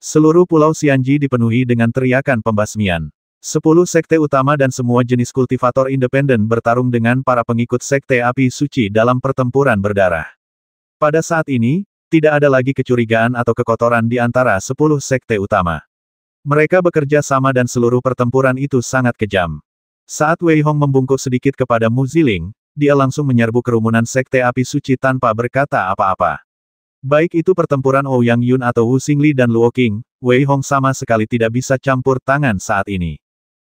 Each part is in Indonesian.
Seluruh pulau Xianji dipenuhi dengan teriakan pembasmian. 10 sekte utama dan semua jenis kultivator independen bertarung dengan para pengikut sekte api suci dalam pertempuran berdarah. Pada saat ini, tidak ada lagi kecurigaan atau kekotoran di antara 10 sekte utama. Mereka bekerja sama dan seluruh pertempuran itu sangat kejam. Saat Wei Hong membungkuk sedikit kepada Mu Ziling, dia langsung menyerbu kerumunan sekte api suci tanpa berkata apa-apa. Baik itu pertempuran Ouyang Yun atau Wu Xingli dan Luo Qing, Wei Hong sama sekali tidak bisa campur tangan saat ini.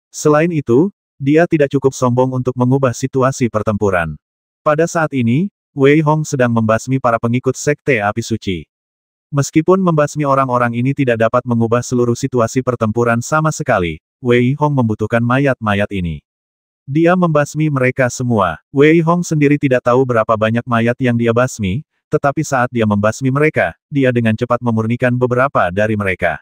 Selain itu, dia tidak cukup sombong untuk mengubah situasi pertempuran. Pada saat ini, Wei Hong sedang membasmi para pengikut sekte api suci. Meskipun membasmi orang-orang ini tidak dapat mengubah seluruh situasi pertempuran sama sekali, Wei Hong membutuhkan mayat-mayat ini. Dia membasmi mereka semua. Wei Hong sendiri tidak tahu berapa banyak mayat yang dia basmi, tetapi saat dia membasmi mereka, dia dengan cepat memurnikan beberapa dari mereka.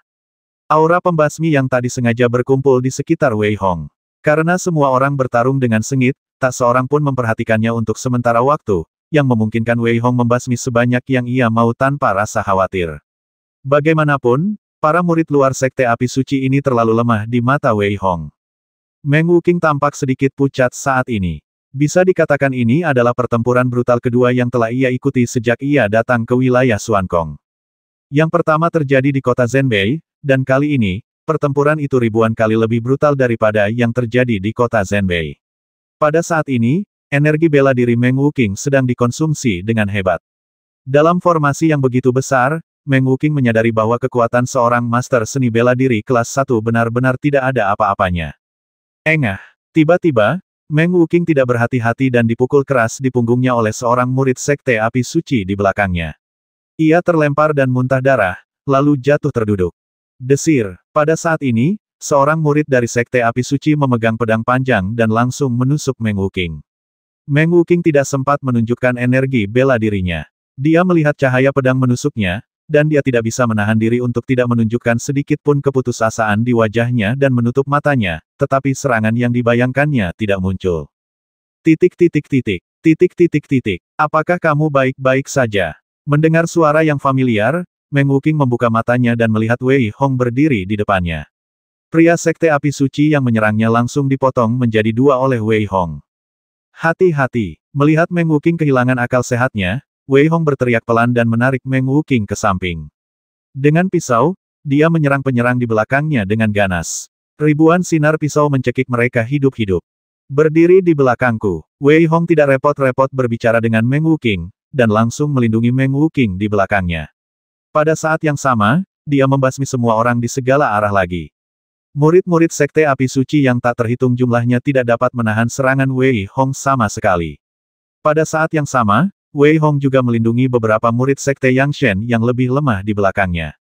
Aura pembasmi yang tadi sengaja berkumpul di sekitar Wei Hong. Karena semua orang bertarung dengan sengit, tak seorang pun memperhatikannya untuk sementara waktu, yang memungkinkan Wei Hong membasmi sebanyak yang ia mau tanpa rasa khawatir. Bagaimanapun, para murid luar sekte api suci ini terlalu lemah di mata Wei Hong. Meng Wuqing tampak sedikit pucat saat ini. Bisa dikatakan ini adalah pertempuran brutal kedua yang telah ia ikuti sejak ia datang ke wilayah Xuankong. Yang pertama terjadi di kota Zhenbei, dan kali ini, pertempuran itu ribuan kali lebih brutal daripada yang terjadi di kota Zhenbei. Pada saat ini, energi bela diri Meng Wuqing sedang dikonsumsi dengan hebat. Dalam formasi yang begitu besar, Meng Wuqing menyadari bahwa kekuatan seorang master seni bela diri kelas 1 benar-benar tidak ada apa-apanya. Engah! Tiba-tiba, Meng Wuqing tidak berhati-hati dan dipukul keras di punggungnya oleh seorang murid sekte api suci di belakangnya. Ia terlempar dan muntah darah, lalu jatuh terduduk. Desir. Pada saat ini, seorang murid dari sekte api suci memegang pedang panjang dan langsung menusuk Meng Wuqing. Meng Wuqing tidak sempat menunjukkan energi bela dirinya. Dia melihat cahaya pedang menusuknya, dan dia tidak bisa menahan diri untuk tidak menunjukkan sedikit pun keputusasaan di wajahnya dan menutup matanya, tetapi serangan yang dibayangkannya tidak muncul. Titik. Apakah kamu baik-baik saja? Mendengar suara yang familiar, Meng Wuqing membuka matanya dan melihat Wei Hong berdiri di depannya. Pria sekte api suci yang menyerangnya langsung dipotong menjadi dua oleh Wei Hong. Hati-hati! Melihat Meng Wuqing kehilangan akal sehatnya, Wei Hong berteriak pelan dan menarik Meng Wuqing ke samping. Dengan pisau, dia menyerang penyerang di belakangnya dengan ganas. Ribuan sinar pisau mencekik mereka hidup-hidup. Berdiri di belakangku, Wei Hong tidak repot-repot berbicara dengan Meng Wuqing, dan langsung melindungi Meng Wuqing di belakangnya. Pada saat yang sama, dia membasmi semua orang di segala arah lagi. Murid-murid sekte api suci yang tak terhitung jumlahnya tidak dapat menahan serangan Wei Hong sama sekali. Pada saat yang sama, Wei Hong juga melindungi beberapa murid sekte Yang Shen yang lebih lemah di belakangnya.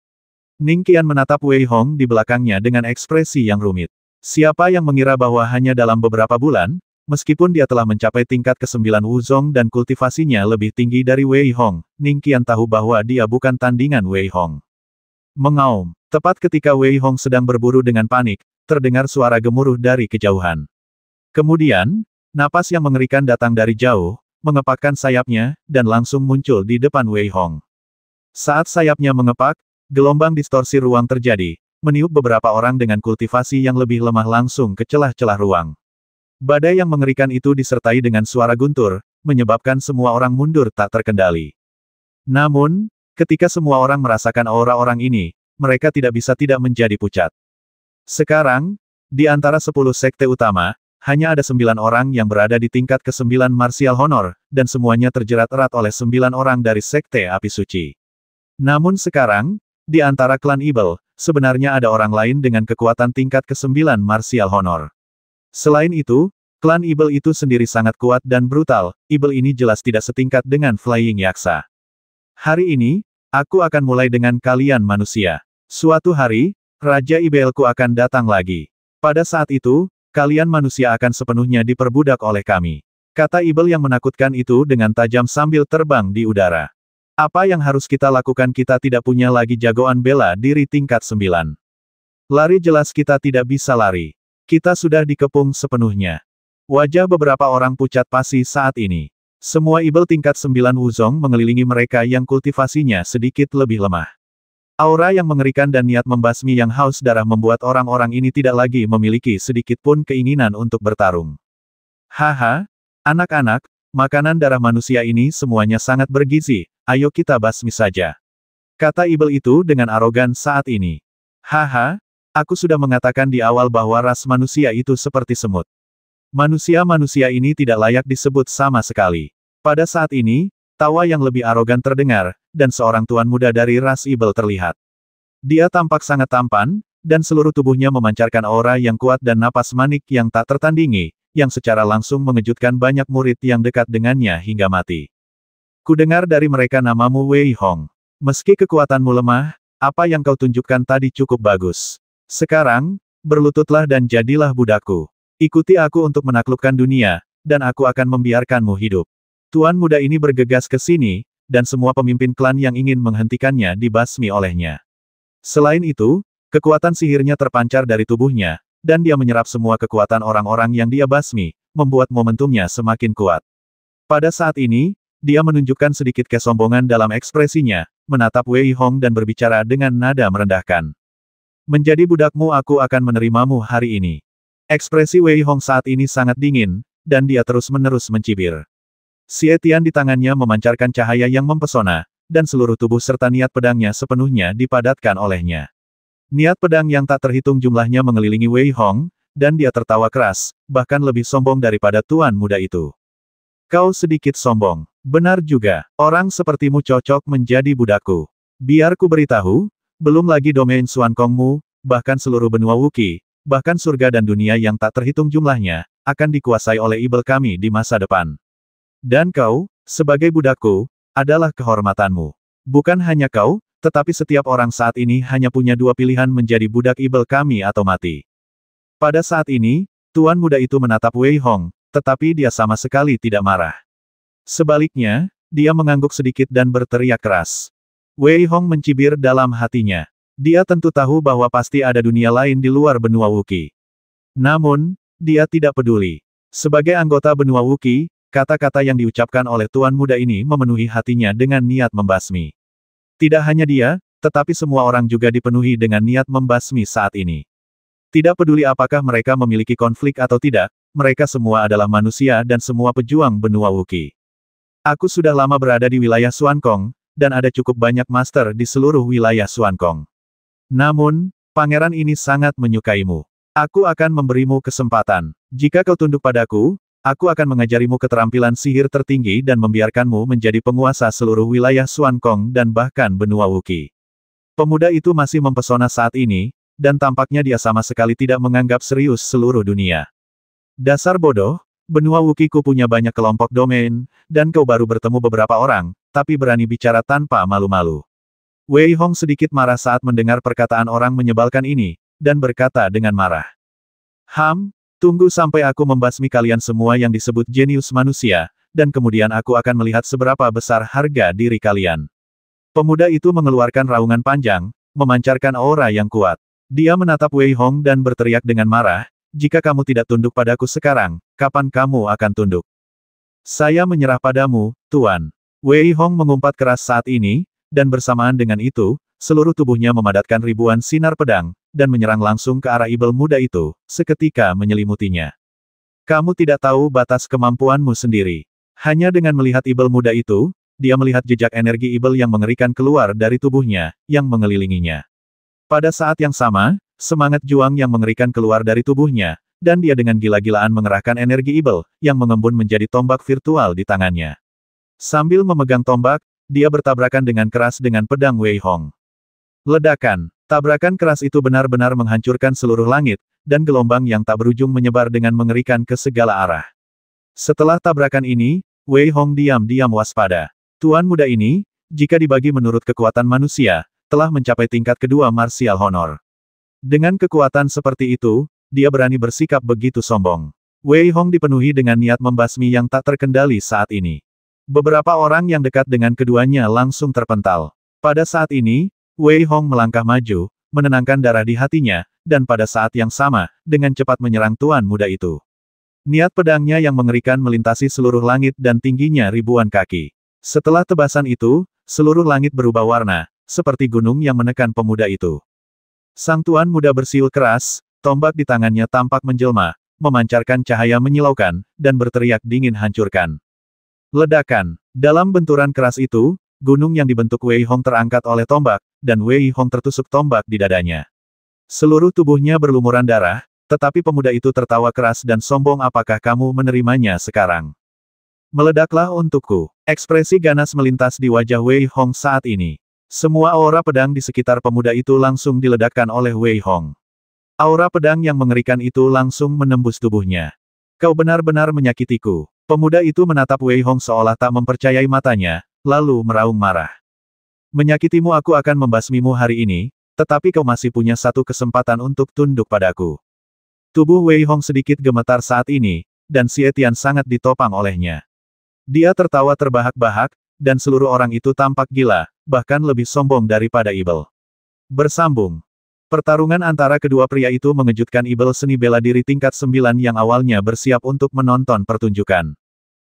Ning Qian menatap Wei Hong di belakangnya dengan ekspresi yang rumit. Siapa yang mengira bahwa hanya dalam beberapa bulan, meskipun dia telah mencapai tingkat ke-9 Wuzong dan kultivasinya lebih tinggi dari Wei Hong, Ning Qian tahu bahwa dia bukan tandingan Wei Hong. Mengaum. Tepat ketika Wei Hong sedang berburu dengan panik, terdengar suara gemuruh dari kejauhan. Kemudian, napas yang mengerikan datang dari jauh, mengepakkan sayapnya, dan langsung muncul di depan Wei Hong. Saat sayapnya mengepak, gelombang distorsi ruang terjadi, meniup beberapa orang dengan kultivasi yang lebih lemah langsung ke celah-celah ruang. Badai yang mengerikan itu disertai dengan suara guntur, menyebabkan semua orang mundur tak terkendali. Namun, ketika semua orang merasakan aura orang ini, mereka tidak bisa tidak menjadi pucat. Sekarang, di antara 10 sekte utama, hanya ada 9 orang yang berada di tingkat ke-9 martial honor, dan semuanya terjerat erat oleh 9 orang dari sekte api suci. Namun sekarang, di antara klan Ibel, sebenarnya ada orang lain dengan kekuatan tingkat ke-9 martial honor. Selain itu, klan Ibel itu sendiri sangat kuat dan brutal, Ibel ini jelas tidak setingkat dengan Flying Yaksa. Hari ini, aku akan mulai dengan kalian manusia. Suatu hari, Raja Ibelku akan datang lagi. Pada saat itu, kalian manusia akan sepenuhnya diperbudak oleh kami. Kata Ibel yang menakutkan itu dengan tajam sambil terbang di udara. Apa yang harus kita lakukan? Kita tidak punya lagi jagoan bela diri tingkat 9. Lari jelas kita tidak bisa lari. Kita sudah dikepung sepenuhnya. Wajah beberapa orang pucat pasi saat ini. Semua Ibel tingkat 9 Wuzong mengelilingi mereka yang kultivasinya sedikit lebih lemah. Aura yang mengerikan dan niat membasmi yang haus darah membuat orang-orang ini tidak lagi memiliki sedikit pun keinginan untuk bertarung. Haha, anak-anak, makanan darah manusia ini semuanya sangat bergizi, ayo kita basmi saja. Kata Ibel itu dengan arogan saat ini. Haha, aku sudah mengatakan di awal bahwa ras manusia itu seperti semut. Manusia-manusia ini tidak layak disebut sama sekali. Pada saat ini, tawa yang lebih arogan terdengar, dan seorang tuan muda dari ras Ibel terlihat. Dia tampak sangat tampan, dan seluruh tubuhnya memancarkan aura yang kuat dan napas manik yang tak tertandingi, yang secara langsung mengejutkan banyak murid yang dekat dengannya hingga mati. Kudengar dari mereka namamu Wei Hong. Meski kekuatanmu lemah, apa yang kau tunjukkan tadi cukup bagus. Sekarang, berlututlah dan jadilah budakku. Ikuti aku untuk menaklukkan dunia, dan aku akan membiarkanmu hidup. Tuan muda ini bergegas ke sini, dan semua pemimpin klan yang ingin menghentikannya dibasmi olehnya. Selain itu, kekuatan sihirnya terpancar dari tubuhnya, dan dia menyerap semua kekuatan orang-orang yang dia basmi, membuat momentumnya semakin kuat. Pada saat ini, dia menunjukkan sedikit kesombongan dalam ekspresinya, menatap Wei Hong dan berbicara dengan nada merendahkan. Menjadi budakmu aku akan menerimamu hari ini. Ekspresi Wei Hong saat ini sangat dingin, dan dia terus-menerus mencibir. Xie Tian di tangannya memancarkan cahaya yang mempesona, dan seluruh tubuh serta niat pedangnya sepenuhnya dipadatkan olehnya. Niat pedang yang tak terhitung jumlahnya mengelilingi Wei Hong, dan dia tertawa keras, bahkan lebih sombong daripada tuan muda itu. Kau sedikit sombong. Benar juga, orang sepertimu cocok menjadi budakku. Biar ku beritahu, belum lagi domain Xuan Kongmu, bahkan seluruh benua Wuqi, bahkan surga dan dunia yang tak terhitung jumlahnya, akan dikuasai oleh Ibel kami di masa depan. Dan kau, sebagai budakku, adalah kehormatanmu. Bukan hanya kau, tetapi setiap orang saat ini hanya punya dua pilihan menjadi budak Ibel kami atau mati. Pada saat ini, tuan muda itu menatap Wei Hong, tetapi dia sama sekali tidak marah. Sebaliknya, dia mengangguk sedikit dan berteriak keras. Wei Hong mencibir dalam hatinya. Dia tentu tahu bahwa pasti ada dunia lain di luar benua Wuqi. Namun, dia tidak peduli. Sebagai anggota benua Wuqi, kata-kata yang diucapkan oleh tuan muda ini memenuhi hatinya dengan niat membasmi. Tidak hanya dia, tetapi semua orang juga dipenuhi dengan niat membasmi saat ini. Tidak peduli apakah mereka memiliki konflik atau tidak, mereka semua adalah manusia dan semua pejuang benua Wuqi. Aku sudah lama berada di wilayah Xuan Kong, dan ada cukup banyak master di seluruh wilayah Xuan Kong. Namun, pangeran ini sangat menyukaimu. Aku akan memberimu kesempatan. Jika kau tunduk padaku, aku akan mengajarimu keterampilan sihir tertinggi dan membiarkanmu menjadi penguasa seluruh wilayah Xuan Kong dan bahkan benua Wuqi. Pemuda itu masih mempesona saat ini, dan tampaknya dia sama sekali tidak menganggap serius seluruh dunia. Dasar bodoh, benua Wuqi ku punya banyak kelompok domain, dan kau baru bertemu beberapa orang, tapi berani bicara tanpa malu-malu. Wei Hong sedikit marah saat mendengar perkataan orang menyebalkan ini, dan berkata dengan marah. Tunggu sampai aku membasmi kalian semua yang disebut jenius manusia, dan kemudian aku akan melihat seberapa besar harga diri kalian. Pemuda itu mengeluarkan raungan panjang, memancarkan aura yang kuat. Dia menatap Wei Hong dan berteriak dengan marah, jika kamu tidak tunduk padaku sekarang, kapan kamu akan tunduk? Saya menyerah padamu, Tuan. Wei Hong mengumpat keras saat ini, dan bersamaan dengan itu, seluruh tubuhnya memadatkan ribuan sinar pedang, dan menyerang langsung ke arah Ibel muda itu, seketika menyelimutinya. Kamu tidak tahu batas kemampuanmu sendiri. Hanya dengan melihat Ibel muda itu, dia melihat jejak energi Ibel yang mengerikan keluar dari tubuhnya, yang mengelilinginya. Pada saat yang sama, semangat juang yang mengerikan keluar dari tubuhnya, dan dia dengan gila-gilaan mengerahkan energi Ibel, yang mengembun menjadi tombak virtual di tangannya. Sambil memegang tombak, dia bertabrakan dengan keras dengan pedang Wei Hong. Ledakan. Tabrakan keras itu benar-benar menghancurkan seluruh langit, dan gelombang yang tak berujung menyebar dengan mengerikan ke segala arah. Setelah tabrakan ini, Wei Hong diam-diam waspada. Tuan muda ini, jika dibagi menurut kekuatan manusia, telah mencapai tingkat kedua martial honor. Dengan kekuatan seperti itu, dia berani bersikap begitu sombong. Wei Hong dipenuhi dengan niat membasmi yang tak terkendali saat ini. Beberapa orang yang dekat dengan keduanya langsung terpental. Pada saat ini, Wei Hong melangkah maju, menenangkan darah di hatinya, dan pada saat yang sama, dengan cepat menyerang tuan muda itu. Niat pedangnya yang mengerikan melintasi seluruh langit dan tingginya ribuan kaki. Setelah tebasan itu, seluruh langit berubah warna, seperti gunung yang menekan pemuda itu. Sang tuan muda bersiul keras, tombak di tangannya tampak menjelma, memancarkan cahaya menyilaukan, dan berteriak dingin hancurkan. Ledakan. Dalam benturan keras itu, gunung yang dibentuk Wei Hong terangkat oleh tombak, dan Wei Hong tertusuk tombak di dadanya. Seluruh tubuhnya berlumuran darah, tetapi pemuda itu tertawa keras dan sombong. Apakah kamu menerimanya sekarang? Meledaklah untukku. Ekspresi ganas melintas di wajah Wei Hong saat ini. Semua aura pedang di sekitar pemuda itu langsung diledakkan oleh Wei Hong. Aura pedang yang mengerikan itu langsung menembus tubuhnya. Kau benar-benar menyakitiku. Pemuda itu menatap Wei Hong seolah tak mempercayai matanya, lalu meraung marah. Menyakitimu, aku akan membasmimu hari ini, tetapi kau masih punya satu kesempatan untuk tunduk padaku. Tubuh Wei Hong sedikit gemetar saat ini, dan Xie Tian sangat ditopang olehnya. Dia tertawa terbahak-bahak, dan seluruh orang itu tampak gila, bahkan lebih sombong daripada Ibel. Bersambung. Pertarungan antara kedua pria itu mengejutkan Ibel seni bela diri tingkat 9 yang awalnya bersiap untuk menonton pertunjukan.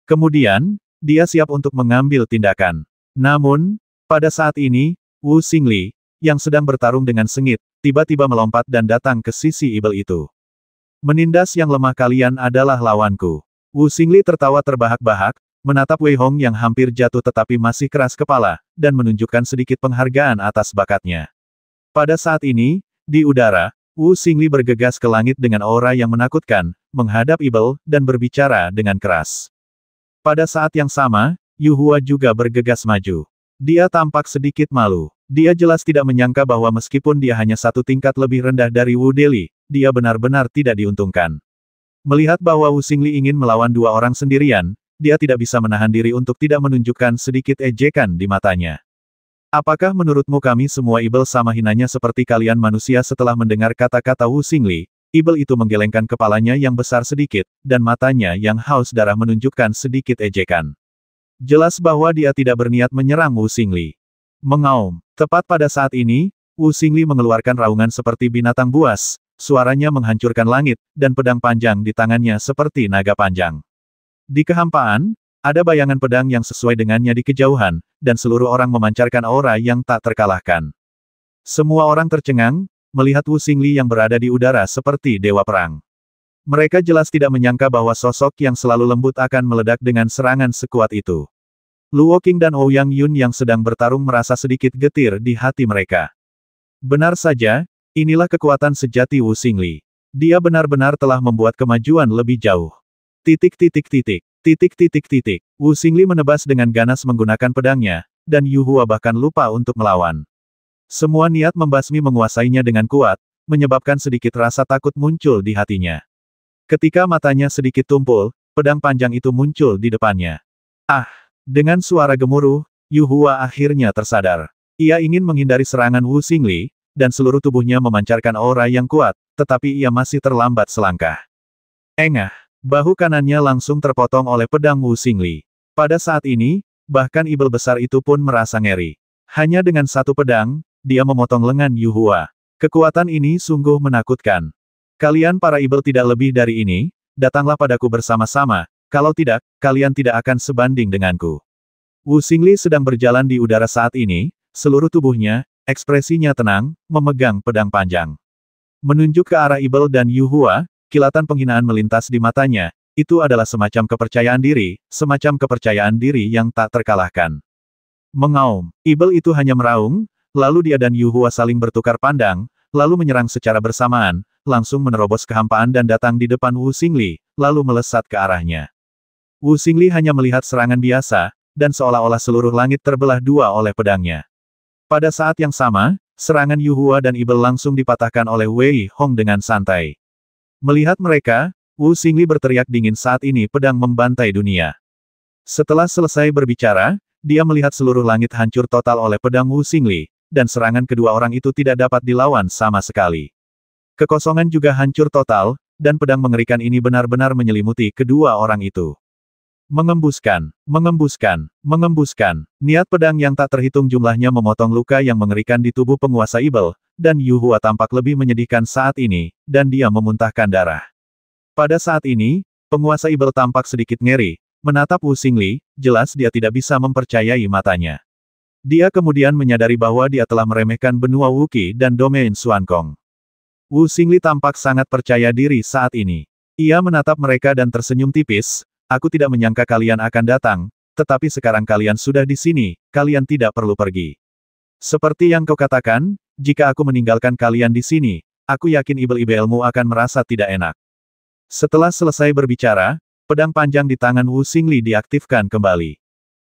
Kemudian, dia siap untuk mengambil tindakan. Namun, pada saat ini, Wu Xingli, yang sedang bertarung dengan sengit, tiba-tiba melompat dan datang ke sisi Ibel itu. Menindas yang lemah, kalian adalah lawanku. Wu Xingli tertawa terbahak-bahak, menatap Wei Hong yang hampir jatuh tetapi masih keras kepala, dan menunjukkan sedikit penghargaan atas bakatnya. Pada saat ini, di udara, Wu Xingli bergegas ke langit dengan aura yang menakutkan, menghadap Ibel, dan berbicara dengan keras. Pada saat yang sama, Yu Hua juga bergegas maju. Dia tampak sedikit malu. Dia jelas tidak menyangka bahwa meskipun dia hanya satu tingkat lebih rendah dari Wu Deli, dia benar-benar tidak diuntungkan. Melihat bahwa Wu Xingli ingin melawan dua orang sendirian, dia tidak bisa menahan diri untuk tidak menunjukkan sedikit ejekan di matanya. Apakah menurutmu kami semua Ibel sama hinanya seperti kalian manusia? Setelah mendengar kata-kata Wu Xingli, Ibel itu menggelengkan kepalanya yang besar sedikit, dan matanya yang haus darah menunjukkan sedikit ejekan. Jelas bahwa dia tidak berniat menyerang Wu Xingli. Mengaum. Tepat pada saat ini, Wu Xingli mengeluarkan raungan seperti binatang buas, suaranya menghancurkan langit, dan pedang panjang di tangannya seperti naga panjang. Di kehampaan, ada bayangan pedang yang sesuai dengannya di kejauhan, dan seluruh orang memancarkan aura yang tak terkalahkan. Semua orang tercengang, melihat Wu Xingli yang berada di udara seperti dewa perang. Mereka jelas tidak menyangka bahwa sosok yang selalu lembut akan meledak dengan serangan sekuat itu. Luo Qing dan Ouyang Yun yang sedang bertarung merasa sedikit getir di hati mereka. Benar saja, inilah kekuatan sejati Wu Xingli. Dia benar-benar telah membuat kemajuan lebih jauh. Titik. Wu Xingli menebas dengan ganas menggunakan pedangnya, dan Yu Hua bahkan lupa untuk melawan. Semua niat membasmi menguasainya dengan kuat, menyebabkan sedikit rasa takut muncul di hatinya. Ketika matanya sedikit tumpul, pedang panjang itu muncul di depannya. Ah! Dengan suara gemuruh, Yu Hua akhirnya tersadar. Ia ingin menghindari serangan Wu Xingli, dan seluruh tubuhnya memancarkan aura yang kuat, tetapi ia masih terlambat selangkah. Engah! Bahu kanannya langsung terpotong oleh pedang Wu Xingli. Pada saat ini, bahkan Ibel besar itu pun merasa ngeri. Hanya dengan satu pedang, dia memotong lengan Yu Hua. Kekuatan ini sungguh menakutkan. Kalian para Ibel tidak lebih dari ini, datanglah padaku bersama-sama, kalau tidak, kalian tidak akan sebanding denganku. Wu Xingli sedang berjalan di udara saat ini, seluruh tubuhnya, ekspresinya tenang, memegang pedang panjang. Menunjuk ke arah Ibel dan Yu Hua, kilatan penghinaan melintas di matanya, itu adalah semacam kepercayaan diri yang tak terkalahkan. Mengaum, Ibel itu hanya meraung, lalu dia dan Yu Hua saling bertukar pandang, lalu menyerang secara bersamaan, langsung menerobos kehampaan dan datang di depan Wu Xingli, lalu melesat ke arahnya. Wu Xingli hanya melihat serangan biasa, dan seolah-olah seluruh langit terbelah dua oleh pedangnya. Pada saat yang sama, serangan Yu Hua dan Ibel langsung dipatahkan oleh Wei Hong dengan santai. Melihat mereka, Wu Xingli berteriak dingin saat ini pedang membantai dunia. Setelah selesai berbicara, dia melihat seluruh langit hancur total oleh pedang Wu Xingli, dan serangan kedua orang itu tidak dapat dilawan sama sekali. Kekosongan juga hancur total, dan pedang mengerikan ini benar-benar menyelimuti kedua orang itu. Mengembuskan. Niat pedang yang tak terhitung jumlahnya memotong luka yang mengerikan di tubuh penguasa Ibel, dan Yu Hua tampak lebih menyedihkan saat ini, dan dia memuntahkan darah. Pada saat ini, penguasa Ibel tampak sedikit ngeri, menatap Wu Xingli, jelas dia tidak bisa mempercayai matanya. Dia kemudian menyadari bahwa dia telah meremehkan benua Wuqi dan domain Xuankong. Wu Xingli tampak sangat percaya diri saat ini. Ia menatap mereka dan tersenyum tipis, aku tidak menyangka kalian akan datang, tetapi sekarang kalian sudah di sini, kalian tidak perlu pergi. Seperti yang kau katakan, jika aku meninggalkan kalian di sini, aku yakin ibel-ibelmu akan merasa tidak enak. Setelah selesai berbicara, pedang panjang di tangan Wu Xingli diaktifkan kembali.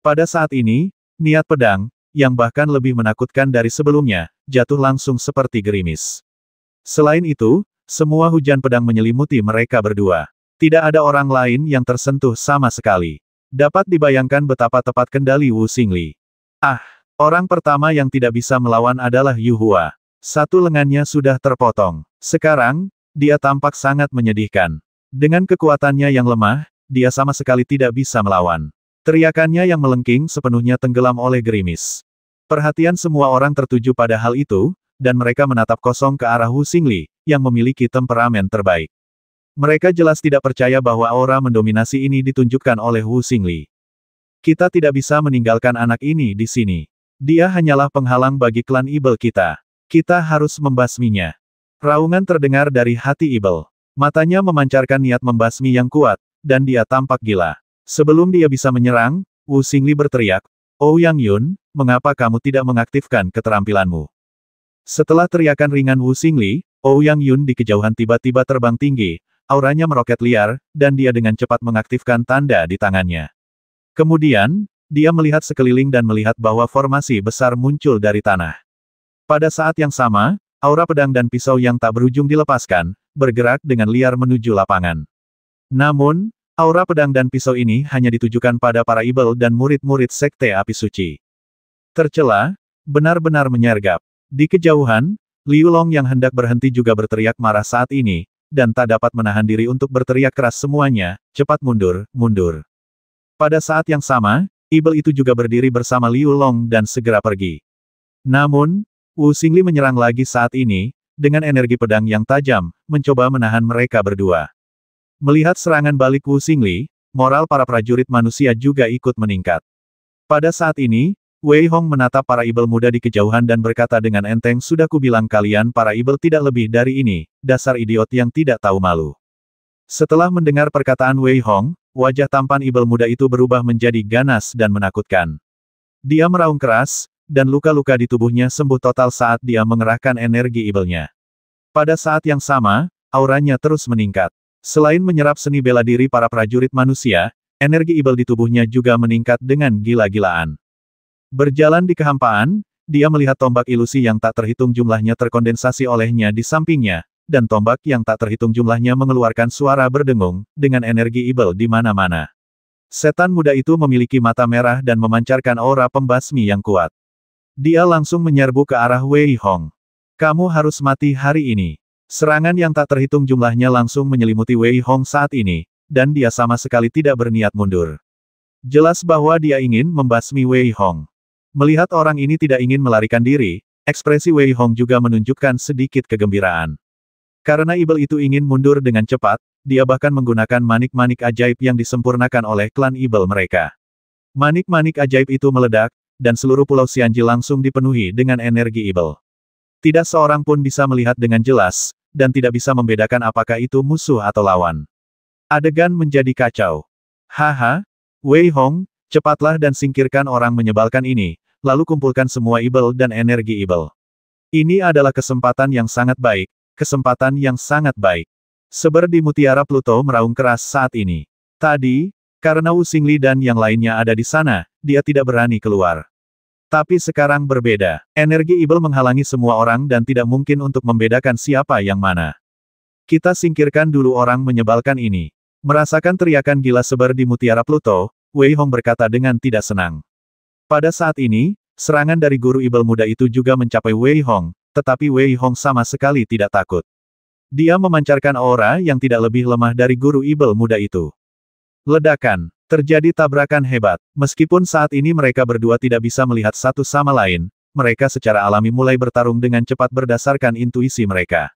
Pada saat ini, niat pedang, yang bahkan lebih menakutkan dari sebelumnya, jatuh langsung seperti gerimis. Selain itu, semua hujan pedang menyelimuti mereka berdua. Tidak ada orang lain yang tersentuh sama sekali. Dapat dibayangkan betapa tepat kendali Wu Xingli. Orang pertama yang tidak bisa melawan adalah Yu Hua. Satu lengannya sudah terpotong. Sekarang, dia tampak sangat menyedihkan. Dengan kekuatannya yang lemah, dia sama sekali tidak bisa melawan. Teriakannya yang melengking sepenuhnya tenggelam oleh gerimis. Perhatian semua orang tertuju pada hal itu, dan mereka menatap kosong ke arah Wu Xingli, yang memiliki temperamen terbaik. Mereka jelas tidak percaya bahwa aura mendominasi ini ditunjukkan oleh Wu Xingli. Kita tidak bisa meninggalkan anak ini di sini. Dia hanyalah penghalang bagi klan Ibel kita. Kita harus membasminya. Raungan terdengar dari hati Ibel. Matanya memancarkan niat membasmi yang kuat, dan dia tampak gila. Sebelum dia bisa menyerang, Wu Xingli berteriak, "Ouyang Yun, mengapa kamu tidak mengaktifkan keterampilanmu?" Setelah teriakan ringan Wu Xingli, Ouyang Yun di kejauhan tiba-tiba terbang tinggi, auranya meroket liar, dan dia dengan cepat mengaktifkan tanda di tangannya. Kemudian, dia melihat sekeliling dan melihat bahwa formasi besar muncul dari tanah. Pada saat yang sama, aura pedang dan pisau yang tak berujung dilepaskan, bergerak dengan liar menuju lapangan. Namun, aura pedang dan pisau ini hanya ditujukan pada para ibel dan murid-murid Sekte Api Suci. Tercela, benar-benar menyergap. Di kejauhan, Liu Long yang hendak berhenti juga berteriak marah saat ini, dan tak dapat menahan diri untuk berteriak keras semuanya, cepat mundur, mundur. Pada saat yang sama, ibel itu juga berdiri bersama Liu Long dan segera pergi. Namun, Wu Xingli menyerang lagi saat ini, dengan energi pedang yang tajam, mencoba menahan mereka berdua. Melihat serangan balik Wu Xingli, moral para prajurit manusia juga ikut meningkat. Pada saat ini, Wei Hong menatap para ibel muda di kejauhan dan berkata dengan enteng, sudah kubilang kalian para ibel tidak lebih dari ini, dasar idiot yang tidak tahu malu. Setelah mendengar perkataan Wei Hong, wajah tampan ibel muda itu berubah menjadi ganas dan menakutkan. Dia meraung keras, dan luka-luka di tubuhnya sembuh total saat dia mengerahkan energi ibelnya. Pada saat yang sama, auranya terus meningkat. Selain menyerap seni bela diri para prajurit manusia, energi ibel di tubuhnya juga meningkat dengan gila-gilaan. Berjalan di kehampaan, dia melihat tombak ilusi yang tak terhitung jumlahnya terkondensasi olehnya di sampingnya, dan tombak yang tak terhitung jumlahnya mengeluarkan suara berdengung, dengan energi ibel di mana-mana. Setan muda itu memiliki mata merah dan memancarkan aura pembasmi yang kuat. Dia langsung menyerbu ke arah Wei Hong. Kamu harus mati hari ini. Serangan yang tak terhitung jumlahnya langsung menyelimuti Wei Hong saat ini, dan dia sama sekali tidak berniat mundur. Jelas bahwa dia ingin membasmi Wei Hong. Melihat orang ini tidak ingin melarikan diri, ekspresi Wei Hong juga menunjukkan sedikit kegembiraan. Karena ibel itu ingin mundur dengan cepat, dia bahkan menggunakan manik-manik ajaib yang disempurnakan oleh klan ibel mereka. Manik-manik ajaib itu meledak, dan seluruh pulau Xianji langsung dipenuhi dengan energi ibel. Tidak seorang pun bisa melihat dengan jelas, dan tidak bisa membedakan apakah itu musuh atau lawan. Adegan menjadi kacau. Haha, Wei Hong, cepatlah dan singkirkan orang menyebalkan ini, lalu kumpulkan semua ibel dan energi ibel. Ini adalah kesempatan yang sangat baik, kesempatan yang sangat baik. Seperti mutiara Pluto meraung keras saat ini. Tadi, karena Wu Xingli dan yang lainnya ada di sana, dia tidak berani keluar. Tapi sekarang berbeda. Energi ibel menghalangi semua orang dan tidak mungkin untuk membedakan siapa yang mana. Kita singkirkan dulu orang menyebalkan ini. Merasakan teriakan gila seperti mutiara Pluto, Wei Hong berkata dengan tidak senang. Pada saat ini, serangan dari guru ibel muda itu juga mencapai Wei Hong, tetapi Wei Hong sama sekali tidak takut. Dia memancarkan aura yang tidak lebih lemah dari guru ibel muda itu. Ledakan. Terjadi tabrakan hebat. Meskipun saat ini mereka berdua tidak bisa melihat satu sama lain, mereka secara alami mulai bertarung dengan cepat berdasarkan intuisi mereka.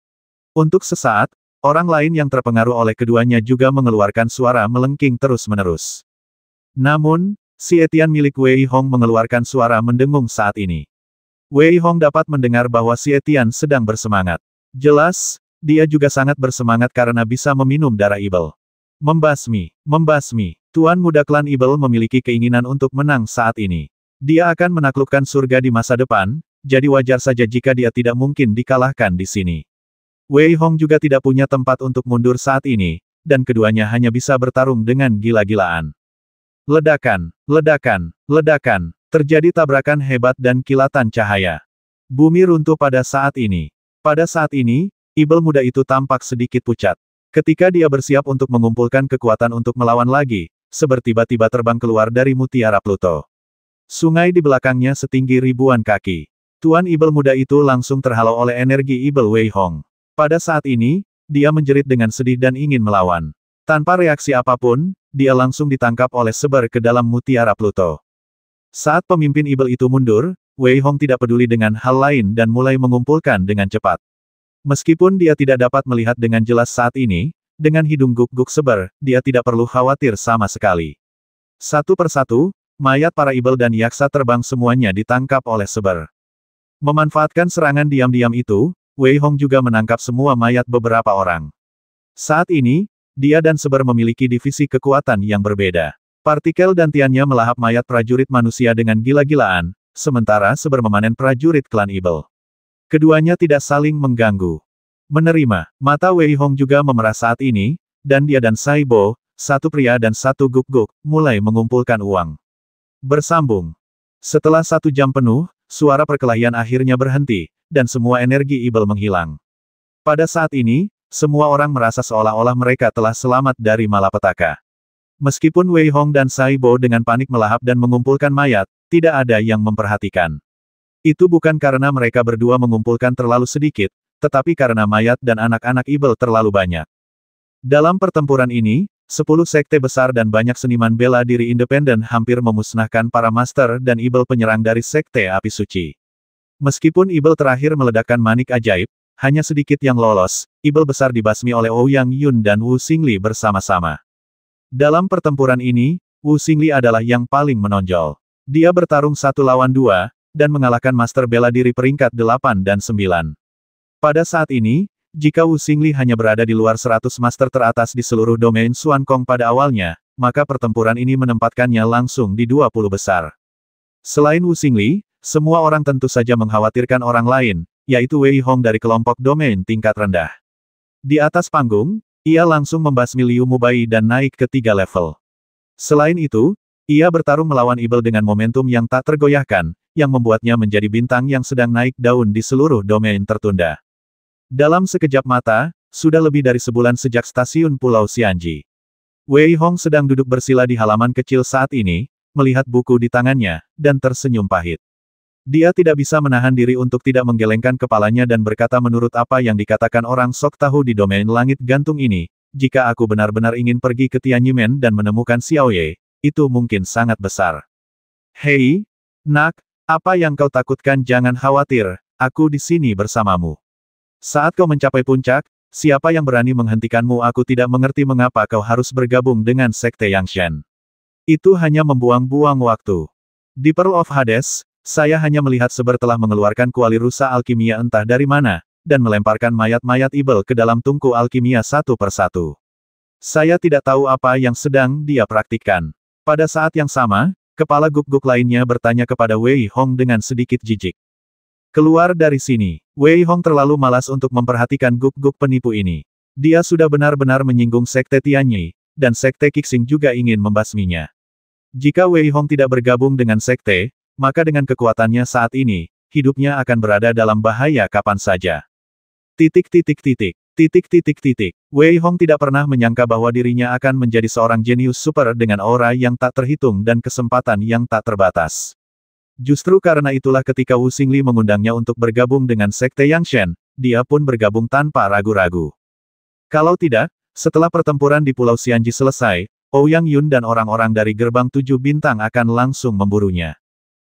Untuk sesaat, orang lain yang terpengaruh oleh keduanya juga mengeluarkan suara melengking terus-menerus. Namun, Si Etian milik Wei Hong mengeluarkan suara mendengung saat ini. Wei Hong dapat mendengar bahwa si Etian sedang bersemangat. Jelas, dia juga sangat bersemangat karena bisa meminum darah Ibel. Membasmi, membasmi. Tuan muda klan Ibel memiliki keinginan untuk menang saat ini. Dia akan menaklukkan surga di masa depan, jadi wajar saja jika dia tidak mungkin dikalahkan di sini. Wei Hong juga tidak punya tempat untuk mundur saat ini, dan keduanya hanya bisa bertarung dengan gila-gilaan. Ledakan, ledakan, ledakan. Terjadi tabrakan hebat dan kilatan cahaya. Bumi runtuh pada saat ini. Pada saat ini, Ibel muda itu tampak sedikit pucat. Ketika dia bersiap untuk mengumpulkan kekuatan untuk melawan lagi, Seber tiba-tiba terbang keluar dari mutiara Pluto. Sungai di belakangnya setinggi ribuan kaki. Tuan Ibel muda itu langsung terhalau oleh energi Ibel Wei Hong. Pada saat ini, dia menjerit dengan sedih dan ingin melawan. Tanpa reaksi apapun, dia langsung ditangkap oleh Seber ke dalam mutiara Pluto. Saat pemimpin Ibel itu mundur, Wei Hong tidak peduli dengan hal lain dan mulai mengumpulkan dengan cepat. Meskipun dia tidak dapat melihat dengan jelas saat ini, dengan hidung guk-guk Seber, dia tidak perlu khawatir sama sekali. Satu persatu, mayat para Ibel dan Yaksa terbang semuanya ditangkap oleh Seber. Memanfaatkan serangan diam-diam itu, Wei Hong juga menangkap semua mayat beberapa orang. Saat ini, dia dan Seber memiliki divisi kekuatan yang berbeda. Partikel dantiannya melahap mayat prajurit manusia dengan gila-gilaan, sementara Seber memanen prajurit klan Ibel. Keduanya tidak saling mengganggu. Menerima, mata Wei Hong juga memerah saat ini, dan dia dan Saibo, satu pria dan satu guk-guk, mulai mengumpulkan uang. Bersambung. Setelah 1 jam penuh, suara perkelahian akhirnya berhenti, dan semua energi Ibel menghilang. Pada saat ini, semua orang merasa seolah-olah mereka telah selamat dari malapetaka. Meskipun Wei Hong dan Saibo dengan panik melahap dan mengumpulkan mayat, tidak ada yang memperhatikan. Itu bukan karena mereka berdua mengumpulkan terlalu sedikit, tetapi karena mayat dan anak-anak Ibel terlalu banyak. Dalam pertempuran ini, 10 sekte besar dan banyak seniman bela diri independen hampir memusnahkan para master dan Ibel penyerang dari sekte api suci. Meskipun Ibel terakhir meledakkan manik ajaib, hanya sedikit yang lolos, Ibel besar dibasmi oleh Ouyang Yun dan Wu Xingli bersama-sama. Dalam pertempuran ini, Wu Xingli adalah yang paling menonjol. Dia bertarung 1 lawan 2, dan mengalahkan master bela diri peringkat 8 dan 9. Pada saat ini, jika Wu Xingli hanya berada di luar 100 master teratas di seluruh domain Xuan Kong pada awalnya, maka pertempuran ini menempatkannya langsung di 20 besar. Selain Wu Xingli, semua orang tentu saja mengkhawatirkan orang lain, yaitu Wei Hong dari kelompok domain tingkat rendah. Di atas panggung, ia langsung membasmi Liu Mubai dan naik ke 3 level. Selain itu, ia bertarung melawan Ibel dengan momentum yang tak tergoyahkan, yang membuatnya menjadi bintang yang sedang naik daun di seluruh domain tertunda. Dalam sekejap mata, sudah lebih dari sebulan sejak stasiun Pulau Xianji. Wei Hong sedang duduk bersila di halaman kecil saat ini, melihat buku di tangannya, dan tersenyum pahit. Dia tidak bisa menahan diri untuk tidak menggelengkan kepalanya dan berkata menurut apa yang dikatakan orang sok tahu di domain langit gantung ini, jika aku benar-benar ingin pergi ke Tianyimen dan menemukan Xiao Ye, itu mungkin sangat besar. Hei, nak, apa yang kau takutkan jangan khawatir, aku di sini bersamamu. Saat kau mencapai puncak, siapa yang berani menghentikanmu aku tidak mengerti mengapa kau harus bergabung dengan Sekte Yangshan. Itu hanya membuang-buang waktu. Di Pearl of Hades, saya hanya melihat Seber telah mengeluarkan kuali rusa alkimia entah dari mana, dan melemparkan mayat-mayat Ibel ke dalam tungku alkimia satu persatu. Saya tidak tahu apa yang sedang dia praktikkan. Pada saat yang sama, kepala guk-guk lainnya bertanya kepada Wei Hong dengan sedikit jijik. Keluar dari sini. Wei Hong terlalu malas untuk memperhatikan guk-guk penipu ini. Dia sudah benar-benar menyinggung Sekte Tianyi, dan Sekte Qixing juga ingin membasminya. Jika Wei Hong tidak bergabung dengan Sekte, maka dengan kekuatannya saat ini, hidupnya akan berada dalam bahaya kapan saja. Titik. Wei Hong tidak pernah menyangka bahwa dirinya akan menjadi seorang jenius super dengan aura yang tak terhitung dan kesempatan yang tak terbatas. Justru karena itulah ketika Wu Xingli mengundangnya untuk bergabung dengan Sekte Yangshan, dia pun bergabung tanpa ragu-ragu. Kalau tidak, setelah pertempuran di Pulau Xianji selesai, Ouyang Yun dan orang-orang dari Gerbang 7 Bintang akan langsung memburunya.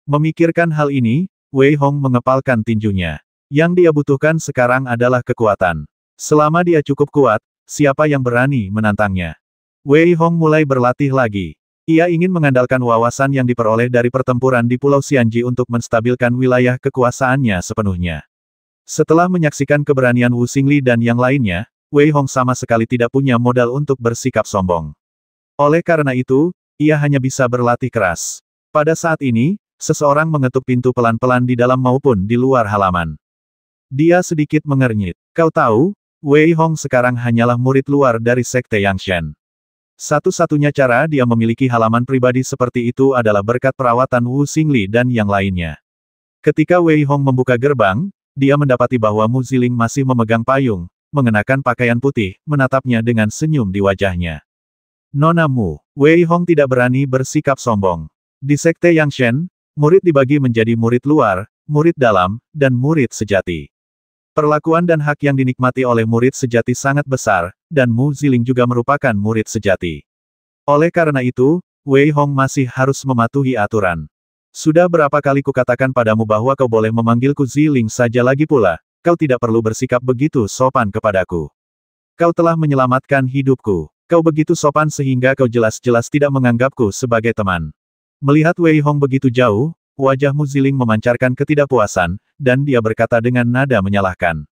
Memikirkan hal ini, Wei Hong mengepalkan tinjunya. Yang dia butuhkan sekarang adalah kekuatan. Selama dia cukup kuat, siapa yang berani menantangnya? Wei Hong mulai berlatih lagi. Ia ingin mengandalkan wawasan yang diperoleh dari pertempuran di Pulau Xianji untuk menstabilkan wilayah kekuasaannya sepenuhnya. Setelah menyaksikan keberanian Wu Xingli dan yang lainnya, Wei Hong sama sekali tidak punya modal untuk bersikap sombong. Oleh karena itu, ia hanya bisa berlatih keras. Pada saat ini, seseorang mengetuk pintu pelan-pelan di dalam maupun di luar halaman. Dia sedikit mengernyit. Kau tahu, Wei Hong sekarang hanyalah murid luar dari Sekte Yangshan. Satu-satunya cara dia memiliki halaman pribadi seperti itu adalah berkat perawatan Wu Xingli dan yang lainnya. Ketika Wei Hong membuka gerbang, dia mendapati bahwa Mu Ziling masih memegang payung, mengenakan pakaian putih, menatapnya dengan senyum di wajahnya. Nona Mu, Wei Hong tidak berani bersikap sombong. Di Sekte Yangshan, murid dibagi menjadi murid luar, murid dalam, dan murid sejati. Perlakuan dan hak yang dinikmati oleh murid sejati sangat besar, dan Mu Ziling juga merupakan murid sejati. Oleh karena itu, Wei Hong masih harus mematuhi aturan. Sudah berapa kali kukatakan padamu bahwa kau boleh memanggilku Ziling saja lagi pula, kau tidak perlu bersikap begitu sopan kepadaku. Kau telah menyelamatkan hidupku. Kau begitu sopan sehingga kau jelas-jelas tidak menganggapku sebagai teman. Melihat Wei Hong begitu jauh, wajah Mu Ziling memancarkan ketidakpuasan, dan dia berkata dengan nada menyalahkan.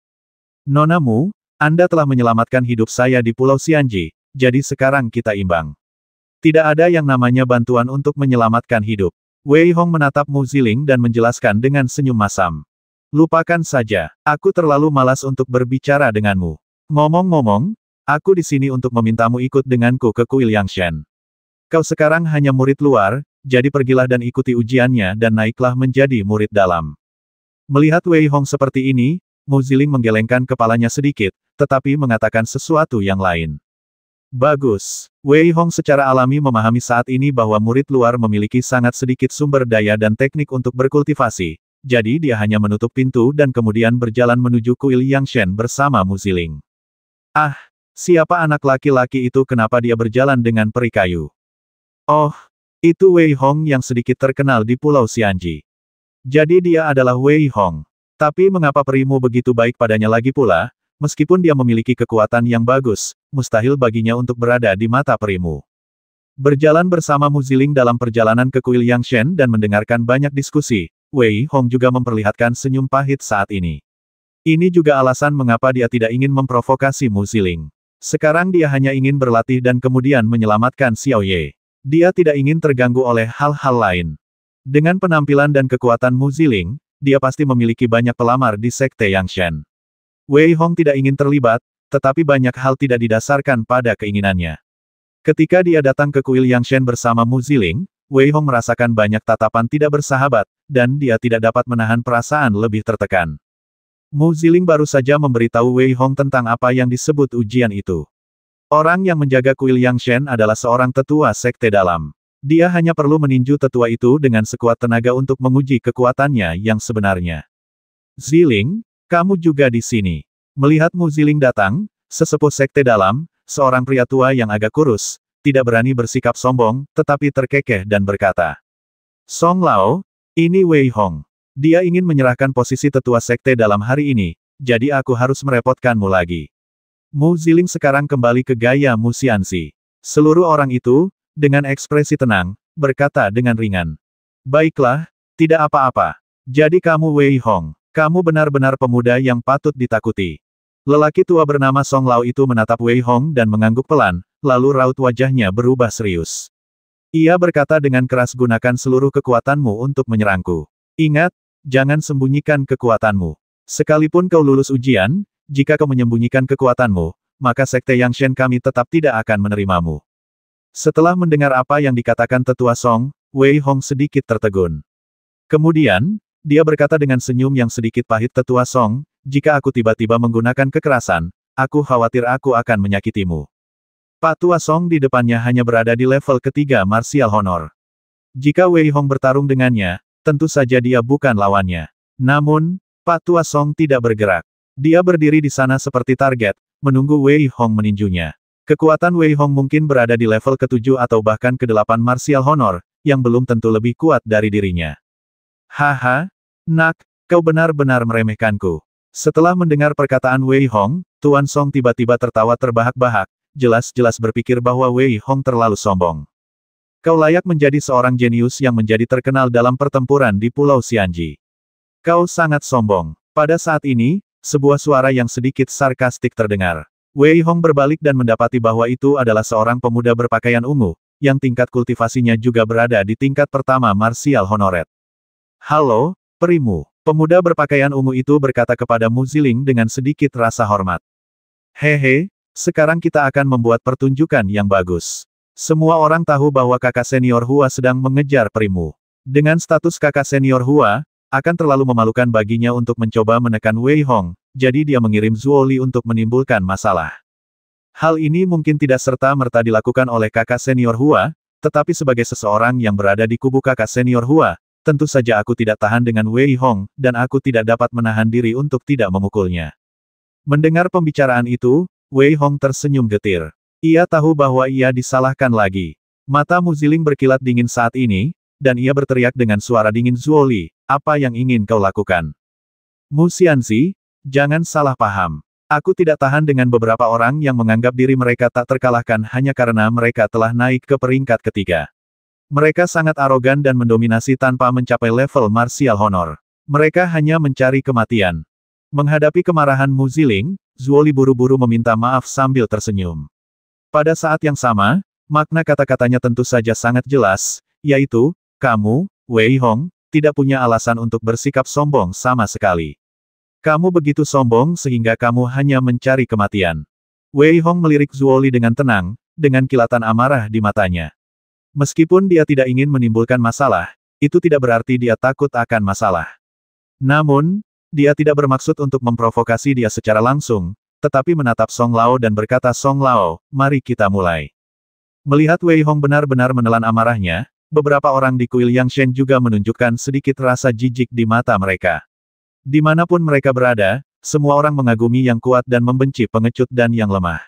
Nona Mu, Anda telah menyelamatkan hidup saya di Pulau Xianji, jadi sekarang kita imbang. Tidak ada yang namanya bantuan untuk menyelamatkan hidup. Wei Hong menatap Mu Ziling dan menjelaskan dengan senyum masam. Lupakan saja, aku terlalu malas untuk berbicara denganmu. Ngomong-ngomong, aku di sini untuk memintamu ikut denganku ke Kuil Yangshan. Kau sekarang hanya murid luar, jadi pergilah dan ikuti ujiannya dan naiklah menjadi murid dalam. Melihat Wei Hong seperti ini, Mu Ziling menggelengkan kepalanya sedikit, tetapi mengatakan sesuatu yang lain. Bagus. Wei Hong secara alami memahami saat ini bahwa murid luar memiliki sangat sedikit sumber daya dan teknik untuk berkultivasi, jadi dia hanya menutup pintu dan kemudian berjalan menuju Kuil Yangshan bersama Mu Ziling. Ah, siapa anak laki-laki itu, kenapa dia berjalan dengan peri kayu? Oh, itu Wei Hong yang sedikit terkenal di Pulau Xianji. Jadi dia adalah Wei Hong. Tapi mengapa perimu begitu baik padanya lagi pula, meskipun dia memiliki kekuatan yang bagus, mustahil baginya untuk berada di mata perimu. Berjalan bersama Mu Ziling dalam perjalanan ke Kuil Yangshan dan mendengarkan banyak diskusi, Wei Hong juga memperlihatkan senyum pahit saat ini. Ini juga alasan mengapa dia tidak ingin memprovokasi Mu Ziling. Sekarang dia hanya ingin berlatih dan kemudian menyelamatkan Xiao Ye. Dia tidak ingin terganggu oleh hal-hal lain. Dengan penampilan dan kekuatan Mu Ziling, dia pasti memiliki banyak pelamar di Sekte Yangshan. Wei Hong tidak ingin terlibat, tetapi banyak hal tidak didasarkan pada keinginannya. Ketika dia datang ke Kuil Yangshan bersama Mu Ziling, Wei Hong merasakan banyak tatapan tidak bersahabat, dan dia tidak dapat menahan perasaan lebih tertekan. Mu Ziling baru saja memberitahu Wei Hong tentang apa yang disebut ujian itu. Orang yang menjaga Kuil Yangshan adalah seorang tetua sekte dalam. Dia hanya perlu meninju tetua itu dengan sekuat tenaga untuk menguji kekuatannya yang sebenarnya. Ziling, kamu juga di sini. Melihat Mu Ziling datang, sesepuh sekte dalam, seorang pria tua yang agak kurus, tidak berani bersikap sombong, tetapi terkekeh dan berkata, Song Lao, ini Wei Hong. Dia ingin menyerahkan posisi tetua sekte dalam hari ini, jadi aku harus merepotkanmu lagi. Mu Ziling sekarang kembali ke gaya Mu Xianxi. Seluruh orang itu, dengan ekspresi tenang, berkata dengan ringan. Baiklah, tidak apa-apa. Jadi kamu Wei Hong. Kamu benar-benar pemuda yang patut ditakuti. Lelaki tua bernama Song Lao itu menatap Wei Hong dan mengangguk pelan, lalu raut wajahnya berubah serius. Ia berkata dengan keras, gunakan seluruh kekuatanmu untuk menyerangku. Ingat, jangan sembunyikan kekuatanmu. Sekalipun kau lulus ujian, jika kau menyembunyikan kekuatanmu, maka Sekte Yangshan kami tetap tidak akan menerimamu. Setelah mendengar apa yang dikatakan tetua Song, Wei Hong sedikit tertegun. Kemudian, dia berkata dengan senyum yang sedikit pahit, tetua Song, jika aku tiba-tiba menggunakan kekerasan, aku khawatir aku akan menyakitimu. Pak Tua Song di depannya hanya berada di level ketiga martial honor. Jika Wei Hong bertarung dengannya, tentu saja dia bukan lawannya. Namun, Pak Tua Song tidak bergerak. Dia berdiri di sana seperti target, menunggu Wei Hong meninjunya. Kekuatan Wei Hong mungkin berada di level ke-7 atau bahkan ke-8 martial honor, yang belum tentu lebih kuat dari dirinya. Haha, nak, kau benar-benar meremehkanku. Setelah mendengar perkataan Wei Hong, Tuan Song tiba-tiba tertawa terbahak-bahak, jelas-jelas berpikir bahwa Wei Hong terlalu sombong. Kau layak menjadi seorang jenius yang menjadi terkenal dalam pertempuran di Pulau Xianji. Kau sangat sombong. Pada saat ini, sebuah suara yang sedikit sarkastik terdengar. Wei Hong berbalik dan mendapati bahwa itu adalah seorang pemuda berpakaian ungu, yang tingkat kultivasinya juga berada di tingkat pertama martial honoret. Halo, perimu. Pemuda berpakaian ungu itu berkata kepada Mu Ziling dengan sedikit rasa hormat. Hehe, sekarang kita akan membuat pertunjukan yang bagus. Semua orang tahu bahwa kakak senior Hua sedang mengejar perimu. Dengan status kakak senior Hua, akan terlalu memalukan baginya untuk mencoba menekan Wei Hong, jadi dia mengirim Zuo Li untuk menimbulkan masalah. Hal ini mungkin tidak serta-merta dilakukan oleh kakak senior Hua, tetapi sebagai seseorang yang berada di kubu kakak senior Hua, tentu saja aku tidak tahan dengan Wei Hong, dan aku tidak dapat menahan diri untuk tidak memukulnya. Mendengar pembicaraan itu, Wei Hong tersenyum getir. Ia tahu bahwa ia disalahkan lagi. Mata Mu Ziling berkilat dingin saat ini, dan ia berteriak dengan suara dingin, Zuo Li, apa yang ingin kau lakukan? Mu Xianzi, jangan salah paham. Aku tidak tahan dengan beberapa orang yang menganggap diri mereka tak terkalahkan hanya karena mereka telah naik ke peringkat ketiga. Mereka sangat arogan dan mendominasi tanpa mencapai level martial honor. Mereka hanya mencari kematian. Menghadapi kemarahan Mu Ziling, Zuo Li buru-buru meminta maaf sambil tersenyum. Pada saat yang sama, makna kata-katanya tentu saja sangat jelas, yaitu, kamu, Wei Hong, tidak punya alasan untuk bersikap sombong sama sekali. Kamu begitu sombong sehingga kamu hanya mencari kematian. Wei Hong melirik Zuo Li dengan tenang, dengan kilatan amarah di matanya. Meskipun dia tidak ingin menimbulkan masalah, itu tidak berarti dia takut akan masalah. Namun, dia tidak bermaksud untuk memprovokasi dia secara langsung, tetapi menatap Song Lao dan berkata, Song Lao, mari kita mulai. Melihat Wei Hong benar-benar menelan amarahnya, beberapa orang di kuil Yangshen juga menunjukkan sedikit rasa jijik di mata mereka. Dimanapun mereka berada, semua orang mengagumi yang kuat dan membenci pengecut dan yang lemah.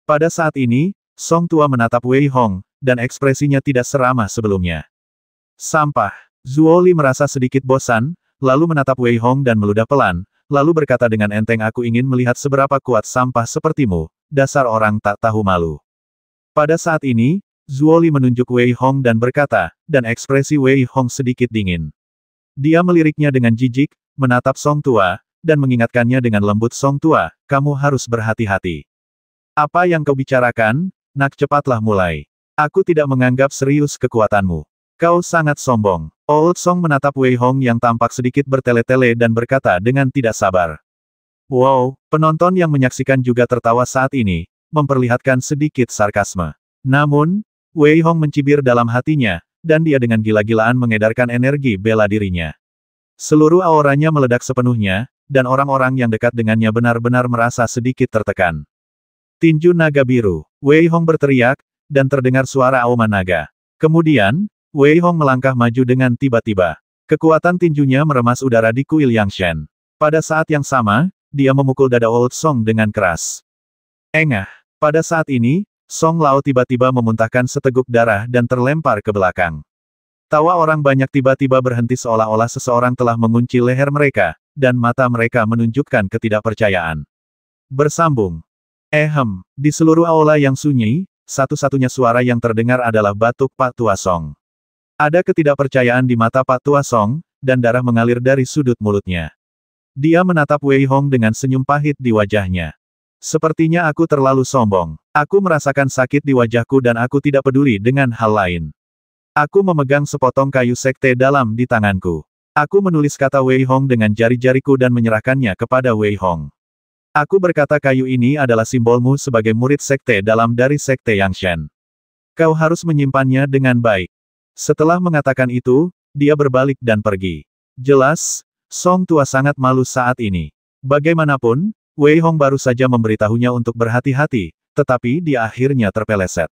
Pada saat ini, Song Tua menatap Wei Hong, dan ekspresinya tidak seramah sebelumnya. Sampah. Zuo Li merasa sedikit bosan, lalu menatap Wei Hong dan meludah pelan, lalu berkata dengan enteng, aku ingin melihat seberapa kuat sampah sepertimu, dasar orang tak tahu malu. Pada saat ini, Zuo Li menunjuk Wei Hong dan berkata, dan ekspresi Wei Hong sedikit dingin. Dia meliriknya dengan jijik, menatap Song Tua, dan mengingatkannya dengan lembut, Song Tua, kamu harus berhati-hati. Apa yang kau bicarakan? Nak, cepatlah mulai. Aku tidak menganggap serius kekuatanmu. Kau sangat sombong. Old Song menatap Wei Hong yang tampak sedikit bertele-tele dan berkata dengan tidak sabar. Wow, penonton yang menyaksikan juga tertawa saat ini, memperlihatkan sedikit sarkasme. Namun, Wei Hong mencibir dalam hatinya, dan dia dengan gila-gilaan mengedarkan energi bela dirinya. Seluruh auranya meledak sepenuhnya, dan orang-orang yang dekat dengannya benar-benar merasa sedikit tertekan. Tinju naga biru. Wei Hong berteriak, dan terdengar suara auman naga. Kemudian, Wei Hong melangkah maju dengan tiba-tiba. Kekuatan tinjunya meremas udara di kuil Yangshen. Pada saat yang sama, dia memukul dada Old Song dengan keras. Engah. Pada saat ini, Song Lao tiba-tiba memuntahkan seteguk darah dan terlempar ke belakang. Tawa orang banyak tiba-tiba berhenti seolah-olah seseorang telah mengunci leher mereka, dan mata mereka menunjukkan ketidakpercayaan. Bersambung. Di seluruh aula yang sunyi, satu-satunya suara yang terdengar adalah batuk Pak Tua Song. Ada ketidakpercayaan di mata Pak Tua Song, dan darah mengalir dari sudut mulutnya. Dia menatap Wei Hong dengan senyum pahit di wajahnya. Sepertinya aku terlalu sombong. Aku merasakan sakit di wajahku dan aku tidak peduli dengan hal lain. Aku memegang sepotong kayu sekte dalam di tanganku. Aku menulis kata Wei Hong dengan jari-jariku dan menyerahkannya kepada Wei Hong. Aku berkata kayu ini adalah simbolmu sebagai murid sekte dalam dari sekte Yangshen. Kau harus menyimpannya dengan baik. Setelah mengatakan itu, dia berbalik dan pergi. Jelas, Song Tua sangat malu saat ini. Bagaimanapun, Wei Hong baru saja memberitahunya untuk berhati-hati, tetapi dia akhirnya terpeleset.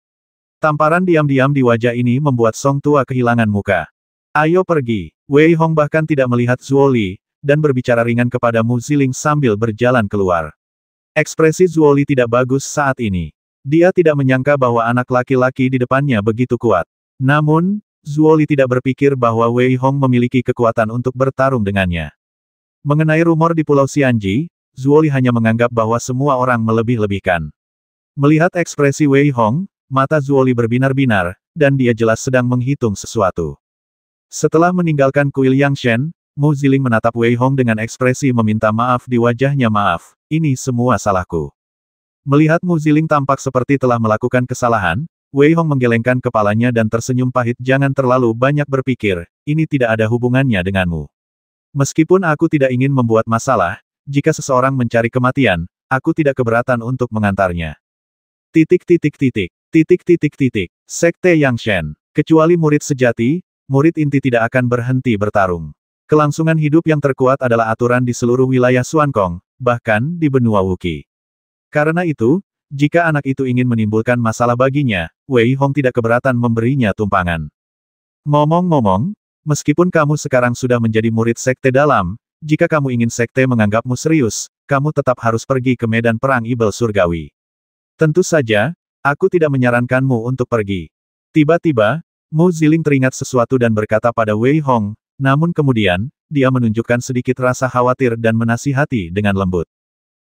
Tamparan diam-diam di wajah ini membuat Song Tua kehilangan muka. Ayo pergi. Wei Hong bahkan tidak melihat Zuo Li, dan berbicara ringan kepada Mu Ziling sambil berjalan keluar. Ekspresi Zuo Li tidak bagus saat ini. Dia tidak menyangka bahwa anak laki-laki di depannya begitu kuat. Namun, Zuo Li tidak berpikir bahwa Wei Hong memiliki kekuatan untuk bertarung dengannya. Mengenai rumor di Pulau Xianji, Zuo Li hanya menganggap bahwa semua orang melebih-lebihkan. Melihat ekspresi Wei Hong, mata Zuo Li berbinar-binar, dan dia jelas sedang menghitung sesuatu. Setelah meninggalkan kuil Yangshen, Mu Ziling menatap Wei Hong dengan ekspresi meminta maaf di wajahnya. Maaf, ini semua salahku. Melihat Mu Ziling tampak seperti telah melakukan kesalahan, Wei Hong menggelengkan kepalanya dan tersenyum pahit. Jangan terlalu banyak berpikir, ini tidak ada hubungannya denganmu. Meskipun aku tidak ingin membuat masalah, jika seseorang mencari kematian, aku tidak keberatan untuk mengantarnya. Sekte Yangshen. Kecuali murid sejati, murid inti tidak akan berhenti bertarung. Kelangsungan hidup yang terkuat adalah aturan di seluruh wilayah Xuankong, bahkan di benua Wuqi. Karena itu, jika anak itu ingin menimbulkan masalah baginya, Wei Hong tidak keberatan memberinya tumpangan. Ngomong-ngomong, meskipun kamu sekarang sudah menjadi murid sekte dalam, jika kamu ingin sekte menganggapmu serius, kamu tetap harus pergi ke medan perang ibel surgawi. Tentu saja, aku tidak menyarankanmu untuk pergi. Tiba-tiba, Mu Ziling teringat sesuatu dan berkata pada Wei Hong, namun kemudian, dia menunjukkan sedikit rasa khawatir dan menasihati dengan lembut.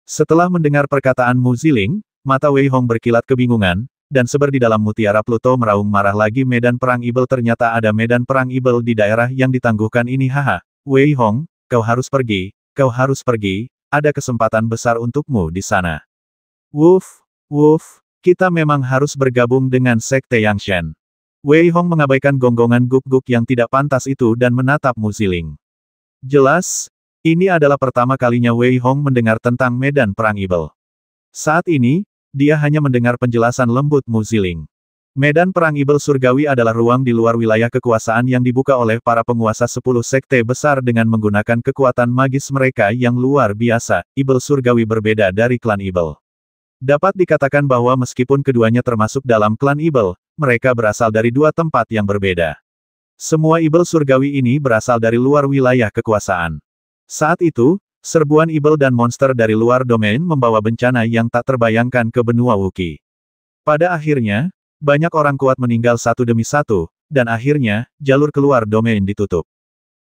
Setelah mendengar perkataan Mu Ziling, mata Wei Hong berkilat kebingungan, dan seperti dalam mutiara Pluto meraung marah lagi. Medan perang ibel, ternyata ada medan perang ibel di daerah yang ditangguhkan ini. Haha, Wei Hong, kau harus pergi, ada kesempatan besar untukmu di sana. Wuf, kita memang harus bergabung dengan Sekte Yangshen. Wei Hong mengabaikan gonggongan guk-guk yang tidak pantas itu dan menatap Mu Ziling. Jelas, ini adalah pertama kalinya Wei Hong mendengar tentang medan perang ibel. Saat ini, dia hanya mendengar penjelasan lembut Mu Ziling. Medan perang ibel surgawi adalah ruang di luar wilayah kekuasaan yang dibuka oleh para penguasa 10 sekte besar dengan menggunakan kekuatan magis mereka yang luar biasa. Ibel surgawi berbeda dari klan ibel. Dapat dikatakan bahwa meskipun keduanya termasuk dalam klan ibel, mereka berasal dari dua tempat yang berbeda. Semua ibel surgawi ini berasal dari luar wilayah kekuasaan. Saat itu, serbuan ibel dan monster dari luar domain membawa bencana yang tak terbayangkan ke benua Wuqi. Pada akhirnya, banyak orang kuat meninggal satu demi satu, dan akhirnya, jalur keluar domain ditutup.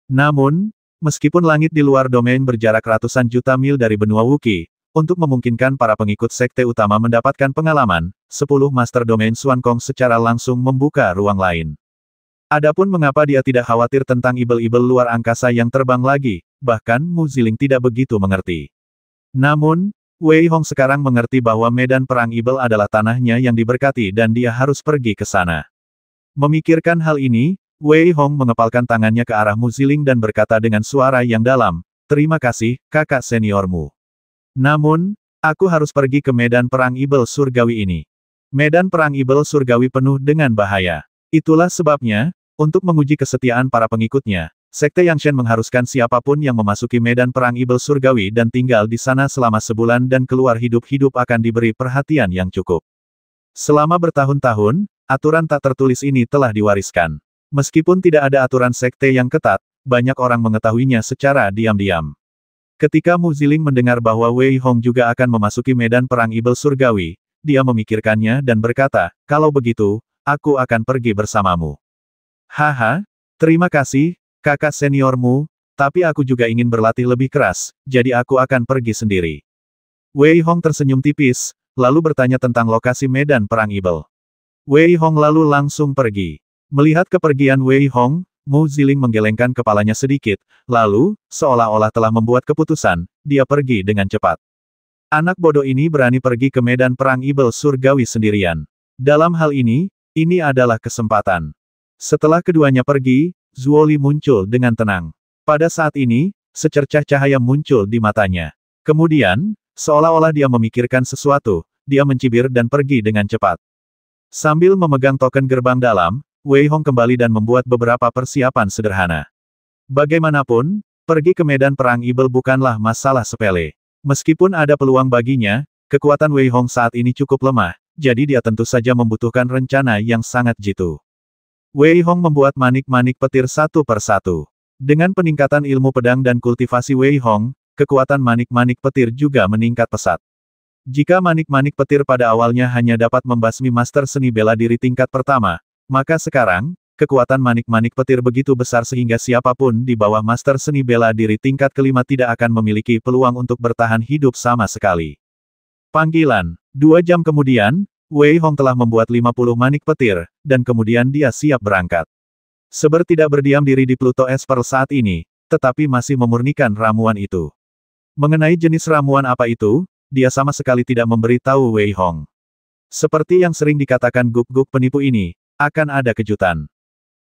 Namun, meskipun langit di luar domain berjarak ratusan juta mil dari benua Wuqi, untuk memungkinkan para pengikut sekte utama mendapatkan pengalaman, 10 Master Domain Xuankong secara langsung membuka ruang lain. Adapun mengapa dia tidak khawatir tentang ibel-ibel luar angkasa yang terbang lagi, bahkan Mu Ziling tidak begitu mengerti. Namun, Wei Hong sekarang mengerti bahwa medan perang ibel adalah tanahnya yang diberkati dan dia harus pergi ke sana. Memikirkan hal ini, Wei Hong mengepalkan tangannya ke arah Mu Ziling dan berkata dengan suara yang dalam, "Terima kasih, kakak seniormu. Namun, aku harus pergi ke medan perang ibel surgawi ini. Medan perang ibel surgawi penuh dengan bahaya. Itulah sebabnya, untuk menguji kesetiaan para pengikutnya, Sekte Yangshen mengharuskan siapapun yang memasuki medan perang ibel surgawi dan tinggal di sana selama sebulan dan keluar hidup-hidup akan diberi perhatian yang cukup. Selama bertahun-tahun, aturan tak tertulis ini telah diwariskan. Meskipun tidak ada aturan sekte yang ketat, banyak orang mengetahuinya secara diam-diam. Ketika Mu Ziling mendengar bahwa Wei Hong juga akan memasuki medan perang ibel surgawi, dia memikirkannya dan berkata, "Kalau begitu, aku akan pergi bersamamu." "Haha, terima kasih, kakak seniormu, tapi aku juga ingin berlatih lebih keras, jadi aku akan pergi sendiri." Wei Hong tersenyum tipis, lalu bertanya tentang lokasi medan perang ibel. Wei Hong lalu langsung pergi. Melihat kepergian Wei Hong, Mu Ziling menggelengkan kepalanya sedikit, lalu, seolah-olah telah membuat keputusan, dia pergi dengan cepat. Anak bodoh ini berani pergi ke medan perang ibel surgawi sendirian. Dalam hal ini adalah kesempatan. Setelah keduanya pergi, Zuoli muncul dengan tenang. Pada saat ini, secercah cahaya muncul di matanya. Kemudian, seolah-olah dia memikirkan sesuatu, dia mencibir dan pergi dengan cepat. Sambil memegang token gerbang dalam, Wei Hong kembali dan membuat beberapa persiapan sederhana. Bagaimanapun, pergi ke medan perang ibel bukanlah masalah sepele. Meskipun ada peluang baginya, kekuatan Wei Hong saat ini cukup lemah, jadi dia tentu saja membutuhkan rencana yang sangat jitu. Wei Hong membuat manik-manik petir satu per satu. Dengan peningkatan ilmu pedang dan kultivasi Wei Hong, kekuatan manik-manik petir juga meningkat pesat. Jika manik-manik petir pada awalnya hanya dapat membasmi master seni bela diri tingkat pertama, maka sekarang, kekuatan manik-manik petir begitu besar sehingga siapapun di bawah master seni bela diri tingkat kelima tidak akan memiliki peluang untuk bertahan hidup sama sekali. Panggilan. 2 jam kemudian, Wei Hong telah membuat 50 manik petir, dan kemudian dia siap berangkat. Seber tidak berdiam diri di Pluto Esper saat ini, tetapi masih memurnikan ramuan itu. Mengenai jenis ramuan apa itu, dia sama sekali tidak memberitahu Wei Hong. Seperti yang sering dikatakan guk-guk penipu ini, akan ada kejutan.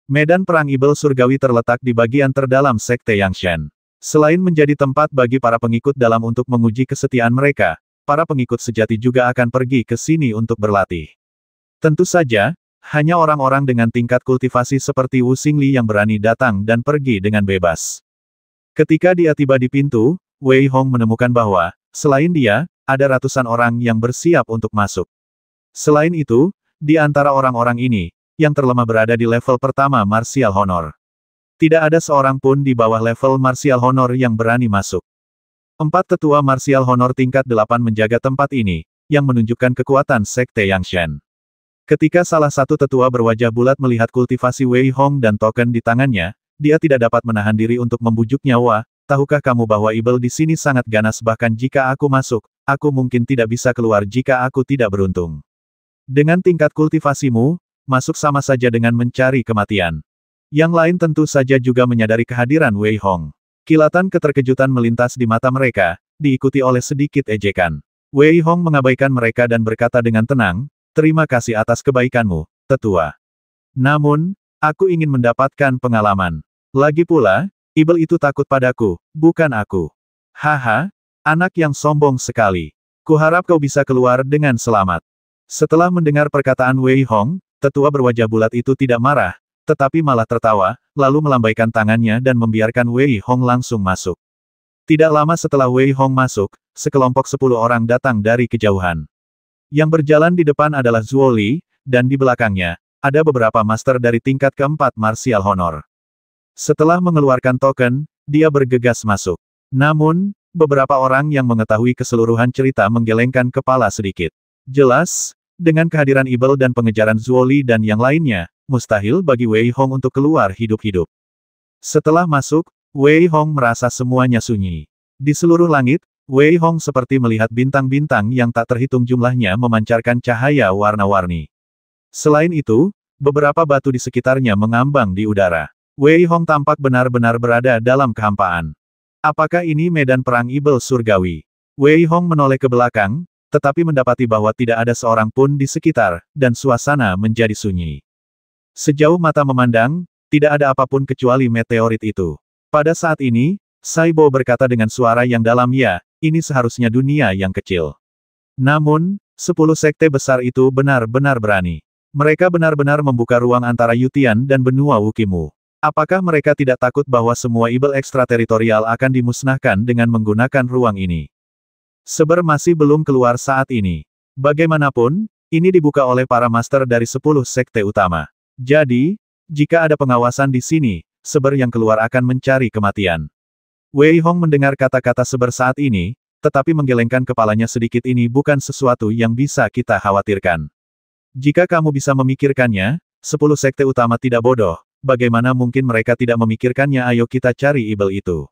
Medan Perang Ibel Surgawi terletak di bagian terdalam Sekte Yangshan. Selain menjadi tempat bagi para pengikut dalam untuk menguji kesetiaan mereka, para pengikut sejati juga akan pergi ke sini untuk berlatih. Tentu saja, hanya orang-orang dengan tingkat kultivasi seperti Wu Xingli yang berani datang dan pergi dengan bebas. Ketika dia tiba di pintu, Wei Hong menemukan bahwa, selain dia, ada ratusan orang yang bersiap untuk masuk. Selain itu, di antara orang-orang ini, yang terlemah berada di level pertama Martial Honor. Tidak ada seorang pun di bawah level Martial Honor yang berani masuk. 4 tetua Martial Honor tingkat 8 menjaga tempat ini, yang menunjukkan kekuatan Sekte Yangshan. Ketika salah satu tetua berwajah bulat melihat kultivasi Wei Hong dan token di tangannya, dia tidak dapat menahan diri untuk membujuknya. Wah, tahukah kamu bahwa Ibel di sini sangat ganas, bahkan jika aku masuk, aku mungkin tidak bisa keluar jika aku tidak beruntung. Dengan tingkat kultivasimu, masuk sama saja dengan mencari kematian. Yang lain tentu saja juga menyadari kehadiran Wei Hong. Kilatan keterkejutan melintas di mata mereka, diikuti oleh sedikit ejekan. Wei Hong mengabaikan mereka dan berkata dengan tenang, "Terima kasih atas kebaikanmu, tetua. Namun, aku ingin mendapatkan pengalaman. Lagi pula, Ibel itu takut padaku, bukan aku." "Haha, anak yang sombong sekali. Kuharap kau bisa keluar dengan selamat." Setelah mendengar perkataan Wei Hong, tetua berwajah bulat itu tidak marah, tetapi malah tertawa, lalu melambaikan tangannya dan membiarkan Wei Hong langsung masuk. Tidak lama setelah Wei Hong masuk, sekelompok 10 orang datang dari kejauhan. Yang berjalan di depan adalah Zuo Li, dan di belakangnya, ada beberapa master dari tingkat keempat Martial Honor. Setelah mengeluarkan token, dia bergegas masuk. Namun, beberapa orang yang mengetahui keseluruhan cerita menggelengkan kepala sedikit. Jelas, dengan kehadiran Ibel dan pengejaran Zuo Li dan yang lainnya, mustahil bagi Wei Hong untuk keluar hidup-hidup. Setelah masuk, Wei Hong merasa semuanya sunyi. Di seluruh langit, Wei Hong seperti melihat bintang-bintang yang tak terhitung jumlahnya memancarkan cahaya warna-warni. Selain itu, beberapa batu di sekitarnya mengambang di udara. Wei Hong tampak benar-benar berada dalam kehampaan. Apakah ini medan perang Ibel surgawi? Wei Hong menoleh ke belakang, tetapi mendapati bahwa tidak ada seorang pun di sekitar, dan suasana menjadi sunyi. Sejauh mata memandang, tidak ada apapun kecuali meteorit itu. Pada saat ini, Saibo berkata dengan suara yang dalam, "Ya, ini seharusnya dunia yang kecil." Namun, 10 sekte besar itu benar-benar berani. Mereka benar-benar membuka ruang antara Yutian dan benua Wukimu. Apakah mereka tidak takut bahwa semua Ibel ekstrateritorial akan dimusnahkan dengan menggunakan ruang ini? Seber masih belum keluar saat ini. Bagaimanapun, ini dibuka oleh para master dari 10 sekte utama. Jadi, jika ada pengawasan di sini, Seber yang keluar akan mencari kematian. Wei Hong mendengar kata-kata Seber saat ini, tetapi menggelengkan kepalanya sedikit. Ini bukan sesuatu yang bisa kita khawatirkan. Jika kamu bisa memikirkannya, 10 sekte utama tidak bodoh, bagaimana mungkin mereka tidak memikirkannya? Ayo kita cari Ibel itu.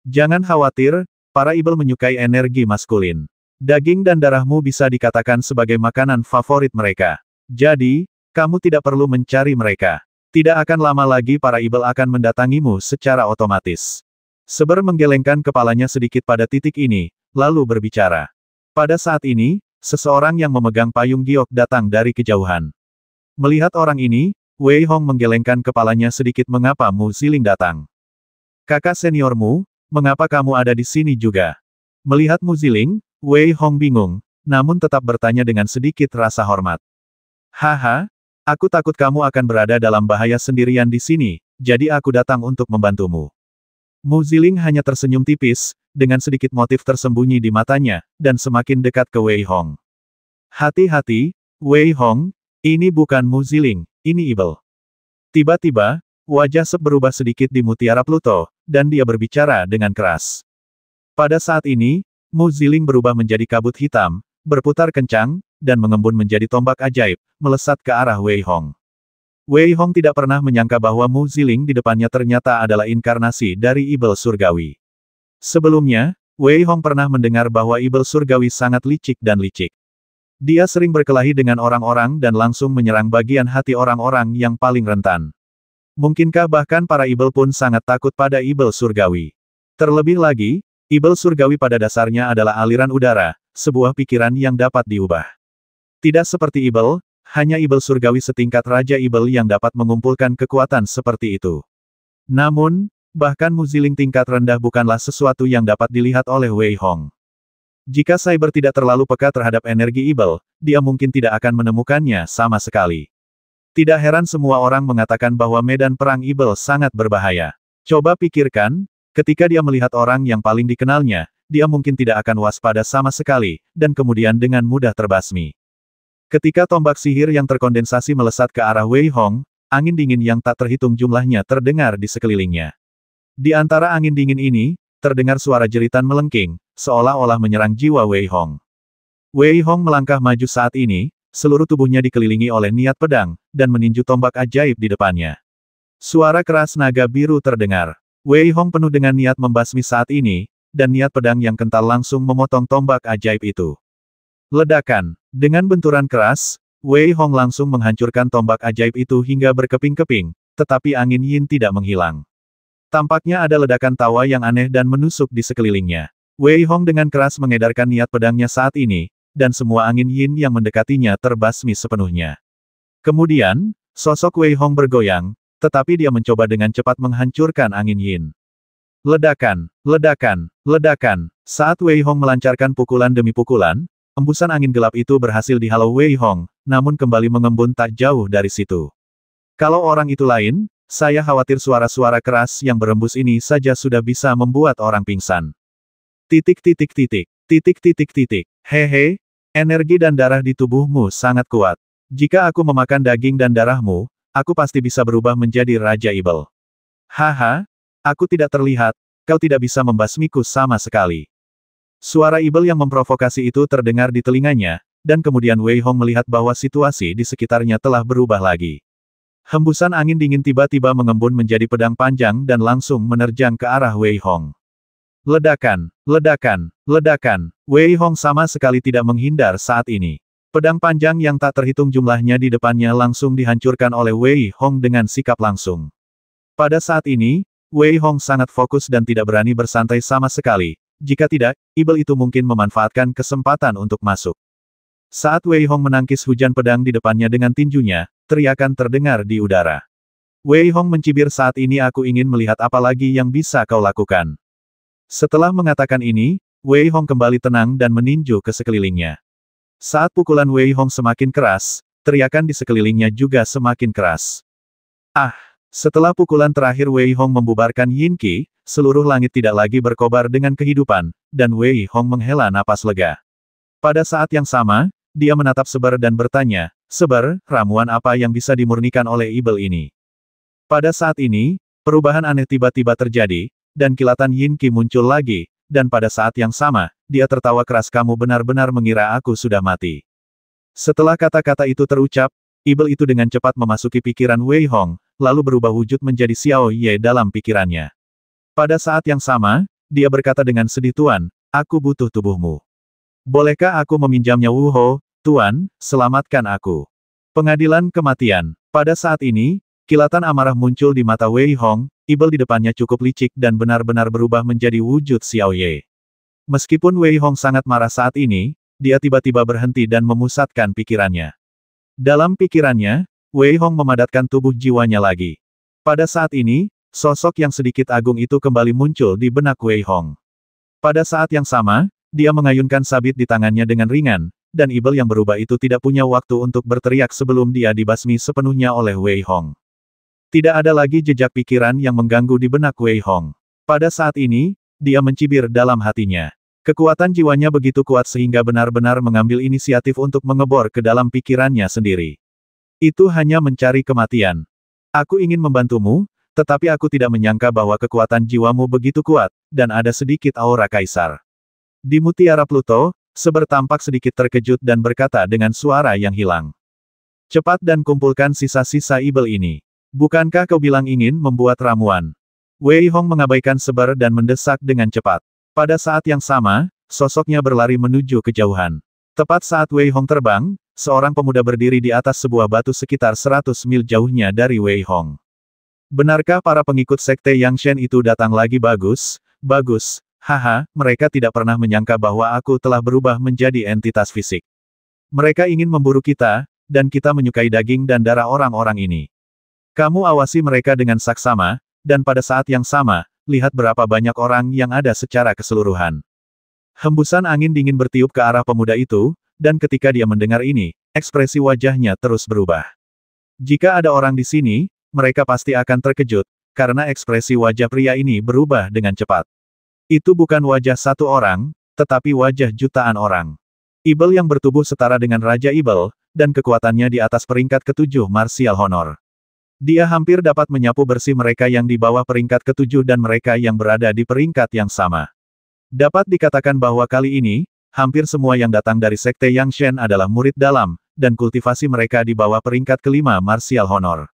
Jangan khawatir, para Ibel menyukai energi maskulin. Daging dan darahmu bisa dikatakan sebagai makanan favorit mereka. Jadi, kamu tidak perlu mencari mereka. Tidak akan lama lagi para Ibel akan mendatangimu secara otomatis. Seber menggelengkan kepalanya sedikit pada titik ini, lalu berbicara. Pada saat ini, seseorang yang memegang payung giok datang dari kejauhan. Melihat orang ini, Wei Hong menggelengkan kepalanya sedikit. Mengapa Mu Ziling datang? Kakak seniormu, mengapa kamu ada di sini juga? Melihat Mu Ziling, Wei Hong bingung, namun tetap bertanya dengan sedikit rasa hormat. Haha, aku takut kamu akan berada dalam bahaya sendirian di sini, jadi aku datang untuk membantumu. Mu Ziling hanya tersenyum tipis, dengan sedikit motif tersembunyi di matanya, dan semakin dekat ke Wei Hong. Hati-hati, Wei Hong, ini bukan Mu Ziling, ini Ibel. Tiba-tiba, wajah Sep berubah sedikit di Mutiara Pluto, dan dia berbicara dengan keras. Pada saat ini, Mu Ziling berubah menjadi kabut hitam, berputar kencang, dan mengembun menjadi tombak ajaib, melesat ke arah Wei Hong. Wei Hong tidak pernah menyangka bahwa Mu Ziling di depannya ternyata adalah inkarnasi dari Ibel surgawi. Sebelumnya, Wei Hong pernah mendengar bahwa Ibel surgawi sangat licik dan licik. Dia sering berkelahi dengan orang-orang dan langsung menyerang bagian hati orang-orang yang paling rentan. Mungkinkah bahkan para ibel pun sangat takut pada ibel surgawi? Terlebih lagi, ibel surgawi pada dasarnya adalah aliran udara, sebuah pikiran yang dapat diubah. Tidak seperti ibel, hanya ibel surgawi setingkat Raja Ibel yang dapat mengumpulkan kekuatan seperti itu. Namun, bahkan Muziling tingkat rendah bukanlah sesuatu yang dapat dilihat oleh Wei Hong. Jika Cyber tidak terlalu peka terhadap energi ibel, dia mungkin tidak akan menemukannya sama sekali. Tidak heran semua orang mengatakan bahwa medan perang ibel sangat berbahaya. Coba pikirkan, ketika dia melihat orang yang paling dikenalnya, dia mungkin tidak akan waspada sama sekali, dan kemudian dengan mudah terbasmi. Ketika tombak sihir yang terkondensasi melesat ke arah Wei Hong, angin dingin yang tak terhitung jumlahnya terdengar di sekelilingnya. Di antara angin dingin ini, terdengar suara jeritan melengking, seolah-olah menyerang jiwa Wei Hong. Wei Hong melangkah maju saat ini, seluruh tubuhnya dikelilingi oleh niat pedang, dan meninju tombak ajaib di depannya. Suara keras naga biru terdengar. Wei Hong penuh dengan niat membasmi saat ini, dan niat pedang yang kental langsung memotong tombak ajaib itu. Ledakan. Dengan benturan keras, Wei Hong langsung menghancurkan tombak ajaib itu hingga berkeping-keping, tetapi angin yin tidak menghilang. Tampaknya ada ledakan tawa yang aneh dan menusuk di sekelilingnya. Wei Hong dengan keras mengedarkan niat pedangnya saat ini, dan semua angin yin yang mendekatinya terbasmi sepenuhnya. Kemudian, sosok Wei Hong bergoyang, tetapi dia mencoba dengan cepat menghancurkan angin yin. Ledakan, ledakan, ledakan. Saat Wei Hong melancarkan pukulan demi pukulan, embusan angin gelap itu berhasil dihalau Wei Hong, namun kembali mengembun tak jauh dari situ. Kalau orang itu lain, saya khawatir suara-suara keras yang berembus ini saja sudah bisa membuat orang pingsan. Titik titik titik, titik titik titik. Hehe, energi dan darah di tubuhmu sangat kuat. Jika aku memakan daging dan darahmu, aku pasti bisa berubah menjadi Raja Ibel. Haha, aku tidak terlihat, kau tidak bisa membasmiku sama sekali. Suara Ibel yang memprovokasi itu terdengar di telinganya, dan kemudian Wei Hong melihat bahwa situasi di sekitarnya telah berubah lagi. Hembusan angin dingin tiba-tiba mengembun menjadi pedang panjang dan langsung menerjang ke arah Wei Hong. Ledakan, ledakan, ledakan. Wei Hong sama sekali tidak menghindar saat ini. Pedang panjang yang tak terhitung jumlahnya di depannya langsung dihancurkan oleh Wei Hong dengan sikap langsung. Pada saat ini, Wei Hong sangat fokus dan tidak berani bersantai sama sekali. Jika tidak, Ibel itu mungkin memanfaatkan kesempatan untuk masuk. Saat Wei Hong menangkis hujan pedang di depannya dengan tinjunya, teriakan terdengar di udara. Wei Hong mencibir saat ini aku ingin melihat apa lagi yang bisa kau lakukan. Setelah mengatakan ini, Wei Hong kembali tenang dan meninju ke sekelilingnya. Saat pukulan Wei Hong semakin keras, teriakan di sekelilingnya juga semakin keras. Ah! Setelah pukulan terakhir Wei Hong membubarkan Yin Qi, seluruh langit tidak lagi berkobar dengan kehidupan, dan Wei Hong menghela napas lega. Pada saat yang sama, dia menatap Seber dan bertanya, "Seber, ramuan apa yang bisa dimurnikan oleh Ibel ini?" Pada saat ini, perubahan aneh tiba-tiba terjadi, dan kilatan Yin Qi muncul lagi, dan pada saat yang sama, dia tertawa keras, "Kamu benar-benar mengira aku sudah mati." Setelah kata-kata itu terucap, Ibel itu dengan cepat memasuki pikiran Wei Hong, lalu berubah wujud menjadi Xiao Ye dalam pikirannya. Pada saat yang sama, dia berkata dengan sedih, "Tuan, aku butuh tubuhmu. Bolehkah aku meminjamnya?" "Wu Ho, Tuan, selamatkan aku." Pengadilan kematian. Pada saat ini, kilatan amarah muncul di mata Wei Hong, Ibel di depannya cukup licik dan benar-benar berubah menjadi wujud Xiao Ye. Meskipun Wei Hong sangat marah saat ini, dia tiba-tiba berhenti dan memusatkan pikirannya. Dalam pikirannya, Wei Hong memadatkan tubuh jiwanya lagi. Pada saat ini, sosok yang sedikit agung itu kembali muncul di benak Wei Hong. Pada saat yang sama, dia mengayunkan sabit di tangannya dengan ringan, dan Ibel yang berubah itu tidak punya waktu untuk berteriak sebelum dia dibasmi sepenuhnya oleh Wei Hong. Tidak ada lagi jejak pikiran yang mengganggu di benak Wei Hong. Pada saat ini, dia mencibir dalam hatinya. Kekuatan jiwanya begitu kuat sehingga benar-benar mengambil inisiatif untuk mengebor ke dalam pikirannya sendiri. Itu hanya mencari kematian. Aku ingin membantumu, tetapi aku tidak menyangka bahwa kekuatan jiwamu begitu kuat, dan ada sedikit aura kaisar. Di Mutiara Pluto, Seber tampak sedikit terkejut dan berkata dengan suara yang hilang. "Cepat dan kumpulkan sisa-sisa Ibel ini. Bukankah kau bilang ingin membuat ramuan?" Wei Hong mengabaikan Seber dan mendesak dengan cepat. Pada saat yang sama, sosoknya berlari menuju kejauhan. Tepat saat Wei Hong terbang, seorang pemuda berdiri di atas sebuah batu sekitar 100 mil jauhnya dari Wei Hong. Benarkah para pengikut sekte Yang Shen itu datang lagi? Bagus, bagus, haha, mereka tidak pernah menyangka bahwa aku telah berubah menjadi entitas fisik. Mereka ingin memburu kita, dan kita menyukai daging dan darah orang-orang ini. Kamu awasi mereka dengan saksama, dan pada saat yang sama, lihat berapa banyak orang yang ada secara keseluruhan. Hembusan angin dingin bertiup ke arah pemuda itu, dan ketika dia mendengar ini, ekspresi wajahnya terus berubah. Jika ada orang di sini, mereka pasti akan terkejut, karena ekspresi wajah pria ini berubah dengan cepat. Itu bukan wajah satu orang, tetapi wajah jutaan orang. Ibel yang bertubuh setara dengan Raja Ibel, dan kekuatannya di atas peringkat ke-7 martial honor. Dia hampir dapat menyapu bersih mereka yang di bawah peringkat ke-7 dan mereka yang berada di peringkat yang sama. Dapat dikatakan bahwa kali ini, hampir semua yang datang dari Sekte Yang Shen adalah murid dalam, dan kultivasi mereka di bawah peringkat ke-5 martial honor.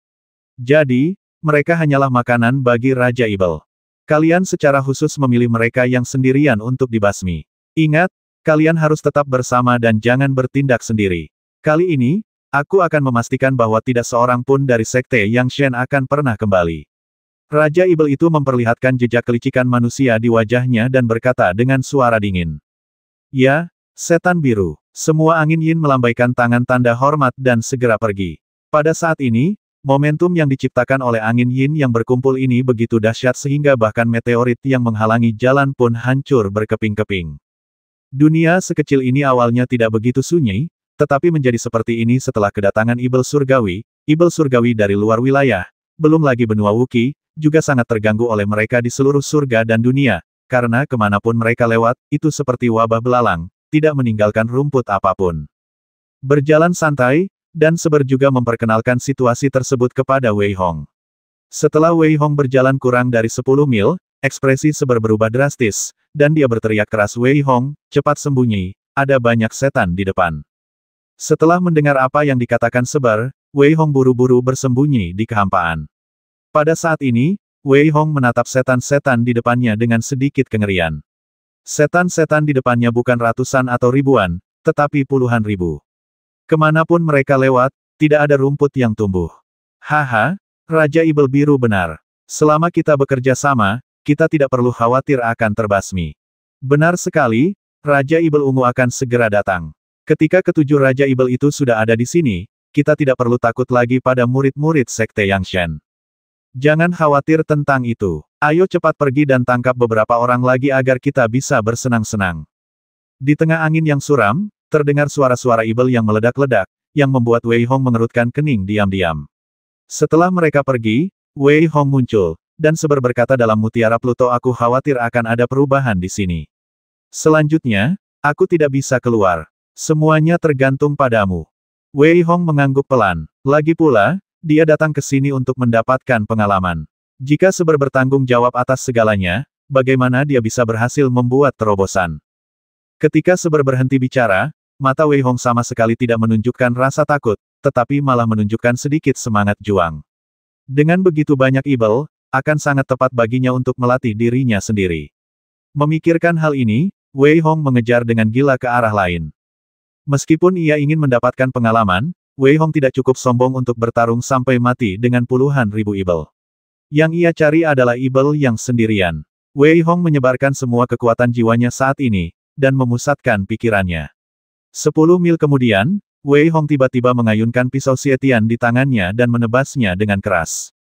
Jadi, mereka hanyalah makanan bagi Raja Ibel. Kalian secara khusus memilih mereka yang sendirian untuk dibasmi. Ingat, kalian harus tetap bersama dan jangan bertindak sendiri. Kali ini, aku akan memastikan bahwa tidak seorang pun dari Sekte Yang Shen akan pernah kembali. Raja Ibel itu memperlihatkan jejak kelicikan manusia di wajahnya dan berkata dengan suara dingin. Ya, setan biru. Semua angin yin melambaikan tangan tanda hormat dan segera pergi. Pada saat ini, momentum yang diciptakan oleh angin yin yang berkumpul ini begitu dahsyat sehingga bahkan meteorit yang menghalangi jalan pun hancur berkeping-keping. Dunia sekecil ini awalnya tidak begitu sunyi, tetapi menjadi seperti ini setelah kedatangan Ibel Surgawi dari luar wilayah, belum lagi benua Wuki, juga sangat terganggu oleh mereka di seluruh surga dan dunia, karena kemanapun mereka lewat, itu seperti wabah belalang, tidak meninggalkan rumput apapun. Berjalan santai, dan Seber juga memperkenalkan situasi tersebut kepada Wei Hong. Setelah Wei Hong berjalan kurang dari 10 mil, ekspresi Seber berubah drastis, dan dia berteriak keras, Wei Hong, cepat sembunyi, ada banyak setan di depan. Setelah mendengar apa yang dikatakan Seber, Wei Hong buru-buru bersembunyi di kehampaan. Pada saat ini, Wei Hong menatap setan-setan di depannya dengan sedikit kengerian. Setan-setan di depannya bukan ratusan atau ribuan, tetapi puluhan ribu. Kemanapun mereka lewat, tidak ada rumput yang tumbuh. Haha, Raja Ibel biru benar. Selama kita bekerja sama, kita tidak perlu khawatir akan terbasmi. Benar sekali, Raja Ibel ungu akan segera datang. Ketika ketujuh Raja Ibel itu sudah ada di sini, kita tidak perlu takut lagi pada murid-murid Sekte Yang Shen. Jangan khawatir tentang itu. Ayo cepat pergi dan tangkap beberapa orang lagi agar kita bisa bersenang-senang. Di tengah angin yang suram, terdengar suara-suara Ibel yang meledak-ledak, yang membuat Wei Hong mengerutkan kening diam-diam. Setelah mereka pergi, Wei Hong muncul, dan Seber berkata dalam mutiara Pluto, aku khawatir akan ada perubahan di sini. Selanjutnya, aku tidak bisa keluar. Semuanya tergantung padamu. Wei Hong mengangguk pelan. Lagi pula, dia datang ke sini untuk mendapatkan pengalaman. Jika Seber bertanggung jawab atas segalanya, bagaimana dia bisa berhasil membuat terobosan? Ketika Seber berhenti bicara, mata Wei Hong sama sekali tidak menunjukkan rasa takut, tetapi malah menunjukkan sedikit semangat juang. Dengan begitu banyak Ibel, akan sangat tepat baginya untuk melatih dirinya sendiri. Memikirkan hal ini, Wei Hong mengejar dengan gila ke arah lain. Meskipun ia ingin mendapatkan pengalaman, Wei Hong tidak cukup sombong untuk bertarung sampai mati dengan puluhan ribu Ibel. Yang ia cari adalah Ibel yang sendirian. Wei Hong menyebarkan semua kekuatan jiwanya saat ini, dan memusatkan pikirannya. 10 mil kemudian, Wei Hong tiba-tiba mengayunkan pisau Xietian di tangannya dan menebasnya dengan keras.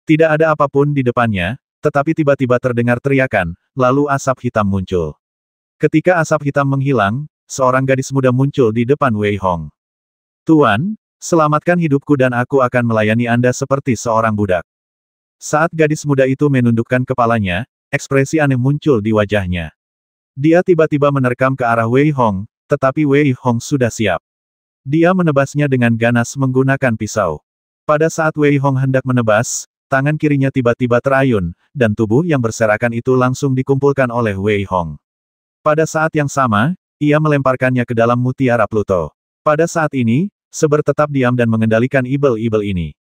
Tidak ada apapun di depannya, tetapi tiba-tiba terdengar teriakan, lalu asap hitam muncul. Ketika asap hitam menghilang, seorang gadis muda muncul di depan Wei Hong. Tuan, selamatkan hidupku dan aku akan melayani Anda seperti seorang budak. Saat gadis muda itu menundukkan kepalanya, ekspresi aneh muncul di wajahnya. Dia tiba-tiba menerkam ke arah Wei Hong, tetapi Wei Hong sudah siap. Dia menebasnya dengan ganas menggunakan pisau. Pada saat Wei Hong hendak menebas, tangan kirinya tiba-tiba terayun, dan tubuh yang berserakan itu langsung dikumpulkan oleh Wei Hong. Pada saat yang sama, ia melemparkannya ke dalam mutiara Pluto. Pada saat ini, Seber tetap diam dan mengendalikan Ibel-Ibel ini.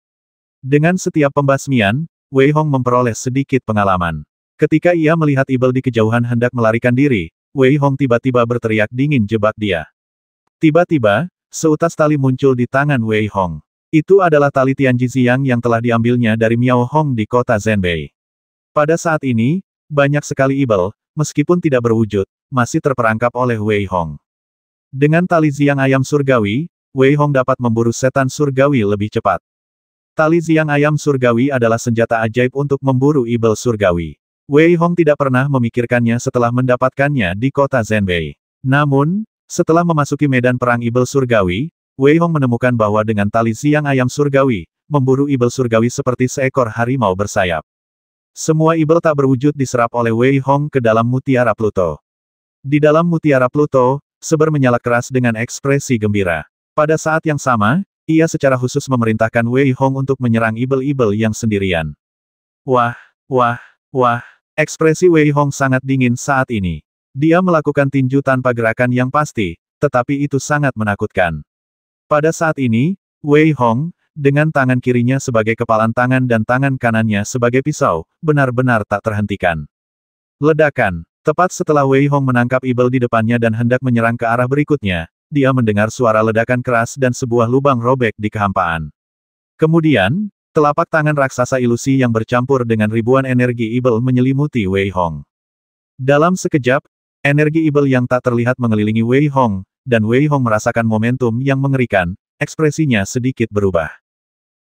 Dengan setiap pembasmian, Wei Hong memperoleh sedikit pengalaman. Ketika ia melihat Ibel di kejauhan hendak melarikan diri, Wei Hong tiba-tiba berteriak dingin jebak dia. Tiba-tiba, seutas tali muncul di tangan Wei Hong. Itu adalah tali Tianji Ziyang yang telah diambilnya dari Miao Hong di kota Zhenbei. Pada saat ini, banyak sekali ibel, meskipun tidak berwujud, masih terperangkap oleh Wei Hong. Dengan tali Ziyang ayam surgawi, Wei Hong dapat memburu setan surgawi lebih cepat. Tali Ziyang ayam surgawi adalah senjata ajaib untuk memburu ibel surgawi. Wei Hong tidak pernah memikirkannya setelah mendapatkannya di kota Zhenbei. Namun, setelah memasuki medan perang ibel surgawi, Wei Hong menemukan bahwa dengan tali Ziyang ayam surgawi, memburu ibel surgawi seperti seekor harimau bersayap. Semua ibel tak berwujud diserap oleh Wei Hong ke dalam mutiara Pluto. Di dalam mutiara Pluto, Seber menyala keras dengan ekspresi gembira. Pada saat yang sama, ia secara khusus memerintahkan Wei Hong untuk menyerang ibel-ibel yang sendirian. Wah, wah, wah, ekspresi Wei Hong sangat dingin saat ini. Dia melakukan tinju tanpa gerakan yang pasti, tetapi itu sangat menakutkan. Pada saat ini, Wei Hong, dengan tangan kirinya sebagai kepalan tangan dan tangan kanannya sebagai pisau, benar-benar tak terhentikan. Ledakan. Tepat setelah Wei Hong menangkap ibel di depannya dan hendak menyerang ke arah berikutnya, dia mendengar suara ledakan keras dan sebuah lubang robek di kehampaan. Kemudian, telapak tangan raksasa ilusi yang bercampur dengan ribuan energi ibel menyelimuti Wei Hong. Dalam sekejap, energi ibel yang tak terlihat mengelilingi Wei Hong, dan Wei Hong merasakan momentum yang mengerikan, ekspresinya sedikit berubah.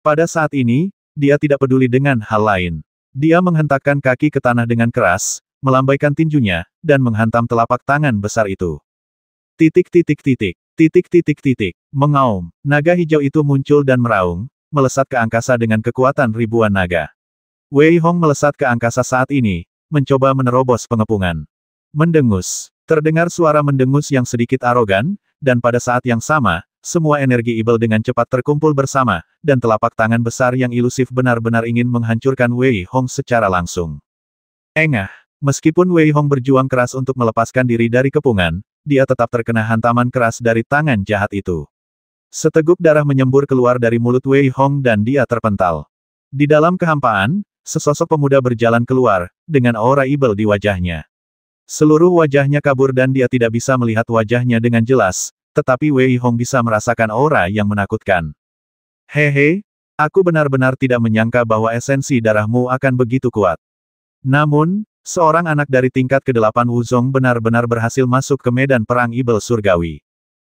Pada saat ini, dia tidak peduli dengan hal lain. Dia menghentakkan kaki ke tanah dengan keras, melambaikan tinjunya, dan menghantam telapak tangan besar itu. Titik titik titik, titik titik titik, mengaum, naga hijau itu muncul dan meraung, melesat ke angkasa dengan kekuatan ribuan naga. Wei Hong melesat ke angkasa saat ini, mencoba menerobos pengepungan. Mendengus. Terdengar suara mendengus yang sedikit arogan, dan pada saat yang sama, semua energi ibel dengan cepat terkumpul bersama, dan telapak tangan besar yang ilusif benar-benar ingin menghancurkan Wei Hong secara langsung. Engah. Meskipun Wei Hong berjuang keras untuk melepaskan diri dari kepungan, dia tetap terkena hantaman keras dari tangan jahat itu. Seteguk darah menyembur keluar dari mulut Wei Hong dan dia terpental. Di dalam kehampaan, sesosok pemuda berjalan keluar, dengan aura ibel di wajahnya. Seluruh wajahnya kabur dan dia tidak bisa melihat wajahnya dengan jelas, tetapi Wei Hong bisa merasakan aura yang menakutkan. Hehe, aku benar-benar tidak menyangka bahwa esensi darahmu akan begitu kuat. Namun, seorang anak dari tingkat ke-8 Wuzong benar-benar berhasil masuk ke medan perang ibel surgawi.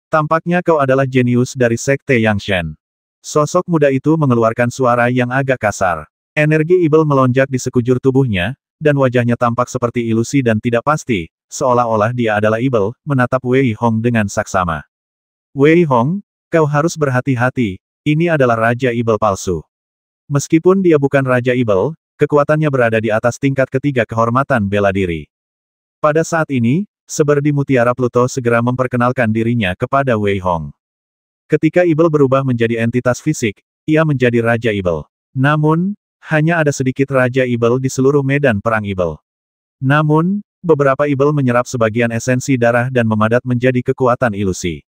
Tampaknya kau adalah jenius dari Sekte Yang Shen. Sosok muda itu mengeluarkan suara yang agak kasar. Energi ibel melonjak di sekujur tubuhnya, dan wajahnya tampak seperti ilusi dan tidak pasti, seolah-olah dia adalah ibel, menatap Wei Hong dengan saksama. Wei Hong, kau harus berhati-hati, ini adalah Raja Ibel palsu. Meskipun dia bukan Raja Ibel, kekuatannya berada di atas tingkat ketiga kehormatan bela diri. Pada saat ini, Seber di Mutiara Pluto segera memperkenalkan dirinya kepada Wei Hong. Ketika Ibel berubah menjadi entitas fisik, ia menjadi Raja Ibel. Namun, hanya ada sedikit Raja Ibel di seluruh medan perang Ibel. Namun, beberapa Ibel menyerap sebagian esensi darah dan memadat menjadi kekuatan ilusi.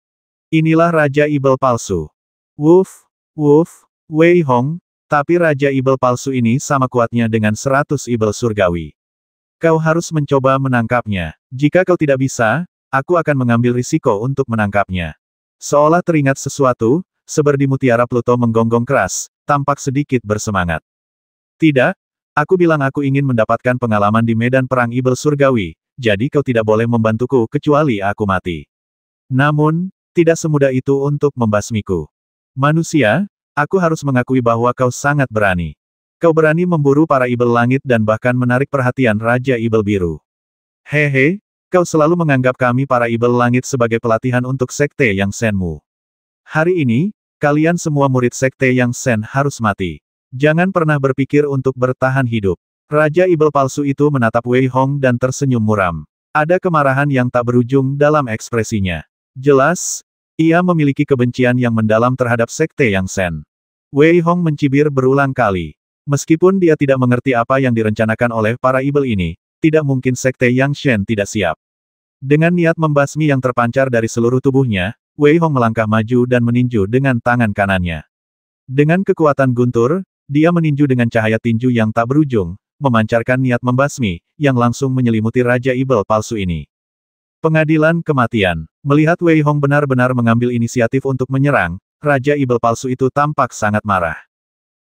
Inilah Raja Ibel palsu. Woof, woof, Wei Hong, tapi Raja Ibel palsu ini sama kuatnya dengan 100 Ibel surgawi. Kau harus mencoba menangkapnya. Jika kau tidak bisa, aku akan mengambil risiko untuk menangkapnya. Seolah teringat sesuatu, Seber di Mutiara Pluto menggonggong keras, tampak sedikit bersemangat. Tidak, aku bilang aku ingin mendapatkan pengalaman di medan perang ibel surgawi, jadi kau tidak boleh membantuku kecuali aku mati. Namun, tidak semudah itu untuk membasmiku. Manusia, aku harus mengakui bahwa kau sangat berani. Kau berani memburu para ibel langit dan bahkan menarik perhatian Raja Ibel Biru. Hehe, kau selalu menganggap kami para ibel langit sebagai pelatihan untuk Sekte Yang Shenmu. Hari ini, kalian semua murid Sekte Yang Shen harus mati. Jangan pernah berpikir untuk bertahan hidup. Raja Ibel palsu itu menatap Wei Hong dan tersenyum muram. Ada kemarahan yang tak berujung dalam ekspresinya. Jelas, ia memiliki kebencian yang mendalam terhadap Sekte Yang Shen. Wei Hong mencibir berulang kali. Meskipun dia tidak mengerti apa yang direncanakan oleh para ibel ini, tidak mungkin Sekte Yang Shen tidak siap. Dengan niat membasmi yang terpancar dari seluruh tubuhnya, Wei Hong melangkah maju dan meninju dengan tangan kanannya. Dengan kekuatan guntur, dia meninju dengan cahaya tinju yang tak berujung, memancarkan niat membasmi, yang langsung menyelimuti Raja Ibel palsu ini. Pengadilan kematian. Melihat Wei Hong benar-benar mengambil inisiatif untuk menyerang, Raja Ibel palsu itu tampak sangat marah.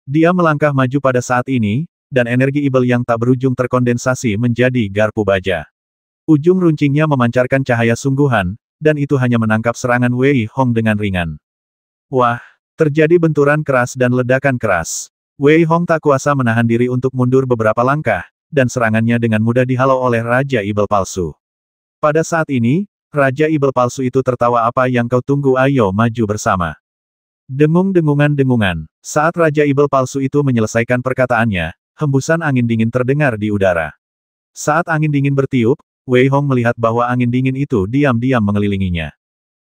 Dia melangkah maju pada saat ini, dan energi Ibel yang tak berujung terkondensasi menjadi garpu baja. Ujung runcingnya memancarkan cahaya sungguhan, dan itu hanya menangkap serangan Wei Hong dengan ringan. Wah, terjadi benturan keras dan ledakan keras. Wei Hong tak kuasa menahan diri untuk mundur beberapa langkah, dan serangannya dengan mudah dihalau oleh Raja Ibel palsu. Pada saat ini, Raja Ibel palsu itu tertawa, "Apa yang kau tunggu, ayo maju bersama." Dengung-dengungan. Saat Raja Ibel palsu itu menyelesaikan perkataannya, hembusan angin dingin terdengar di udara. Saat angin dingin bertiup, Wei Hong melihat bahwa angin dingin itu diam-diam mengelilinginya.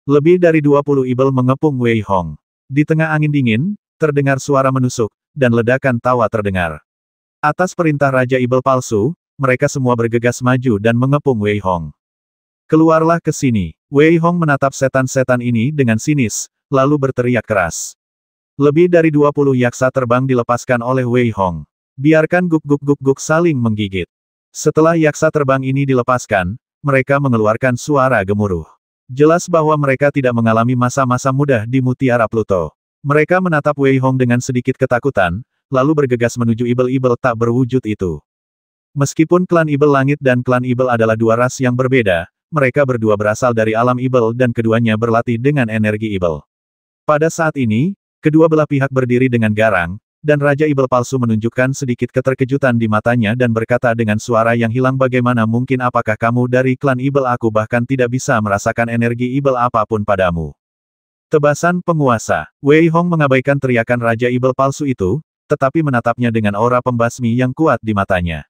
Lebih dari 20 Ibel mengepung Wei Hong. Di tengah angin dingin, terdengar suara menusuk, dan ledakan tawa terdengar. Atas perintah Raja Ibel palsu, mereka semua bergegas maju dan mengepung Wei Hong. "Keluarlah ke sini." Wei Hong menatap setan-setan ini dengan sinis, lalu berteriak keras. Lebih dari 20 yaksa terbang dilepaskan oleh Wei Hong. Biarkan guk-guk-guk-guk saling menggigit. Setelah yaksa terbang ini dilepaskan, mereka mengeluarkan suara gemuruh. Jelas bahwa mereka tidak mengalami masa-masa mudah di Mutiara Pluto. Mereka menatap Wei Hong dengan sedikit ketakutan, lalu bergegas menuju Ibel-Ibel tak berwujud itu. Meskipun klan Ibel Langit dan klan Ibel adalah dua ras yang berbeda, mereka berdua berasal dari alam Ibel dan keduanya berlatih dengan energi Ibel. Pada saat ini, kedua belah pihak berdiri dengan garang, dan Raja Ibel palsu menunjukkan sedikit keterkejutan di matanya dan berkata dengan suara yang hilang, "Bagaimana mungkin, apakah kamu dari klan Ibel? Aku bahkan tidak bisa merasakan energi Ibel apapun padamu." Tebasan penguasa. Wei Hong mengabaikan teriakan Raja Ibel palsu itu, tetapi menatapnya dengan aura pembasmi yang kuat di matanya.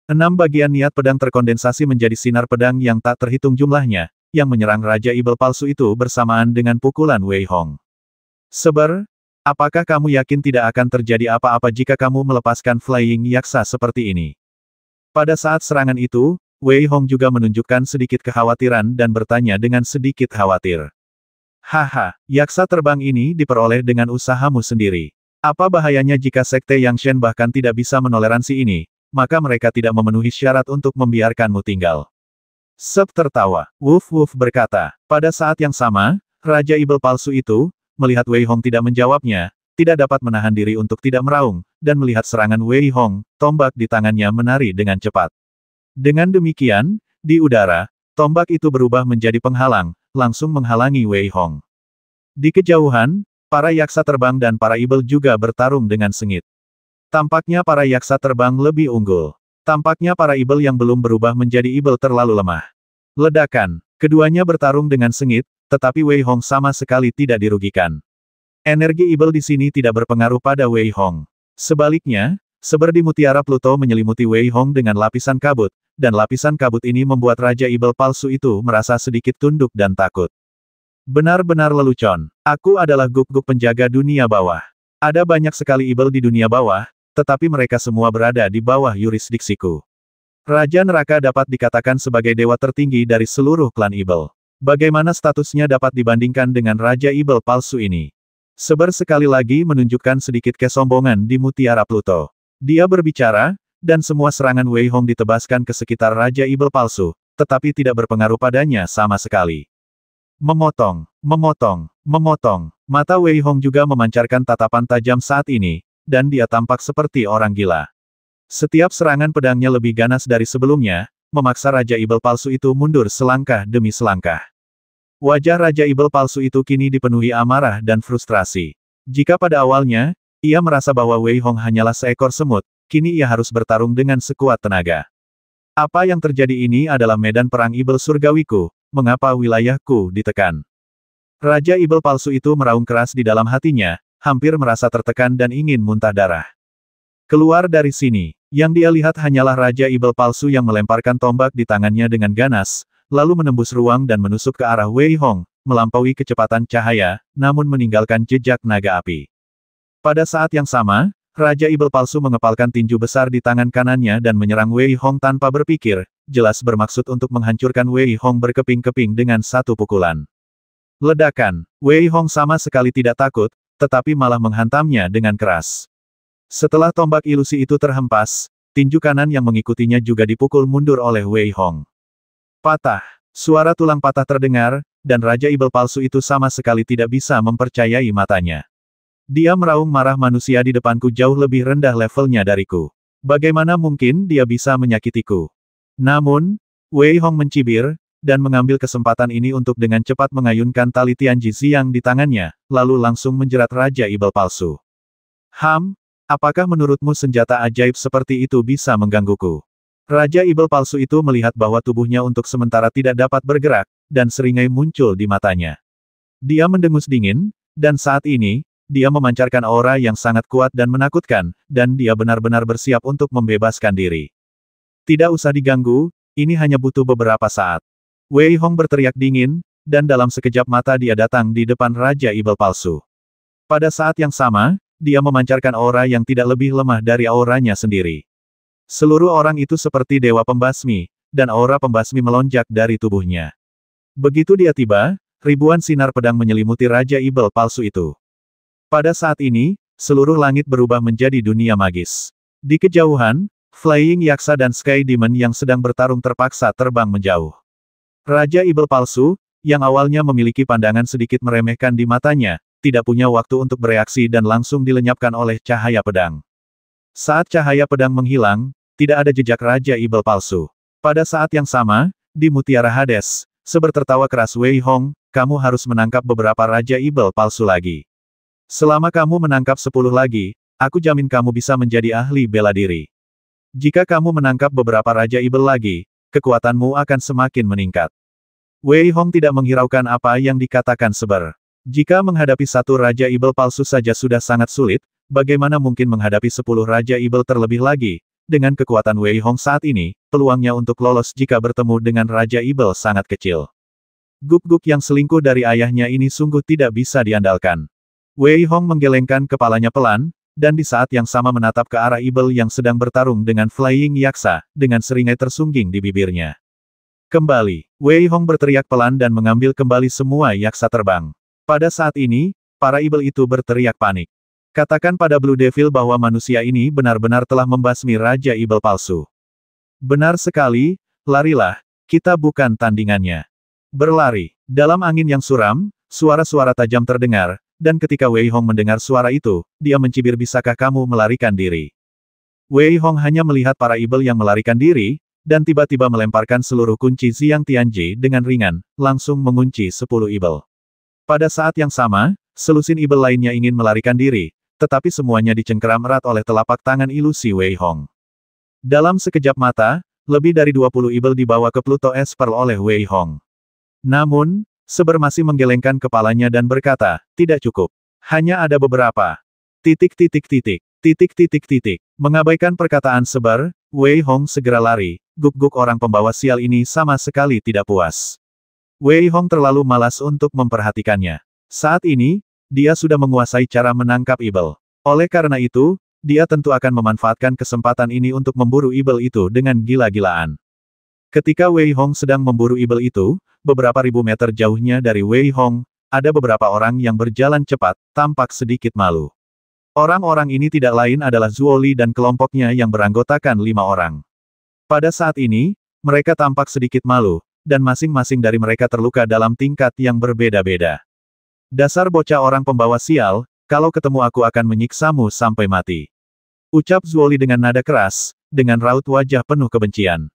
6 bagian niat pedang terkondensasi menjadi sinar pedang yang tak terhitung jumlahnya, yang menyerang Raja Ibel palsu itu bersamaan dengan pukulan Wei Hong. "Seber, apakah kamu yakin tidak akan terjadi apa-apa jika kamu melepaskan Flying Yaksa seperti ini?" Pada saat serangan itu, Wei Hong juga menunjukkan sedikit kekhawatiran dan bertanya dengan sedikit khawatir. "Haha, yaksa terbang ini diperoleh dengan usahamu sendiri. Apa bahayanya jika Sekte Yang Shen bahkan tidak bisa menoleransi ini? Maka mereka tidak memenuhi syarat untuk membiarkanmu tinggal." Sep tertawa. Wuf berkata. Pada saat yang sama, Raja Ibel palsu itu, melihat Wei Hong tidak menjawabnya, tidak dapat menahan diri untuk tidak meraung, dan melihat serangan Wei Hong, tombak di tangannya menari dengan cepat. Dengan demikian, di udara, tombak itu berubah menjadi penghalang, langsung menghalangi Wei Hong. Di kejauhan, para yaksa terbang dan para Ibel juga bertarung dengan sengit. Tampaknya para yaksa terbang lebih unggul. Tampaknya para Ibel yang belum berubah menjadi Ibel terlalu lemah. Ledakan. Keduanya bertarung dengan sengit, tetapi Wei Hong sama sekali tidak dirugikan. Energi Ibel di sini tidak berpengaruh pada Wei Hong. Sebaliknya, seber di Mutiara Pluto menyelimuti Wei Hong dengan lapisan kabut, dan lapisan kabut ini membuat Raja Ibel palsu itu merasa sedikit tunduk dan takut. "Benar-benar lelucon. Aku adalah guk-guk penjaga dunia bawah. Ada banyak sekali Ibel di dunia bawah, tetapi mereka semua berada di bawah yurisdiksiku. Raja Neraka dapat dikatakan sebagai dewa tertinggi dari seluruh klan Ibel. Bagaimana statusnya dapat dibandingkan dengan Raja Ibel palsu ini?" Seber sekali lagi menunjukkan sedikit kesombongan di Mutiara Pluto. Dia berbicara, dan semua serangan Wei Hong ditebaskan ke sekitar Raja Ibel palsu, tetapi tidak berpengaruh padanya sama sekali. Memotong. Mata Wei Hong juga memancarkan tatapan tajam saat ini, dan dia tampak seperti orang gila. Setiap serangan pedangnya lebih ganas dari sebelumnya, memaksa Raja Ibel palsu itu mundur selangkah demi selangkah. Wajah Raja Ibel palsu itu kini dipenuhi amarah dan frustrasi. Jika pada awalnya, ia merasa bahwa Wei Hong hanyalah seekor semut, kini ia harus bertarung dengan sekuat tenaga. Apa yang terjadi ini adalah medan perang Ibel surgawiku, mengapa wilayahku ditekan? Raja Ibel palsu itu meraung keras di dalam hatinya, hampir merasa tertekan dan ingin muntah darah. Keluar dari sini. Yang dia lihat hanyalah Raja Ibel palsu yang melemparkan tombak di tangannya dengan ganas, lalu menembus ruang dan menusuk ke arah Wei Hong, melampaui kecepatan cahaya, namun meninggalkan jejak naga api. Pada saat yang sama, Raja Ibel palsu mengepalkan tinju besar di tangan kanannya dan menyerang Wei Hong tanpa berpikir, jelas bermaksud untuk menghancurkan Wei Hong berkeping-keping dengan satu pukulan. Ledakan. Wei Hong sama sekali tidak takut, tetapi malah menghantamnya dengan keras. Setelah tombak ilusi itu terhempas, tinju kanan yang mengikutinya juga dipukul mundur oleh Wei Hong. Patah. Suara tulang patah terdengar, dan Raja Ibel palsu itu sama sekali tidak bisa mempercayai matanya. Dia meraung marah, manusia di depanku jauh lebih rendah levelnya dariku. Bagaimana mungkin dia bisa menyakitiku? Namun, Wei Hong mencibir, dan mengambil kesempatan ini untuk dengan cepat mengayunkan tali Tianji Xiang di tangannya, lalu langsung menjerat Raja Ibel palsu. Apakah menurutmu senjata ajaib seperti itu bisa menggangguku? Raja Ibel palsu itu melihat bahwa tubuhnya untuk sementara tidak dapat bergerak, dan seringai muncul di matanya. Dia mendengus dingin, dan saat ini, dia memancarkan aura yang sangat kuat dan menakutkan, dan dia benar-benar bersiap untuk membebaskan diri. Tidak usah diganggu, ini hanya butuh beberapa saat. Wei Hong berteriak dingin, dan dalam sekejap mata dia datang di depan Raja Ibel palsu. Pada saat yang sama, dia memancarkan aura yang tidak lebih lemah dari auranya sendiri. Seluruh orang itu seperti dewa pembasmi, dan aura pembasmi melonjak dari tubuhnya. Begitu dia tiba, ribuan sinar pedang menyelimuti Raja Ibel palsu itu. Pada saat ini, seluruh langit berubah menjadi dunia magis. Di kejauhan, Flying Yaksa dan Sky Demon yang sedang bertarung terpaksa terbang menjauh. Raja Ibel palsu, yang awalnya memiliki pandangan sedikit meremehkan di matanya, tidak punya waktu untuk bereaksi dan langsung dilenyapkan oleh cahaya pedang. Saat cahaya pedang menghilang, tidak ada jejak Raja Ibel palsu. Pada saat yang sama, di Mutiara Hades, sebertertawa keras Wei Hong, kamu harus menangkap beberapa Raja Ibel palsu lagi. Selama kamu menangkap 10 lagi, aku jamin kamu bisa menjadi ahli bela diri. Jika kamu menangkap beberapa Raja Ibel lagi, kekuatanmu akan semakin meningkat. Wei Hong tidak menghiraukan apa yang dikatakan Seber. Jika menghadapi satu Raja Ibel palsu saja sudah sangat sulit, bagaimana mungkin menghadapi 10 Raja Ibel terlebih lagi? Dengan kekuatan Wei Hong saat ini, peluangnya untuk lolos jika bertemu dengan Raja Ibel sangat kecil. Guk-guk yang selingkuh dari ayahnya ini sungguh tidak bisa diandalkan. Wei Hong menggelengkan kepalanya pelan, dan di saat yang sama menatap ke arah Ibel yang sedang bertarung dengan Flying Yaksa, dengan seringai tersungging di bibirnya. Kembali, Wei Hong berteriak pelan dan mengambil kembali semua Yaksa terbang. Pada saat ini, para Ibel itu berteriak panik. Katakan pada Blue Devil bahwa manusia ini benar-benar telah membasmi Raja Ibel palsu. Benar sekali, larilah, kita bukan tandingannya. Berlari. Dalam angin yang suram, suara-suara tajam terdengar, dan ketika Wei Hong mendengar suara itu, dia mencibir, bisakah kamu melarikan diri? Wei Hong hanya melihat para Ibel yang melarikan diri, dan tiba-tiba melemparkan seluruh kunci Xiang Tianji dengan ringan, langsung mengunci 10 Ibel. Pada saat yang sama, selusin Ibel lainnya ingin melarikan diri, tetapi semuanya dicengkeram erat oleh telapak tangan ilusi Wei Hong. Dalam sekejap mata, lebih dari 20 Ibel dibawa ke Pluto Esper oleh Wei Hong. Namun, Seber masih menggelengkan kepalanya dan berkata, tidak cukup. Hanya ada beberapa. Mengabaikan perkataan Seber, Wei Hong segera lari. Guk-guk orang pembawa sial ini sama sekali tidak puas. Wei Hong terlalu malas untuk memperhatikannya. Saat ini, dia sudah menguasai cara menangkap Ibel. Oleh karena itu, dia tentu akan memanfaatkan kesempatan ini untuk memburu Ibel itu dengan gila-gilaan. Ketika Wei Hong sedang memburu Ibel itu, beberapa ribu meter jauhnya dari Wei Hong, ada beberapa orang yang berjalan cepat, tampak sedikit malu. Orang-orang ini tidak lain adalah Zuo Li dan kelompoknya yang beranggotakan 5 orang. Pada saat ini, mereka tampak sedikit malu, dan masing-masing dari mereka terluka dalam tingkat yang berbeda-beda. Dasar bocah orang pembawa sial, kalau ketemu aku akan menyiksamu sampai mati. Ucap Zuo Li dengan nada keras, dengan raut wajah penuh kebencian.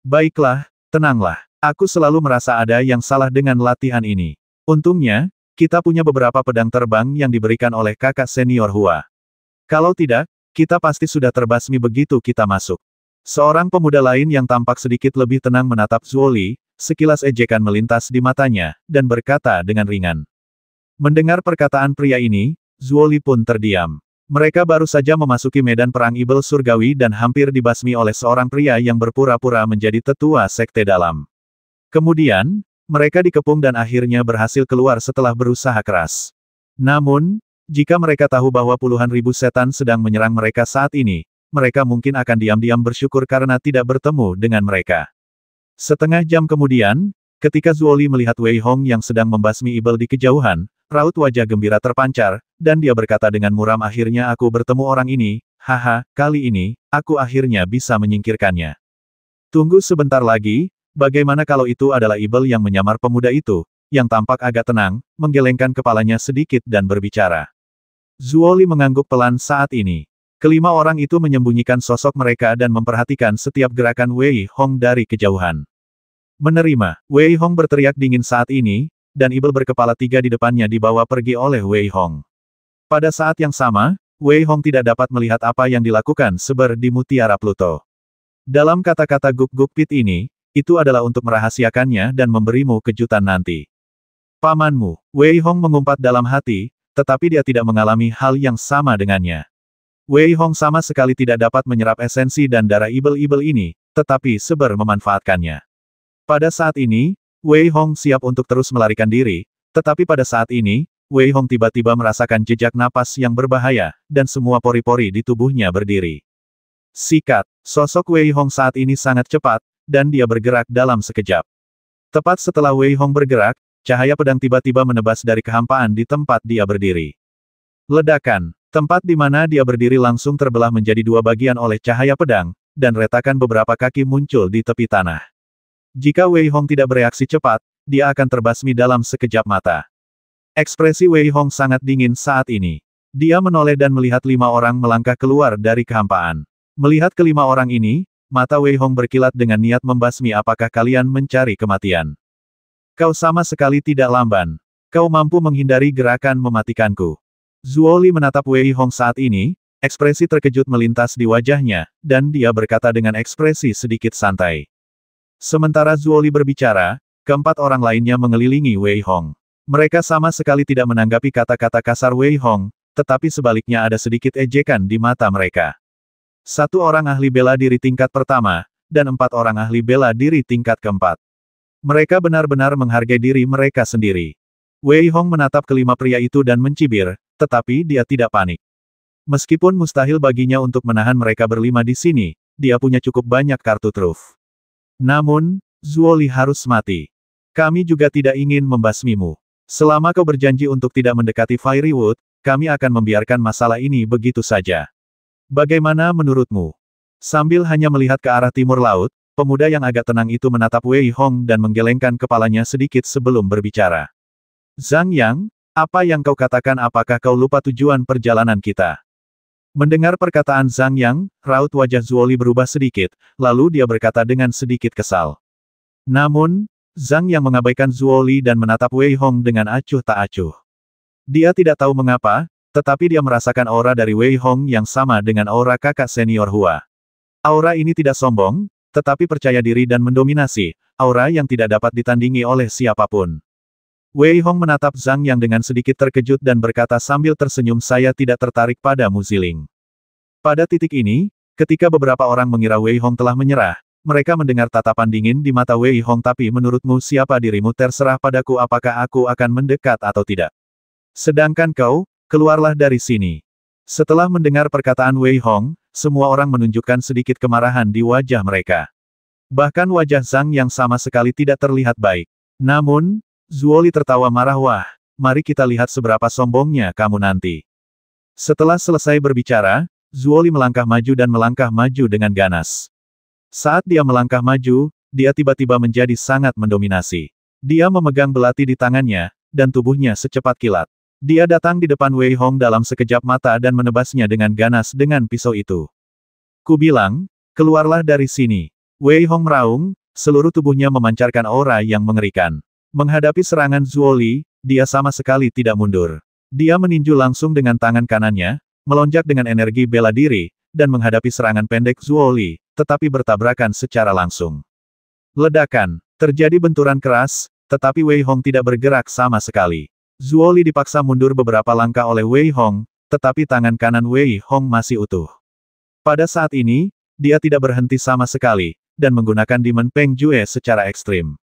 Baiklah, tenanglah. Aku selalu merasa ada yang salah dengan latihan ini. Untungnya, kita punya beberapa pedang terbang yang diberikan oleh kakak senior Hua. Kalau tidak, kita pasti sudah terbasmi begitu kita masuk. Seorang pemuda lain yang tampak sedikit lebih tenang menatap Zuo Li, sekilas ejekan melintas di matanya, dan berkata dengan ringan. Mendengar perkataan pria ini, Zuo Li pun terdiam. Mereka baru saja memasuki medan perang Ibel surgawi dan hampir dibasmi oleh seorang pria yang berpura-pura menjadi tetua sekte dalam. Kemudian, mereka dikepung dan akhirnya berhasil keluar setelah berusaha keras. Namun, jika mereka tahu bahwa puluhan ribu setan sedang menyerang mereka saat ini, mereka mungkin akan diam-diam bersyukur karena tidak bertemu dengan mereka. Setengah jam kemudian, ketika Zuo Li melihat Wei Hong yang sedang membasmi Ibel di kejauhan, raut wajah gembira terpancar, dan dia berkata dengan muram, akhirnya aku bertemu orang ini, haha, kali ini, aku akhirnya bisa menyingkirkannya. Tunggu sebentar lagi, bagaimana kalau itu adalah Ibel yang menyamar pemuda itu, yang tampak agak tenang, menggelengkan kepalanya sedikit dan berbicara. Zuo Li mengangguk pelan saat ini. Kelima orang itu menyembunyikan sosok mereka dan memperhatikan setiap gerakan Wei Hong dari kejauhan. Menerima, Wei Hong berteriak dingin saat ini, dan Ibel berkepala 3 di depannya dibawa pergi oleh Wei Hong. Pada saat yang sama, Wei Hong tidak dapat melihat apa yang dilakukan Seber di Mutiara Pluto. Dalam kata-kata Guk Guk Pit ini, itu adalah untuk merahasiakannya dan memberimu kejutan nanti. Pamanmu, Wei Hong mengumpat dalam hati, tetapi dia tidak mengalami hal yang sama dengannya. Wei Hong sama sekali tidak dapat menyerap esensi dan darah Ibel-Ibel ini, tetapi Seber memanfaatkannya. Pada saat ini, Wei Hong siap untuk terus melarikan diri, tetapi pada saat ini, Wei Hong tiba-tiba merasakan jejak napas yang berbahaya, dan semua pori-pori di tubuhnya berdiri. Sikat, sosok Wei Hong saat ini sangat cepat, dan dia bergerak dalam sekejap. Tepat setelah Wei Hong bergerak, cahaya pedang tiba-tiba menebas dari kehampaan di tempat dia berdiri. Ledakan. Tempat di mana dia berdiri langsung terbelah menjadi 2 bagian oleh cahaya pedang, dan retakan beberapa kaki muncul di tepi tanah. Jika Wei Hong tidak bereaksi cepat, dia akan terbasmi dalam sekejap mata. Ekspresi Wei Hong sangat dingin saat ini. Dia menoleh dan melihat 5 orang melangkah keluar dari kehampaan. Melihat kelima orang ini, mata Wei Hong berkilat dengan niat membasmi. Apakah kalian mencari kematian? Kau sama sekali tidak lamban. Kau mampu menghindari gerakan mematikanku. Zuo Li menatap Wei Hong saat ini, ekspresi terkejut melintas di wajahnya, dan dia berkata dengan ekspresi sedikit santai. Sementara Zuo Li berbicara, keempat orang lainnya mengelilingi Wei Hong. Mereka sama sekali tidak menanggapi kata-kata kasar Wei Hong, tetapi sebaliknya ada sedikit ejekan di mata mereka. 1 orang ahli bela diri tingkat pertama, dan 4 orang ahli bela diri tingkat keempat. Mereka benar-benar menghargai diri mereka sendiri. Wei Hong menatap kelima pria itu dan mencibir, tetapi dia tidak panik. Meskipun mustahil baginya untuk menahan mereka berlima di sini, dia punya cukup banyak kartu truf. Namun, Zuo Li harus mati. Kami juga tidak ingin membasmimu. Selama kau berjanji untuk tidak mendekati Fiery Wood, kami akan membiarkan masalah ini begitu saja. Bagaimana menurutmu? Sambil hanya melihat ke arah timur laut, pemuda yang agak tenang itu menatap Wei Hong dan menggelengkan kepalanya sedikit sebelum berbicara. Zhang Yang, apa yang kau katakan? Apakah kau lupa tujuan perjalanan kita? Mendengar perkataan Zhang Yang, raut wajah Zuo Li berubah sedikit, lalu dia berkata dengan sedikit kesal. Namun, Zhang Yang mengabaikan Zuo Li dan menatap Wei Hong dengan acuh tak acuh. Dia tidak tahu mengapa, tetapi dia merasakan aura dari Wei Hong yang sama dengan aura kakak senior Hua. Aura ini tidak sombong, tetapi percaya diri dan mendominasi, aura yang tidak dapat ditandingi oleh siapapun. Wei Hong menatap Zhang Yang dengan sedikit terkejut dan berkata sambil tersenyum, saya tidak tertarik pada Muziling. Pada titik ini, ketika beberapa orang mengira Wei Hong telah menyerah, mereka mendengar tatapan dingin di mata Wei Hong. Tapi menurutmu siapa dirimu? Terserah padaku apakah aku akan mendekat atau tidak. Sedangkan kau, keluarlah dari sini. Setelah mendengar perkataan Wei Hong, semua orang menunjukkan sedikit kemarahan di wajah mereka. Bahkan wajah Zhang Yang sama sekali tidak terlihat baik. Namun, Zuo Li tertawa marah. Wah, mari kita lihat seberapa sombongnya kamu nanti. Setelah selesai berbicara, Zuo Li melangkah maju dan melangkah maju dengan ganas. Saat dia melangkah maju, dia tiba-tiba menjadi sangat mendominasi. Dia memegang belati di tangannya, dan tubuhnya secepat kilat. Dia datang di depan Wei Hong dalam sekejap mata dan menebasnya dengan ganas dengan pisau itu. Kubilang, keluarlah dari sini. Wei Hong meraung, seluruh tubuhnya memancarkan aura yang mengerikan. Menghadapi serangan Zuo Li, dia sama sekali tidak mundur. Dia meninju langsung dengan tangan kanannya, melonjak dengan energi bela diri, dan menghadapi serangan pendek Zuo Li, tetapi bertabrakan secara langsung. Ledakan, terjadi benturan keras, tetapi Wei Hong tidak bergerak sama sekali. Zuo Li dipaksa mundur beberapa langkah oleh Wei Hong, tetapi tangan kanan Wei Hong masih utuh. Pada saat ini, dia tidak berhenti sama sekali, dan menggunakan Demon Peng Jue secara ekstrim.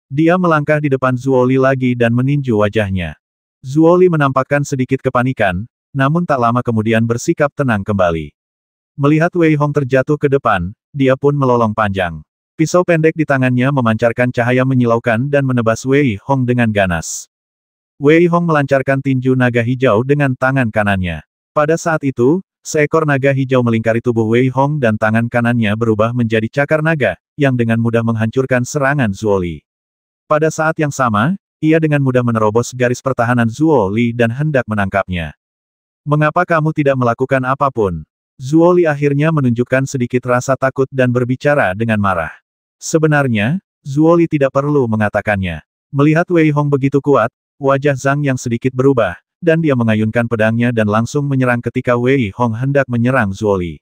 Dia melangkah di depan Zuo Li lagi dan meninju wajahnya. Zuo Li menampakkan sedikit kepanikan, namun tak lama kemudian bersikap tenang kembali. Melihat Wei Hong terjatuh ke depan, dia pun melolong panjang. Pisau pendek di tangannya memancarkan cahaya menyilaukan dan menebas Wei Hong dengan ganas. Wei Hong melancarkan tinju naga hijau dengan tangan kanannya. Pada saat itu, seekor naga hijau melingkari tubuh Wei Hong dan tangan kanannya berubah menjadi cakar naga, yang dengan mudah menghancurkan serangan Zuo Li. Pada saat yang sama, ia dengan mudah menerobos garis pertahanan Zuo Li dan hendak menangkapnya. Mengapa kamu tidak melakukan apapun? Zuo Li akhirnya menunjukkan sedikit rasa takut dan berbicara dengan marah. Sebenarnya, Zuo Li tidak perlu mengatakannya. Melihat Wei Hong begitu kuat, wajah Zhang yang sedikit berubah, dan dia mengayunkan pedangnya dan langsung menyerang ketika Wei Hong hendak menyerang Zuo Li.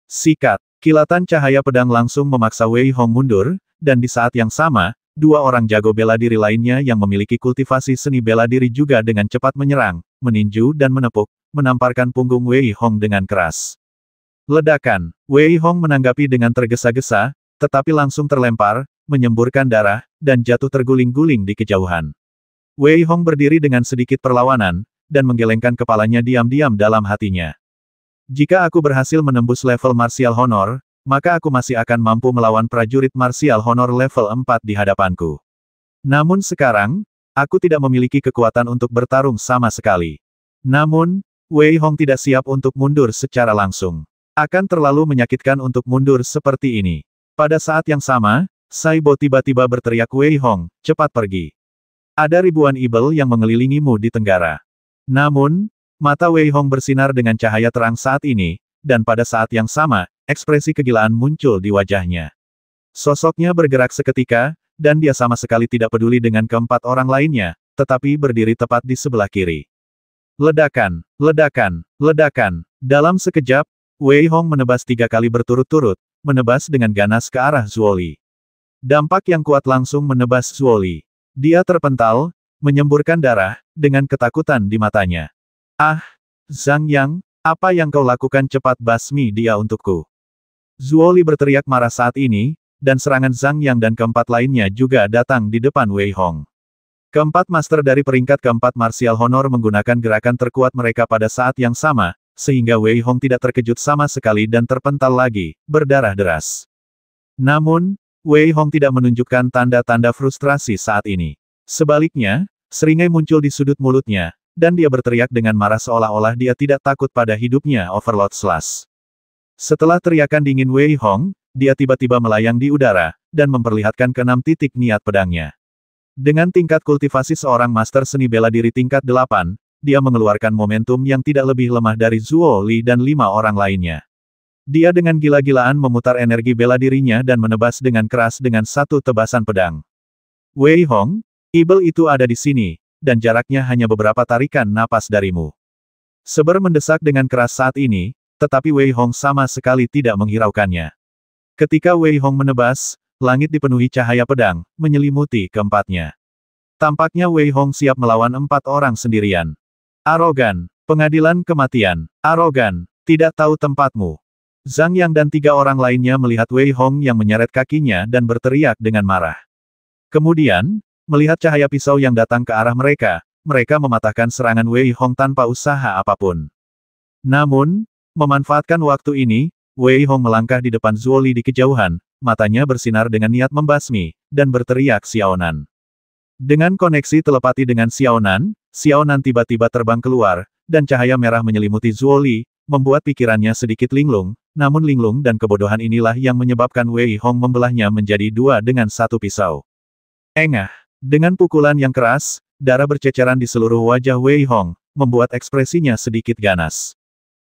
Sikat, kilatan cahaya pedang langsung memaksa Wei Hong mundur, dan di saat yang sama, dua orang jago bela diri lainnya yang memiliki kultivasi seni bela diri juga dengan cepat menyerang, meninju dan menepuk, menamparkan punggung Wei Hong dengan keras. Ledakan, Wei Hong menanggapi dengan tergesa-gesa, tetapi langsung terlempar, menyemburkan darah, dan jatuh terguling-guling di kejauhan. Wei Hong berdiri dengan sedikit perlawanan, dan menggelengkan kepalanya diam-diam dalam hatinya. Jika aku berhasil menembus level martial honor, maka aku masih akan mampu melawan prajurit martial honor level 4 di hadapanku. Namun sekarang, aku tidak memiliki kekuatan untuk bertarung sama sekali. Namun, Wei Hong tidak siap untuk mundur secara langsung. Akan terlalu menyakitkan untuk mundur seperti ini. Pada saat yang sama, Sai Bo tiba-tiba berteriak, Wei Hong, cepat pergi. Ada ribuan ibel yang mengelilingimu di tenggara. Namun, mata Wei Hong bersinar dengan cahaya terang saat ini, dan pada saat yang sama, ekspresi kegilaan muncul di wajahnya. Sosoknya bergerak seketika, dan dia sama sekali tidak peduli dengan keempat orang lainnya, tetapi berdiri tepat di sebelah kiri. Ledakan, ledakan, ledakan. Dalam sekejap, Wei Hong menebas 3 kali berturut-turut, menebas dengan ganas ke arah Zuo Li. Dampak yang kuat langsung menebas Zuo Li. Dia terpental, menyemburkan darah, dengan ketakutan di matanya. Ah, Zhang Yang, apa yang kau lakukan, cepat basmi dia untukku. Zuo Li berteriak marah saat ini, dan serangan Zhang Yang dan keempat lainnya juga datang di depan Wei Hong. Keempat master dari peringkat keempat martial honor menggunakan gerakan terkuat mereka pada saat yang sama, sehingga Wei Hong tidak terkejut sama sekali dan terpental lagi, berdarah deras. Namun, Wei Hong tidak menunjukkan tanda-tanda frustrasi saat ini. Sebaliknya, seringai muncul di sudut mulutnya, dan dia berteriak dengan marah seolah-olah dia tidak takut pada hidupnya. Overlord Slash. Setelah teriakan dingin Wei Hong, dia tiba-tiba melayang di udara, dan memperlihatkan ke-6 titik niat pedangnya. Dengan tingkat kultivasi seorang master seni bela diri tingkat 8, dia mengeluarkan momentum yang tidak lebih lemah dari Zuo Li dan 5 orang lainnya. Dia dengan gila-gilaan memutar energi bela dirinya dan menebas dengan keras dengan satu tebasan pedang. Wei Hong, ibel itu ada di sini, dan jaraknya hanya beberapa tarikan napas darimu. Seber mendesak dengan keras saat ini, tetapi Wei Hong sama sekali tidak menghiraukannya. Ketika Wei Hong menebas, langit dipenuhi cahaya pedang, menyelimuti keempatnya. Tampaknya Wei Hong siap melawan 4 orang sendirian. Arogan, pengadilan kematian, arogan, tidak tahu tempatmu. Zhang Yang dan 3 orang lainnya melihat Wei Hong yang menyeret kakinya dan berteriak dengan marah. Kemudian, melihat cahaya pisau yang datang ke arah mereka, mereka mematahkan serangan Wei Hong tanpa usaha apapun. Namun, memanfaatkan waktu ini, Wei Hong melangkah di depan Zuo Li di kejauhan, matanya bersinar dengan niat membasmi, dan berteriak Xiaonan. Dengan koneksi telepati dengan Xiaonan, Xiaonan tiba-tiba terbang keluar, dan cahaya merah menyelimuti Zuo Li, membuat pikirannya sedikit linglung, namun linglung dan kebodohan inilah yang menyebabkan Wei Hong membelahnya menjadi 2 dengan 1 pisau. Engah, dengan pukulan yang keras, darah berceceran di seluruh wajah Wei Hong, membuat ekspresinya sedikit ganas.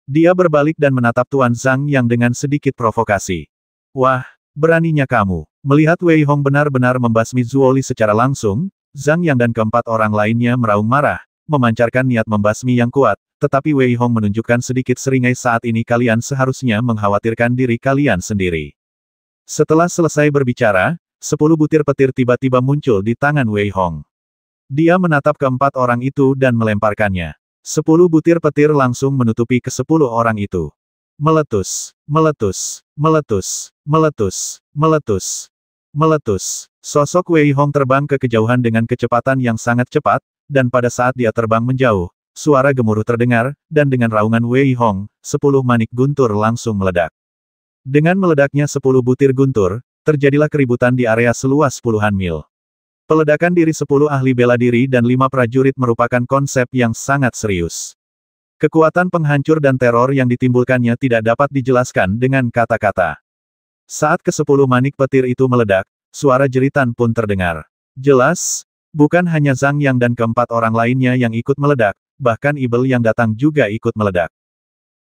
Dia berbalik dan menatap Tuan Zhang Yang dengan sedikit provokasi. Wah, beraninya kamu. Melihat Wei Hong benar-benar membasmi Zuo Li secara langsung, Zhang Yang dan keempat orang lainnya meraung marah, memancarkan niat membasmi yang kuat, tetapi Wei Hong menunjukkan sedikit seringai saat ini kalian seharusnya mengkhawatirkan diri kalian sendiri. Setelah selesai berbicara, 10 butir petir tiba-tiba muncul di tangan Wei Hong. Dia menatap keempat orang itu dan melemparkannya. 10 butir petir langsung menutupi ke-10 orang itu. Meletus, meletus, meletus, meletus, meletus, meletus. Sosok Wei Hong terbang ke kejauhan dengan kecepatan yang sangat cepat, dan pada saat dia terbang menjauh, suara gemuruh terdengar, dan dengan raungan Wei Hong, 10 manik guntur langsung meledak. Dengan meledaknya 10 butir guntur, terjadilah keributan di area seluas puluhan mil. Peledakan diri 10 ahli bela diri dan 5 prajurit merupakan konsep yang sangat serius. Kekuatan penghancur dan teror yang ditimbulkannya tidak dapat dijelaskan dengan kata-kata. Saat ke-10 manik petir itu meledak, suara jeritan pun terdengar. Jelas, bukan hanya Zhang Yang dan keempat orang lainnya yang ikut meledak, bahkan Ibel yang datang juga ikut meledak.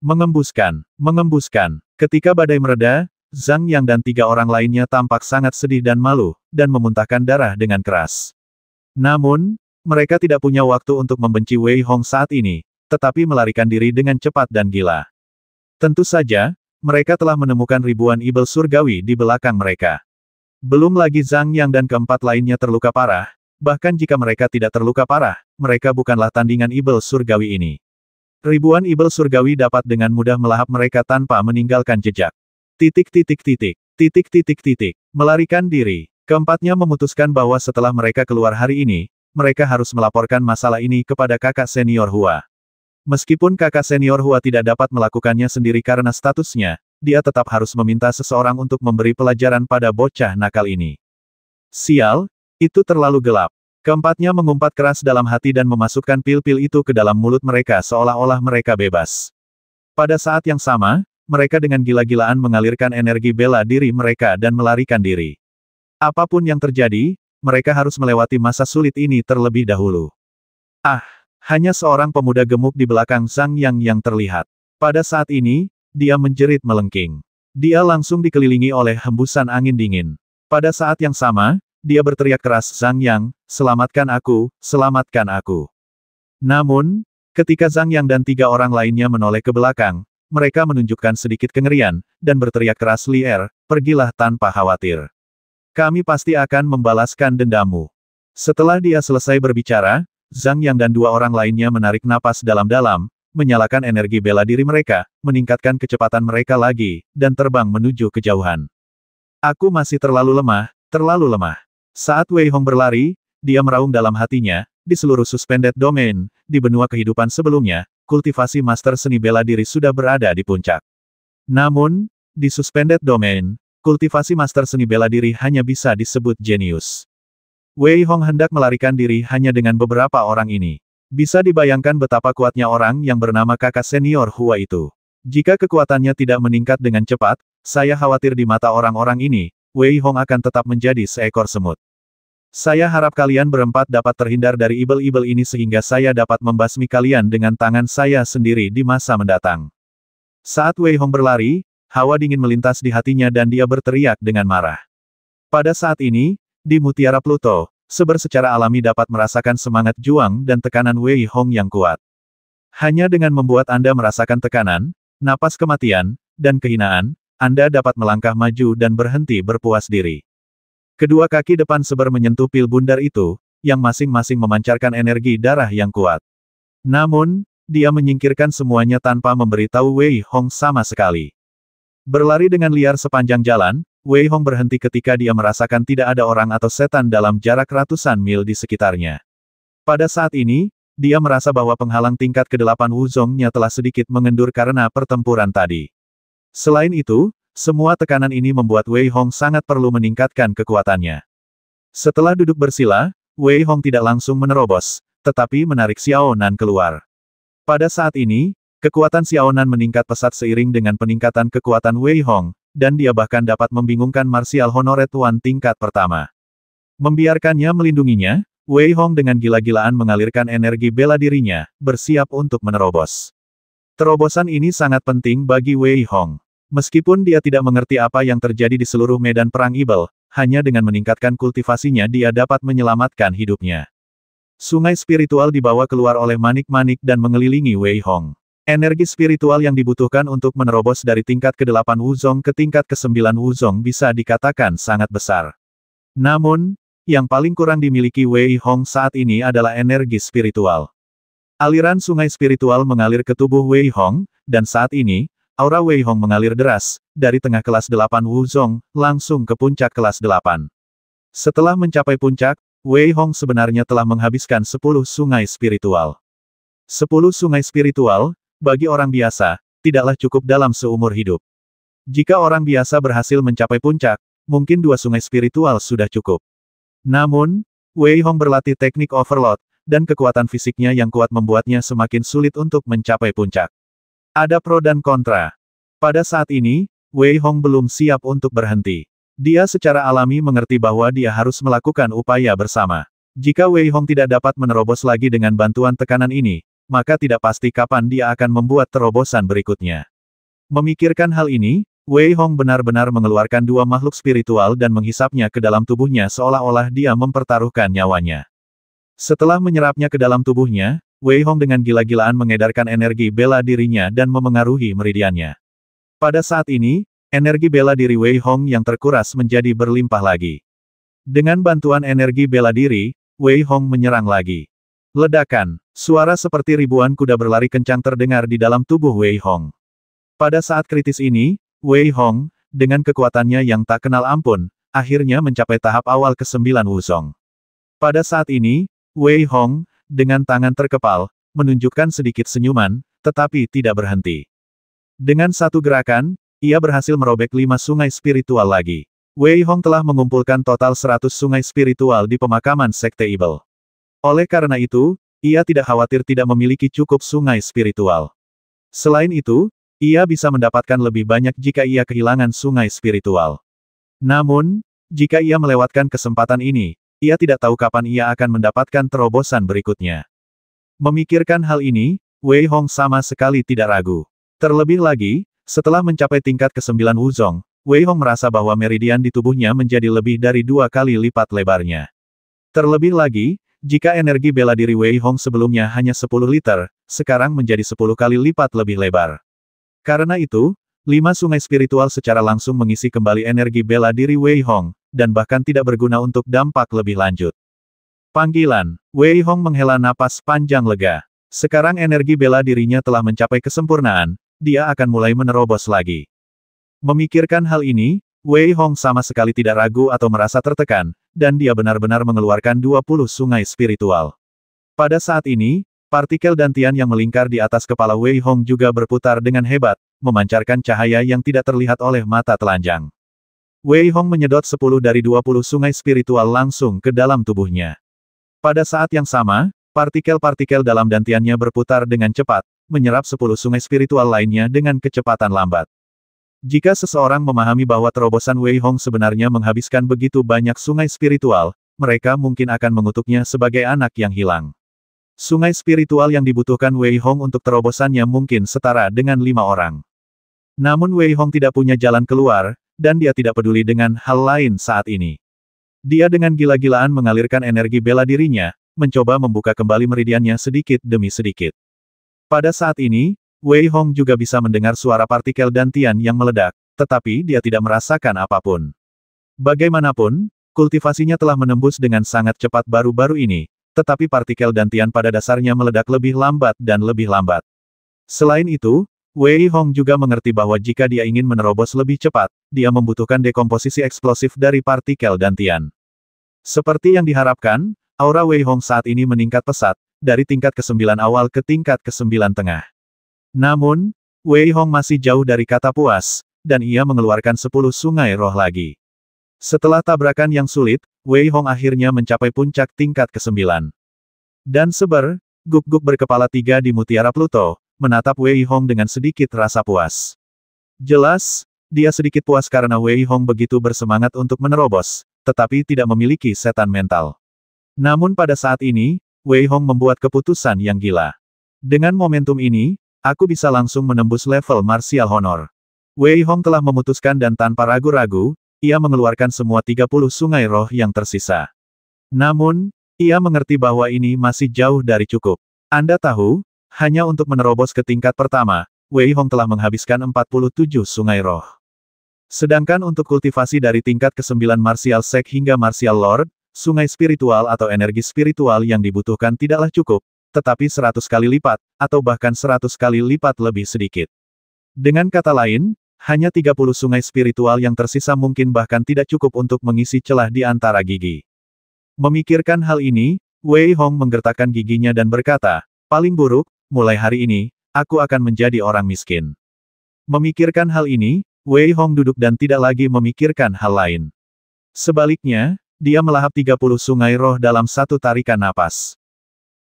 Mengembuskan, mengembuskan. Ketika badai mereda, Zhang Yang dan 3 orang lainnya tampak sangat sedih dan malu, dan memuntahkan darah dengan keras. Namun, mereka tidak punya waktu untuk membenci Wei Hong saat ini, tetapi melarikan diri dengan cepat dan gila. Tentu saja, mereka telah menemukan ribuan Ibel surgawi di belakang mereka. Belum lagi Zhang Yang dan keempat lainnya terluka parah, bahkan jika mereka tidak terluka parah, mereka bukanlah tandingan Ibel surgawi ini. Ribuan Ibel surgawi dapat dengan mudah melahap mereka tanpa meninggalkan jejak. Melarikan diri. Keempatnya memutuskan bahwa setelah mereka keluar hari ini, mereka harus melaporkan masalah ini kepada kakak senior Hua. Meskipun kakak senior Hua tidak dapat melakukannya sendiri karena statusnya, dia tetap harus meminta seseorang untuk memberi pelajaran pada bocah nakal ini. Sial, itu terlalu gelap. Keempatnya mengumpat keras dalam hati dan memasukkan pil-pil itu ke dalam mulut mereka seolah-olah mereka bebas. Pada saat yang sama, mereka dengan gila-gilaan mengalirkan energi bela diri mereka dan melarikan diri. Apapun yang terjadi, mereka harus melewati masa sulit ini terlebih dahulu. Hanya seorang pemuda gemuk di belakang Zhang Yang yang terlihat. Pada saat ini, dia menjerit melengking. Dia langsung dikelilingi oleh hembusan angin dingin. Pada saat yang sama, dia berteriak keras, Zhang Yang, selamatkan aku, selamatkan aku. Namun, ketika Zhang Yang dan 3 orang lainnya menoleh ke belakang, mereka menunjukkan sedikit kengerian, dan berteriak keras, Li Er, pergilah tanpa khawatir. Kami pasti akan membalaskan dendamu. Setelah dia selesai berbicara, Zhang Yang dan 2 orang lainnya menarik napas dalam-dalam, menyalakan energi bela diri mereka, meningkatkan kecepatan mereka lagi, dan terbang menuju kejauhan. Aku masih terlalu lemah, terlalu lemah. Saat Wei Hong berlari, dia meraung dalam hatinya, di seluruh suspended domain, di benua kehidupan sebelumnya, kultivasi master seni bela diri sudah berada di puncak. Namun, di suspended domain, kultivasi master seni bela diri hanya bisa disebut jenius. Wei Hong hendak melarikan diri hanya dengan beberapa orang ini. Bisa dibayangkan betapa kuatnya orang yang bernama kakak senior Hua itu. Jika kekuatannya tidak meningkat dengan cepat, saya khawatir di mata orang-orang ini, Wei Hong akan tetap menjadi seekor semut. Saya harap kalian berempat dapat terhindar dari ibel-ibel ini sehingga saya dapat membasmi kalian dengan tangan saya sendiri di masa mendatang. Saat Wei Hong berlari, hawa dingin melintas di hatinya dan dia berteriak dengan marah. Pada saat ini, di Mutiara Pluto, Seber secara alami dapat merasakan semangat juang dan tekanan Wei Hong yang kuat. Hanya dengan membuat Anda merasakan tekanan, napas kematian, dan kehinaan, Anda dapat melangkah maju dan berhenti berpuas diri. Kedua kaki depan Seber menyentuh pil bundar itu, yang masing-masing memancarkan energi darah yang kuat. Namun, dia menyingkirkan semuanya tanpa memberitahu Wei Hong sama sekali. Berlari dengan liar sepanjang jalan, Wei Hong berhenti ketika dia merasakan tidak ada orang atau setan dalam jarak ratusan mil di sekitarnya. Pada saat ini, dia merasa bahwa penghalang tingkat ke-8 Wuzongnya telah sedikit mengendur karena pertempuran tadi. Selain itu, semua tekanan ini membuat Wei Hong sangat perlu meningkatkan kekuatannya. Setelah duduk bersila, Wei Hong tidak langsung menerobos, tetapi menarik Xiao Nan keluar. Pada saat ini, kekuatan Xiao Nan meningkat pesat seiring dengan peningkatan kekuatan Wei Hong, dan dia bahkan dapat membingungkan Martial Honoret One tingkat pertama. Membiarkannya melindunginya, Wei Hong dengan gila-gilaan mengalirkan energi bela dirinya, bersiap untuk menerobos. Terobosan ini sangat penting bagi Wei Hong. Meskipun dia tidak mengerti apa yang terjadi di seluruh medan perang ibel, hanya dengan meningkatkan kultivasinya dia dapat menyelamatkan hidupnya. Sungai spiritual dibawa keluar oleh manik-manik dan mengelilingi Wei Hong. Energi spiritual yang dibutuhkan untuk menerobos dari tingkat ke-8 Wuzong ke tingkat ke-9 Wuzong bisa dikatakan sangat besar. Namun, yang paling kurang dimiliki Wei Hong saat ini adalah energi spiritual. Aliran sungai spiritual mengalir ke tubuh Wei Hong, dan saat ini, aura Wei Hong mengalir deras, dari tengah kelas 8 Wuzong, langsung ke puncak kelas 8. Setelah mencapai puncak, Wei Hong sebenarnya telah menghabiskan 10 sungai spiritual. 10 sungai spiritual, bagi orang biasa, tidaklah cukup dalam seumur hidup. Jika orang biasa berhasil mencapai puncak, mungkin 2 sungai spiritual sudah cukup. Namun, Wei Hong berlatih teknik overload, dan kekuatan fisiknya yang kuat membuatnya semakin sulit untuk mencapai puncak. Ada pro dan kontra. Pada saat ini, Wei Hong belum siap untuk berhenti. Dia secara alami mengerti bahwa dia harus melakukan upaya bersama. Jika Wei Hong tidak dapat menerobos lagi dengan bantuan tekanan ini, maka tidak pasti kapan dia akan membuat terobosan berikutnya. Memikirkan hal ini, Wei Hong benar-benar mengeluarkan dua makhluk spiritual dan menghisapnya ke dalam tubuhnya seolah-olah dia mempertaruhkan nyawanya. Setelah menyerapnya ke dalam tubuhnya, Wei Hong dengan gila-gilaan mengedarkan energi bela dirinya dan memengaruhi meridiannya. Pada saat ini, energi bela diri Wei Hong yang terkuras menjadi berlimpah lagi. Dengan bantuan energi bela diri, Wei Hong menyerang lagi. Ledakan, suara seperti ribuan kuda berlari kencang terdengar di dalam tubuh Wei Hong. Pada saat kritis ini, Wei Hong, dengan kekuatannya yang tak kenal ampun, akhirnya mencapai tahap awal ke-9 Wuzong. Pada saat ini, Wei Hong, dengan tangan terkepal, menunjukkan sedikit senyuman, tetapi tidak berhenti. Dengan satu gerakan, ia berhasil merobek 5 sungai spiritual lagi. Wei Hong telah mengumpulkan total 100 sungai spiritual di pemakaman Sekte Ibel. Oleh karena itu, ia tidak khawatir tidak memiliki cukup sungai spiritual. Selain itu, ia bisa mendapatkan lebih banyak jika ia kehilangan sungai spiritual. Namun, jika ia melewatkan kesempatan ini, ia tidak tahu kapan ia akan mendapatkan terobosan berikutnya. Memikirkan hal ini, Wei Hong sama sekali tidak ragu. Terlebih lagi, setelah mencapai tingkat ke-9 Wuzong, Wei Hong merasa bahwa meridian di tubuhnya menjadi lebih dari 2 kali lipat lebarnya. Terlebih lagi, jika energi bela diri Wei Hong sebelumnya hanya 10 liter, sekarang menjadi 10 kali lipat lebih lebar. Karena itu, 5 sungai spiritual secara langsung mengisi kembali energi bela diri Wei Hong, dan bahkan tidak berguna untuk dampak lebih lanjut. Panggilan, Wei Hong menghela napas panjang lega. Sekarang energi bela dirinya telah mencapai kesempurnaan, dia akan mulai menerobos lagi. Memikirkan hal ini, Wei Hong sama sekali tidak ragu atau merasa tertekan, dan dia benar-benar mengeluarkan 20 sungai spiritual. Pada saat ini, partikel dantian yang melingkar di atas kepala Wei Hong juga berputar dengan hebat, memancarkan cahaya yang tidak terlihat oleh mata telanjang. Wei Hong menyedot 10 dari 20 sungai spiritual langsung ke dalam tubuhnya. Pada saat yang sama, partikel-partikel dalam dantiannya berputar dengan cepat, menyerap 10 sungai spiritual lainnya dengan kecepatan lambat. Jika seseorang memahami bahwa terobosan Wei Hong sebenarnya menghabiskan begitu banyak sungai spiritual, mereka mungkin akan mengutuknya sebagai anak yang hilang. Sungai spiritual yang dibutuhkan Wei Hong untuk terobosannya mungkin setara dengan 5 orang. Namun Wei Hong tidak punya jalan keluar, dan dia tidak peduli dengan hal lain saat ini. Dia dengan gila-gilaan mengalirkan energi bela dirinya, mencoba membuka kembali meridiannya sedikit demi sedikit. Pada saat ini, Wei Hong juga bisa mendengar suara partikel dantian yang meledak, tetapi dia tidak merasakan apapun. Bagaimanapun, kultivasinya telah menembus dengan sangat cepat baru-baru ini, tetapi partikel dantian pada dasarnya meledak lebih lambat dan lebih lambat. Selain itu, Wei Hong juga mengerti bahwa jika dia ingin menerobos lebih cepat, dia membutuhkan dekomposisi eksplosif dari partikel dantian. Seperti yang diharapkan, aura Wei Hong saat ini meningkat pesat, dari tingkat ke-9 awal ke tingkat ke-9 tengah. Namun, Wei Hong masih jauh dari kata puas, dan ia mengeluarkan 10 sungai roh lagi. Setelah tabrakan yang sulit, Wei Hong akhirnya mencapai puncak tingkat ke-9. Dan guk-guk berkepala 3 di Mutiara Pluto, menatap Wei Hong dengan sedikit rasa puas. Jelas, dia sedikit puas karena Wei Hong begitu bersemangat untuk menerobos, tetapi tidak memiliki setan mental. Namun pada saat ini, Wei Hong membuat keputusan yang gila. Dengan momentum ini, aku bisa langsung menembus level martial honor. Wei Hong telah memutuskan dan tanpa ragu-ragu, ia mengeluarkan semua 30 sungai roh yang tersisa. Namun, ia mengerti bahwa ini masih jauh dari cukup. Anda tahu, hanya untuk menerobos ke tingkat pertama, Wei Hong telah menghabiskan 47 sungai roh. Sedangkan untuk kultivasi dari tingkat ke-9 martial sect hingga martial lord, sungai spiritual atau energi spiritual yang dibutuhkan tidaklah cukup, tetapi 100 kali lipat, atau bahkan 100 kali lipat lebih sedikit. Dengan kata lain, hanya 30 sungai spiritual yang tersisa mungkin bahkan tidak cukup untuk mengisi celah di antara gigi. Memikirkan hal ini, Wei Hong menggertakkan giginya dan berkata, paling buruk, mulai hari ini, aku akan menjadi orang miskin. Memikirkan hal ini, Wei Hong duduk dan tidak lagi memikirkan hal lain. Sebaliknya, dia melahap 30 sungai roh dalam satu tarikan napas.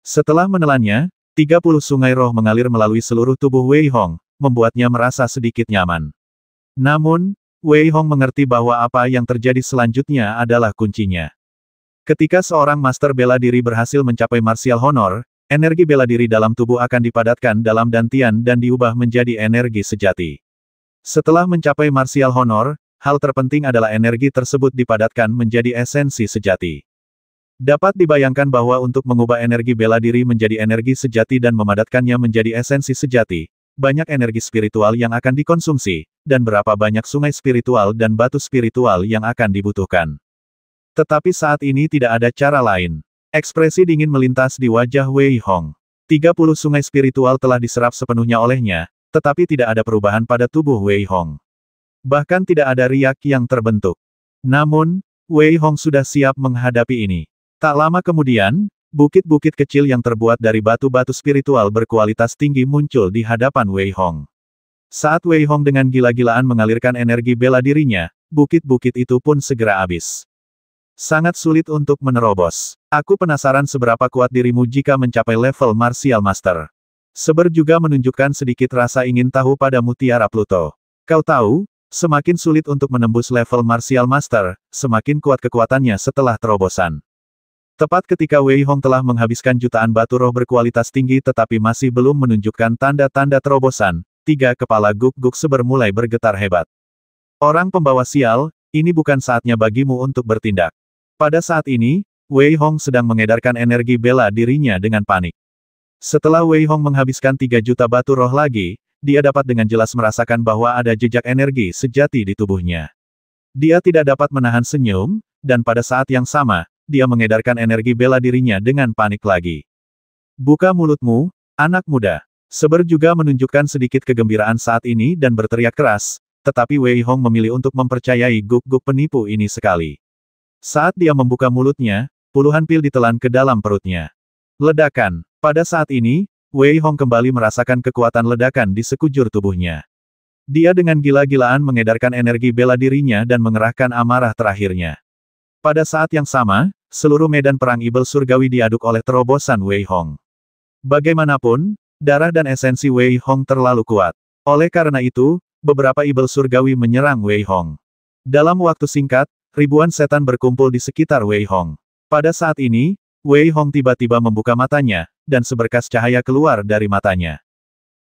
Setelah menelannya, 30 sungai roh mengalir melalui seluruh tubuh Wei Hong, membuatnya merasa sedikit nyaman. Namun, Wei Hong mengerti bahwa apa yang terjadi selanjutnya adalah kuncinya. Ketika seorang master bela diri berhasil mencapai martial honor, energi bela diri dalam tubuh akan dipadatkan dalam dantian dan diubah menjadi energi sejati. Setelah mencapai martial honor, hal terpenting adalah energi tersebut dipadatkan menjadi esensi sejati. Dapat dibayangkan bahwa untuk mengubah energi bela diri menjadi energi sejati dan memadatkannya menjadi esensi sejati, banyak energi spiritual yang akan dikonsumsi, dan berapa banyak sungai spiritual dan batu spiritual yang akan dibutuhkan. Tetapi saat ini tidak ada cara lain. Ekspresi dingin melintas di wajah Wei Hong. 30 sungai spiritual telah diserap sepenuhnya olehnya, tetapi tidak ada perubahan pada tubuh Wei Hong. Bahkan tidak ada riak yang terbentuk. Namun, Wei Hong sudah siap menghadapi ini. Tak lama kemudian, bukit-bukit kecil yang terbuat dari batu-batu spiritual berkualitas tinggi muncul di hadapan Wei Hong. Saat Wei Hong dengan gila-gilaan mengalirkan energi bela dirinya, bukit-bukit itu pun segera habis. Sangat sulit untuk menerobos. Aku penasaran seberapa kuat dirimu jika mencapai level Martial Master. Seber juga menunjukkan sedikit rasa ingin tahu pada Mutiara Pluto. Kau tahu, semakin sulit untuk menembus level Martial Master, semakin kuat kekuatannya setelah terobosan. Tepat ketika Wei Hong telah menghabiskan jutaan batu roh berkualitas tinggi tetapi masih belum menunjukkan tanda-tanda terobosan, 3 kepala guk-guk seber mulai bergetar hebat. Orang pembawa sial, ini bukan saatnya bagimu untuk bertindak. Pada saat ini, Wei Hong sedang mengedarkan energi bela dirinya dengan panik. Setelah Wei Hong menghabiskan 3 juta batu roh lagi, dia dapat dengan jelas merasakan bahwa ada jejak energi sejati di tubuhnya. Dia tidak dapat menahan senyum, dan pada saat yang sama, dia mengedarkan energi bela dirinya dengan panik lagi. Buka mulutmu, anak muda. Seber juga menunjukkan sedikit kegembiraan saat ini dan berteriak keras, tetapi Wei Hong memilih untuk mempercayai guk-guk penipu ini sekali. Saat dia membuka mulutnya, puluhan pil ditelan ke dalam perutnya. Ledakan. Pada saat ini, Wei Hong kembali merasakan kekuatan ledakan di sekujur tubuhnya. Dia dengan gila-gilaan mengedarkan energi bela dirinya dan mengerahkan amarah terakhirnya. Pada saat yang sama, seluruh medan perang ibel surgawi diaduk oleh terobosan Wei Hong. Bagaimanapun, darah dan esensi Wei Hong terlalu kuat. Oleh karena itu, beberapa ibel surgawi menyerang Wei Hong. Dalam waktu singkat, ribuan setan berkumpul di sekitar Wei Hong. Pada saat ini, Wei Hong tiba-tiba membuka matanya, dan seberkas cahaya keluar dari matanya.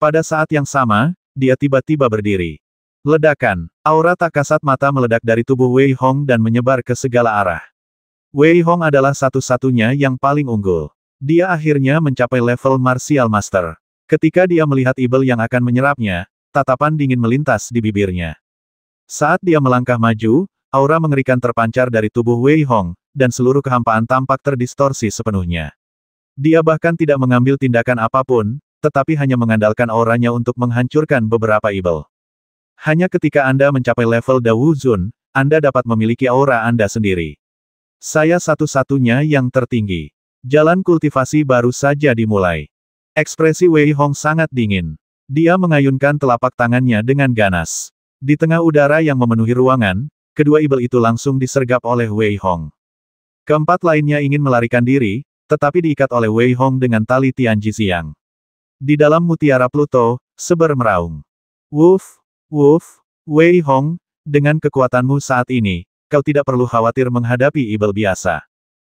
Pada saat yang sama, dia tiba-tiba berdiri. Ledakan. Aura tak kasat mata meledak dari tubuh Wei Hong dan menyebar ke segala arah. Wei Hong adalah satu-satunya yang paling unggul. Dia akhirnya mencapai level Martial Master. Ketika dia melihat ibel yang akan menyerapnya, tatapan dingin melintas di bibirnya. Saat dia melangkah maju, aura mengerikan terpancar dari tubuh Wei Hong, dan seluruh kehampaan tampak terdistorsi sepenuhnya. Dia bahkan tidak mengambil tindakan apapun, tetapi hanya mengandalkan auranya untuk menghancurkan beberapa ibel. Hanya ketika Anda mencapai level Dao Zun, Anda dapat memiliki aura Anda sendiri. Saya satu-satunya yang tertinggi. Jalan kultivasi baru saja dimulai. Ekspresi Wei Hong sangat dingin. Dia mengayunkan telapak tangannya dengan ganas. Di tengah udara yang memenuhi ruangan, kedua ibel itu langsung disergap oleh Wei Hong. Keempat lainnya ingin melarikan diri, tetapi diikat oleh Wei Hong dengan tali Tianji Xiang. Di dalam Mutiara Pluto, seber meraung. Woof, woof, Wei Hong, dengan kekuatanmu saat ini, kau tidak perlu khawatir menghadapi ibel biasa.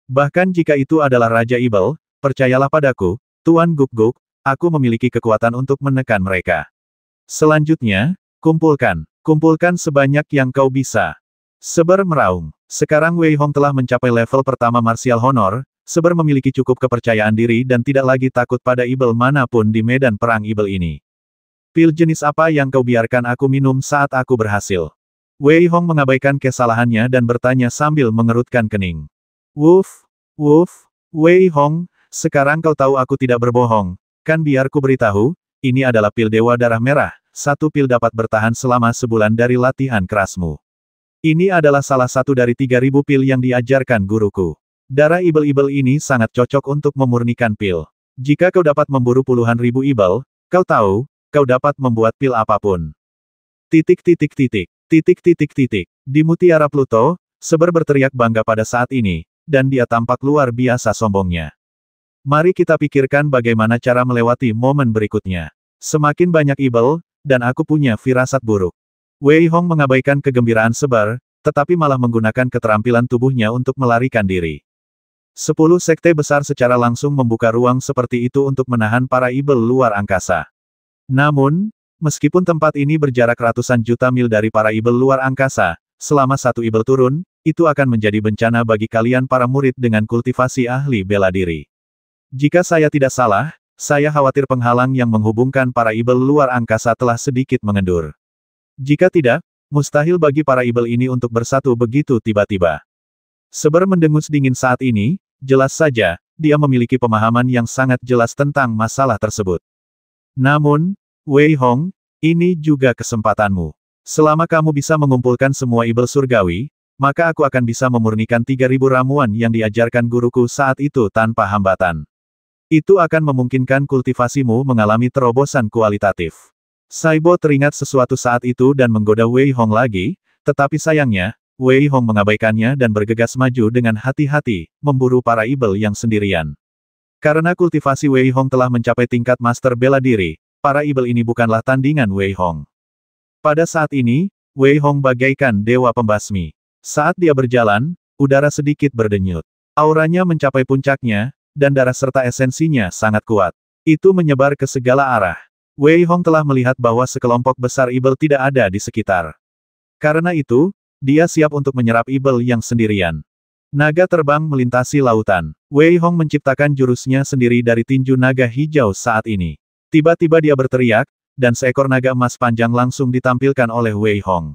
Bahkan jika itu adalah Raja Ibel, percayalah padaku, Tuan Guk-guk, aku memiliki kekuatan untuk menekan mereka. Selanjutnya, kumpulkan sebanyak yang kau bisa. Seber meraung. Sekarang Wei Hong telah mencapai level pertama Martial Honor, Seber memiliki cukup kepercayaan diri dan tidak lagi takut pada ibel manapun di medan perang ibel ini. Pil jenis apa yang kau biarkan aku minum saat aku berhasil? Wei Hong mengabaikan kesalahannya dan bertanya sambil mengerutkan kening. Woof, woof, Wei Hong, sekarang kau tahu aku tidak berbohong, kan biar ku beritahu, ini adalah pil Dewa Darah Merah, 1 pil dapat bertahan selama sebulan dari latihan kerasmu. Ini adalah salah satu dari 3.000 pil yang diajarkan guruku. Darah ibel-ibel ini sangat cocok untuk memurnikan pil. Jika kau dapat memburu puluhan ribu ibel, kau tahu, kau dapat membuat pil apapun. Di Mutiara Pluto, Seber berteriak bangga pada saat ini, dan dia tampak luar biasa sombongnya. Mari kita pikirkan bagaimana cara melewati momen berikutnya. Semakin banyak ibel, dan aku punya firasat buruk. Wei Hong mengabaikan kegembiraan sebar, tetapi malah menggunakan keterampilan tubuhnya untuk melarikan diri. 10 sekte besar secara langsung membuka ruang seperti itu untuk menahan para ibel luar angkasa. Namun, meskipun tempat ini berjarak ratusan juta mil dari para ibel luar angkasa, selama satu ibel turun, itu akan menjadi bencana bagi kalian para murid dengan kultivasi ahli bela diri. Jika saya tidak salah, saya khawatir penghalang yang menghubungkan para ibel luar angkasa telah sedikit mengendur. Jika tidak, mustahil bagi para ibel ini untuk bersatu begitu tiba-tiba. Seber mendengus dingin saat ini, jelas saja, dia memiliki pemahaman yang sangat jelas tentang masalah tersebut. Namun, Wei Hong, ini juga kesempatanmu. Selama kamu bisa mengumpulkan semua ibel surgawi, maka aku akan bisa memurnikan 3.000 ramuan yang diajarkan guruku saat itu tanpa hambatan. Itu akan memungkinkan kultivasimu mengalami terobosan kualitatif. Saibo teringat sesuatu saat itu dan menggoda Wei Hong lagi, tetapi sayangnya, Wei Hong mengabaikannya dan bergegas maju dengan hati-hati, memburu para ibel yang sendirian. Karena kultivasi Wei Hong telah mencapai tingkat master bela diri, para ibel ini bukanlah tandingan Wei Hong. Pada saat ini, Wei Hong bagaikan dewa pembasmi. Saat dia berjalan, udara sedikit berdenyut. Auranya mencapai puncaknya, dan darah serta esensinya sangat kuat. Itu menyebar ke segala arah. Wei Hong telah melihat bahwa sekelompok besar ibel tidak ada di sekitar. Karena itu, dia siap untuk menyerap ibel yang sendirian. Naga terbang melintasi lautan. Wei Hong menciptakan jurusnya sendiri dari tinju naga hijau saat ini. Tiba-tiba dia berteriak, dan seekor naga emas panjang langsung ditampilkan oleh Wei Hong.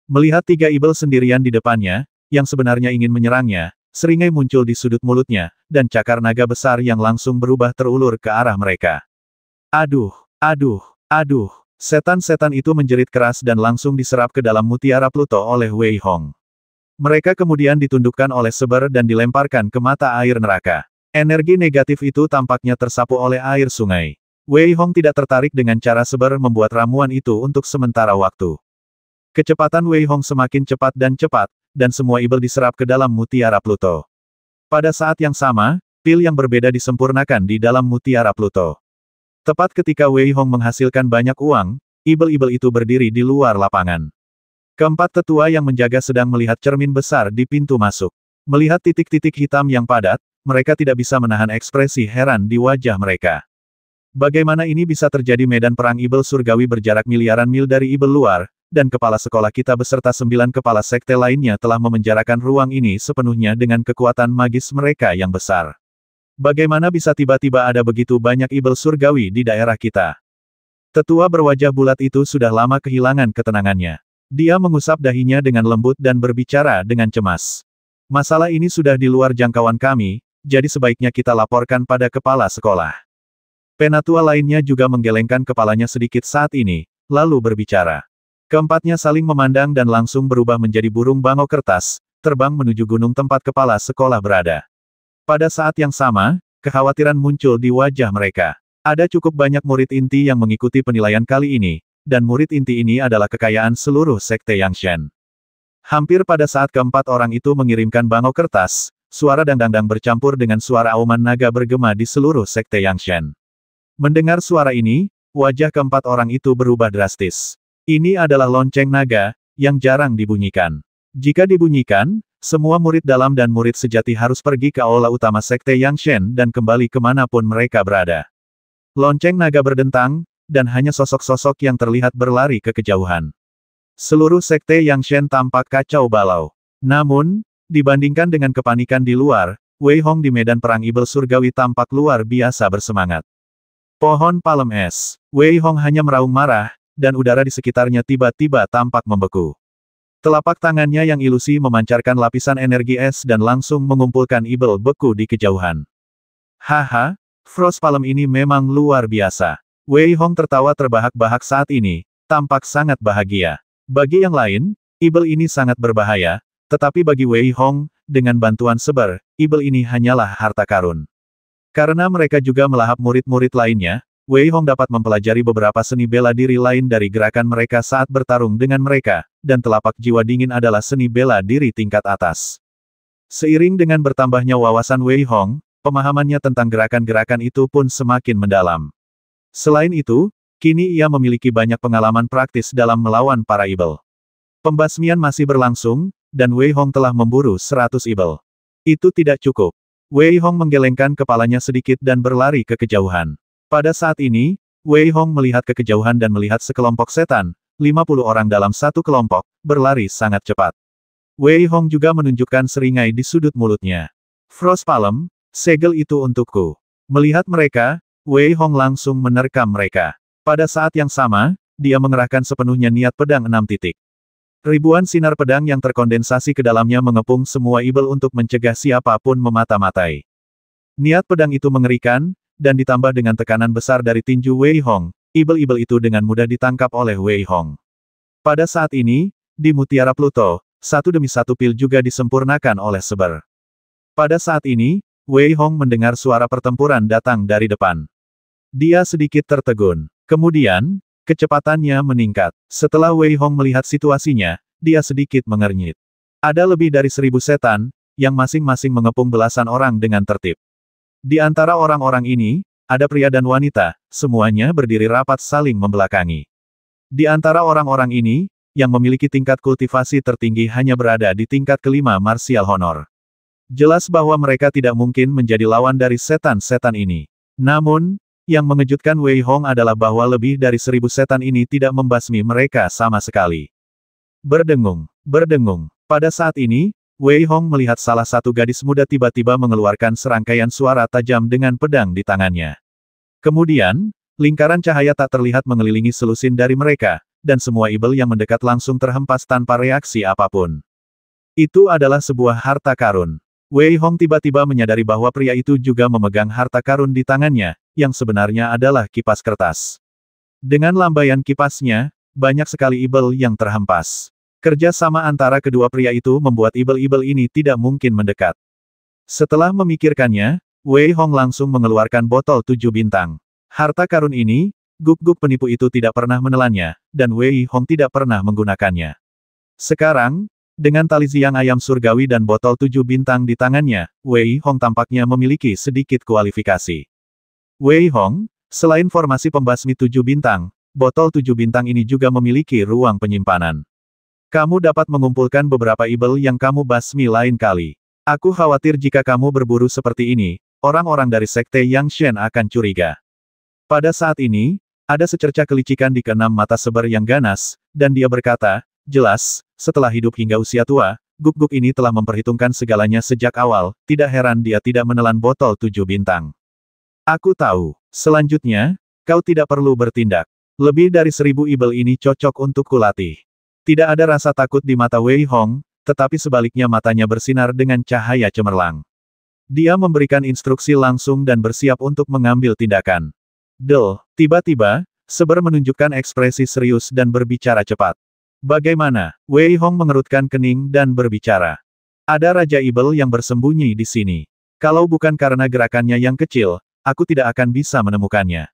Melihat 3 ibel sendirian di depannya, yang sebenarnya ingin menyerangnya, seringai muncul di sudut mulutnya, dan cakar naga besar yang langsung berubah terulur ke arah mereka. Aduh, aduh, aduh. Setan-setan itu menjerit keras dan langsung diserap ke dalam mutiara Pluto oleh Wei Hong. Mereka kemudian ditundukkan oleh seber dan dilemparkan ke mata air neraka. Energi negatif itu tampaknya tersapu oleh air sungai. Wei Hong tidak tertarik dengan cara seber membuat ramuan itu untuk sementara waktu. Kecepatan Wei Hong semakin cepat, dan semua ibel diserap ke dalam mutiara Pluto. Pada saat yang sama, pil yang berbeda disempurnakan di dalam mutiara Pluto. Tepat ketika Wei Hong menghasilkan banyak uang, ibel-ibel itu berdiri di luar lapangan. Keempat tetua yang menjaga sedang melihat cermin besar di pintu masuk. Melihat titik-titik hitam yang padat, mereka tidak bisa menahan ekspresi heran di wajah mereka. Bagaimana ini bisa terjadi? Medan perang ibel surgawi berjarak miliaran mil dari ibel luar, dan kepala sekolah kita beserta 9 kepala sekte lainnya telah memenjarakan ruang ini sepenuhnya dengan kekuatan magis mereka yang besar. Bagaimana bisa tiba-tiba ada begitu banyak ibel surgawi di daerah kita? Tetua berwajah bulat itu sudah lama kehilangan ketenangannya. Dia mengusap dahinya dengan lembut dan berbicara dengan cemas. Masalah ini sudah di luar jangkauan kami, jadi sebaiknya kita laporkan pada kepala sekolah. Penatua lainnya juga menggelengkan kepalanya sedikit saat ini, lalu berbicara. Keempatnya saling memandang dan langsung berubah menjadi burung bangau kertas, terbang menuju gunung tempat kepala sekolah berada. Pada saat yang sama, kekhawatiran muncul di wajah mereka. Ada cukup banyak murid inti yang mengikuti penilaian kali ini, dan murid inti ini adalah kekayaan seluruh sekte Yangshen. Hampir pada saat keempat orang itu mengirimkan bangau kertas, suara dang-dang bercampur dengan suara auman naga bergema di seluruh sekte Yangshen. Mendengar suara ini, wajah keempat orang itu berubah drastis. Ini adalah lonceng naga, yang jarang dibunyikan. Jika dibunyikan, semua murid dalam dan murid sejati harus pergi ke aula utama sekte Yangshen dan kembali kemanapun mereka berada. Lonceng naga berdentang, dan hanya sosok-sosok yang terlihat berlari ke kejauhan. Seluruh sekte Yangshen tampak kacau balau. Namun, dibandingkan dengan kepanikan di luar, Wei Hong di medan perang ibel surgawi tampak luar biasa bersemangat. Pohon palem es. Wei Hong hanya meraung marah, dan udara di sekitarnya tiba-tiba tampak membeku. Telapak tangannya yang ilusi memancarkan lapisan energi es dan langsung mengumpulkan ibel beku di kejauhan. Haha, Frost Palem ini memang luar biasa. Wei Hong tertawa terbahak-bahak saat ini, tampak sangat bahagia. Bagi yang lain, ibel ini sangat berbahaya, tetapi bagi Wei Hong, dengan bantuan seber, ibel ini hanyalah harta karun. Karena mereka juga melahap murid-murid lainnya, Wei Hong dapat mempelajari beberapa seni bela diri lain dari gerakan mereka saat bertarung dengan mereka, dan telapak jiwa dingin adalah seni bela diri tingkat atas. Seiring dengan bertambahnya wawasan Wei Hong, pemahamannya tentang gerakan-gerakan itu pun semakin mendalam. Selain itu, kini ia memiliki banyak pengalaman praktis dalam melawan para ibel. Pembasmian masih berlangsung, dan Wei Hong telah memburu 100 ibel. Itu tidak cukup. Wei Hong menggelengkan kepalanya sedikit dan berlari ke kejauhan. Pada saat ini, Wei Hong melihat ke kejauhan dan melihat sekelompok setan, 50 orang dalam satu kelompok, berlari sangat cepat. Wei Hong juga menunjukkan seringai di sudut mulutnya. Frost Palm, segel itu untukku. Melihat mereka, Wei Hong langsung menerkam mereka. Pada saat yang sama, dia mengerahkan sepenuhnya niat pedang 6 titik. Ribuan sinar pedang yang terkondensasi ke dalamnya mengepung semua ibel untuk mencegah siapapun memata-matai. Niat pedang itu mengerikan, dan ditambah dengan tekanan besar dari tinju Wei Hong, ibel-ibel itu dengan mudah ditangkap oleh Wei Hong. Pada saat ini, di Mutiara Pluto, satu demi satu pil juga disempurnakan oleh Seber. Pada saat ini, Wei Hong mendengar suara pertempuran datang dari depan. Dia sedikit tertegun. Kemudian, kecepatannya meningkat. Setelah Wei Hong melihat situasinya, dia sedikit mengernyit. Ada lebih dari 1000 setan, yang masing-masing mengepung belasan orang dengan tertib. Di antara orang-orang ini, ada pria dan wanita, semuanya berdiri rapat saling membelakangi. Di antara orang-orang ini, yang memiliki tingkat kultivasi tertinggi hanya berada di tingkat kelima martial honor. Jelas bahwa mereka tidak mungkin menjadi lawan dari setan-setan ini. Namun, yang mengejutkan Wei Hong adalah bahwa lebih dari 1000 setan ini tidak membasmi mereka sama sekali. Berdengung, berdengung. Pada saat ini, Wei Hong melihat salah satu gadis muda tiba-tiba mengeluarkan serangkaian suara tajam dengan pedang di tangannya. Kemudian, lingkaran cahaya tak terlihat mengelilingi selusin dari mereka, dan semua ibel yang mendekat langsung terhempas tanpa reaksi apapun. Itu adalah sebuah harta karun. Wei Hong tiba-tiba menyadari bahwa pria itu juga memegang harta karun di tangannya, yang sebenarnya adalah kipas kertas. Dengan lambaian kipasnya, banyak sekali ibel yang terhempas. Kerja sama antara kedua pria itu membuat ibel-ibel ini tidak mungkin mendekat. Setelah memikirkannya, Wei Hong langsung mengeluarkan botol 7 bintang. Harta karun ini, guk-guk penipu itu tidak pernah menelannya, dan Wei Hong tidak pernah menggunakannya. Sekarang, dengan tali ziang ayam surgawi dan botol 7 bintang di tangannya, Wei Hong tampaknya memiliki sedikit kualifikasi. Wei Hong, selain formasi pembasmi 7 bintang, botol 7 bintang ini juga memiliki ruang penyimpanan. Kamu dapat mengumpulkan beberapa ibel yang kamu basmi lain kali. Aku khawatir jika kamu berburu seperti ini, orang-orang dari Sekte Yang Shen akan curiga. Pada saat ini, ada secercah kelicikan di keenam mata Seber yang ganas, dan dia berkata, jelas, setelah hidup hingga usia tua, guk-guk ini telah memperhitungkan segalanya sejak awal, tidak heran dia tidak menelan botol 7 bintang. Aku tahu. Selanjutnya, kau tidak perlu bertindak. Lebih dari 1000 ibel ini cocok untuk kulatih. Tidak ada rasa takut di mata Wei Hong, tetapi sebaliknya matanya bersinar dengan cahaya cemerlang. Dia memberikan instruksi langsung dan bersiap untuk mengambil tindakan. Tiba-tiba, Seber menunjukkan ekspresi serius dan berbicara cepat. Bagaimana? Wei Hong mengerutkan kening dan berbicara. Ada Raja Ibel yang bersembunyi di sini. Kalau bukan karena gerakannya yang kecil, aku tidak akan bisa menemukannya.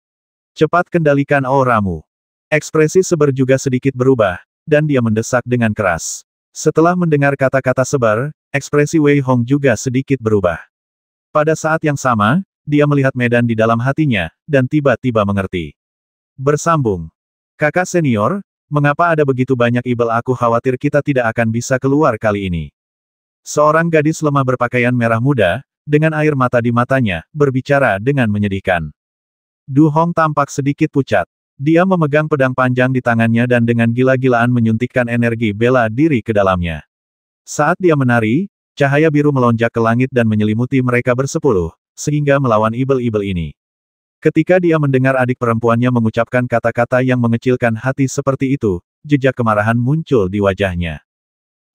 Cepat kendalikan auramu. Ekspresi Seber juga sedikit berubah, dan dia mendesak dengan keras. Setelah mendengar kata-kata Seber, ekspresi Wei Hong juga sedikit berubah. Pada saat yang sama, dia melihat medan di dalam hatinya, dan tiba-tiba mengerti. Bersambung. Kakak senior, mengapa ada begitu banyak ibel? Aku khawatir kita tidak akan bisa keluar kali ini. Seorang gadis lemah berpakaian merah muda, dengan air mata di matanya, berbicara dengan menyedihkan. Du Hong tampak sedikit pucat. Dia memegang pedang panjang di tangannya dan dengan gila-gilaan menyuntikkan energi bela diri ke dalamnya. Saat dia menari, cahaya biru melonjak ke langit dan menyelimuti mereka bersepuluh, sehingga melawan ibel-ibel ini. Ketika dia mendengar adik perempuannya mengucapkan kata-kata yang mengecilkan hati seperti itu, jejak kemarahan muncul di wajahnya.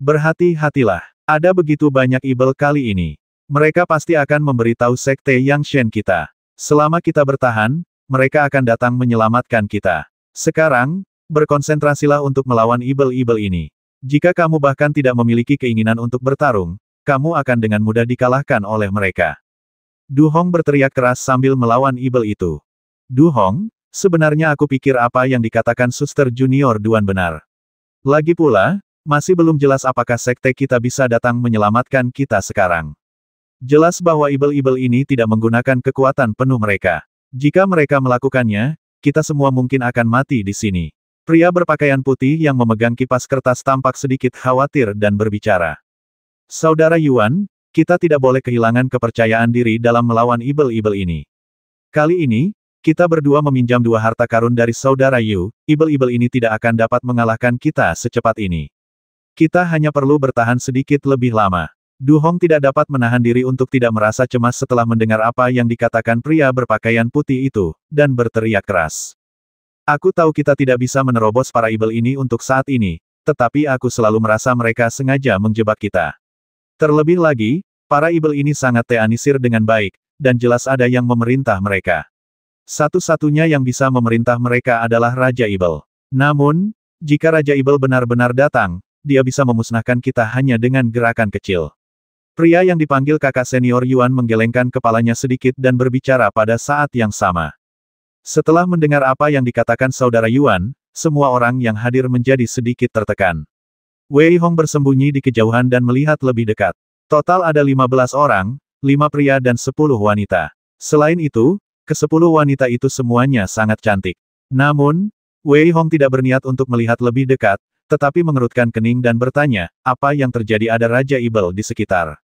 Berhati-hatilah, ada begitu banyak ibel kali ini. Mereka pasti akan memberitahu Sekte Yang Shen kita. Selama kita bertahan, mereka akan datang menyelamatkan kita. Sekarang, berkonsentrasilah untuk melawan ibel-ibel ini. Jika kamu bahkan tidak memiliki keinginan untuk bertarung, kamu akan dengan mudah dikalahkan oleh mereka. Du Hong berteriak keras sambil melawan ibel itu. Du Hong, sebenarnya aku pikir apa yang dikatakan Suster Junior Duan benar. Lagi pula, masih belum jelas apakah sekte kita bisa datang menyelamatkan kita sekarang. Jelas bahwa ibel-ibel ini tidak menggunakan kekuatan penuh mereka. Jika mereka melakukannya, kita semua mungkin akan mati di sini. Pria berpakaian putih yang memegang kipas kertas tampak sedikit khawatir dan berbicara. Saudara Yuan, kita tidak boleh kehilangan kepercayaan diri dalam melawan ibel-ibel ini. Kali ini, kita berdua meminjam 2 harta karun dari Saudara Yu, ibel-ibel ini tidak akan dapat mengalahkan kita secepat ini. Kita hanya perlu bertahan sedikit lebih lama. Du Hong tidak dapat menahan diri untuk tidak merasa cemas setelah mendengar apa yang dikatakan pria berpakaian putih itu, dan berteriak keras. Aku tahu kita tidak bisa menerobos para ibel ini untuk saat ini, tetapi aku selalu merasa mereka sengaja menjebak kita. Terlebih lagi, para ibel ini sangat teanisir dengan baik, dan jelas ada yang memerintah mereka. Satu-satunya yang bisa memerintah mereka adalah Raja Ibel. Namun, jika Raja Ibel benar-benar datang, dia bisa memusnahkan kita hanya dengan gerakan kecil. Pria yang dipanggil kakak senior Yuan menggelengkan kepalanya sedikit dan berbicara pada saat yang sama. Setelah mendengar apa yang dikatakan Saudara Yuan, semua orang yang hadir menjadi sedikit tertekan. Wei Hong bersembunyi di kejauhan dan melihat lebih dekat. Total ada 15 orang, 5 pria dan 10 wanita. Selain itu, ke-10 wanita itu semuanya sangat cantik. Namun, Wei Hong tidak berniat untuk melihat lebih dekat, tetapi mengerutkan kening dan bertanya, apa yang terjadi, ada Raja Ibel di sekitar.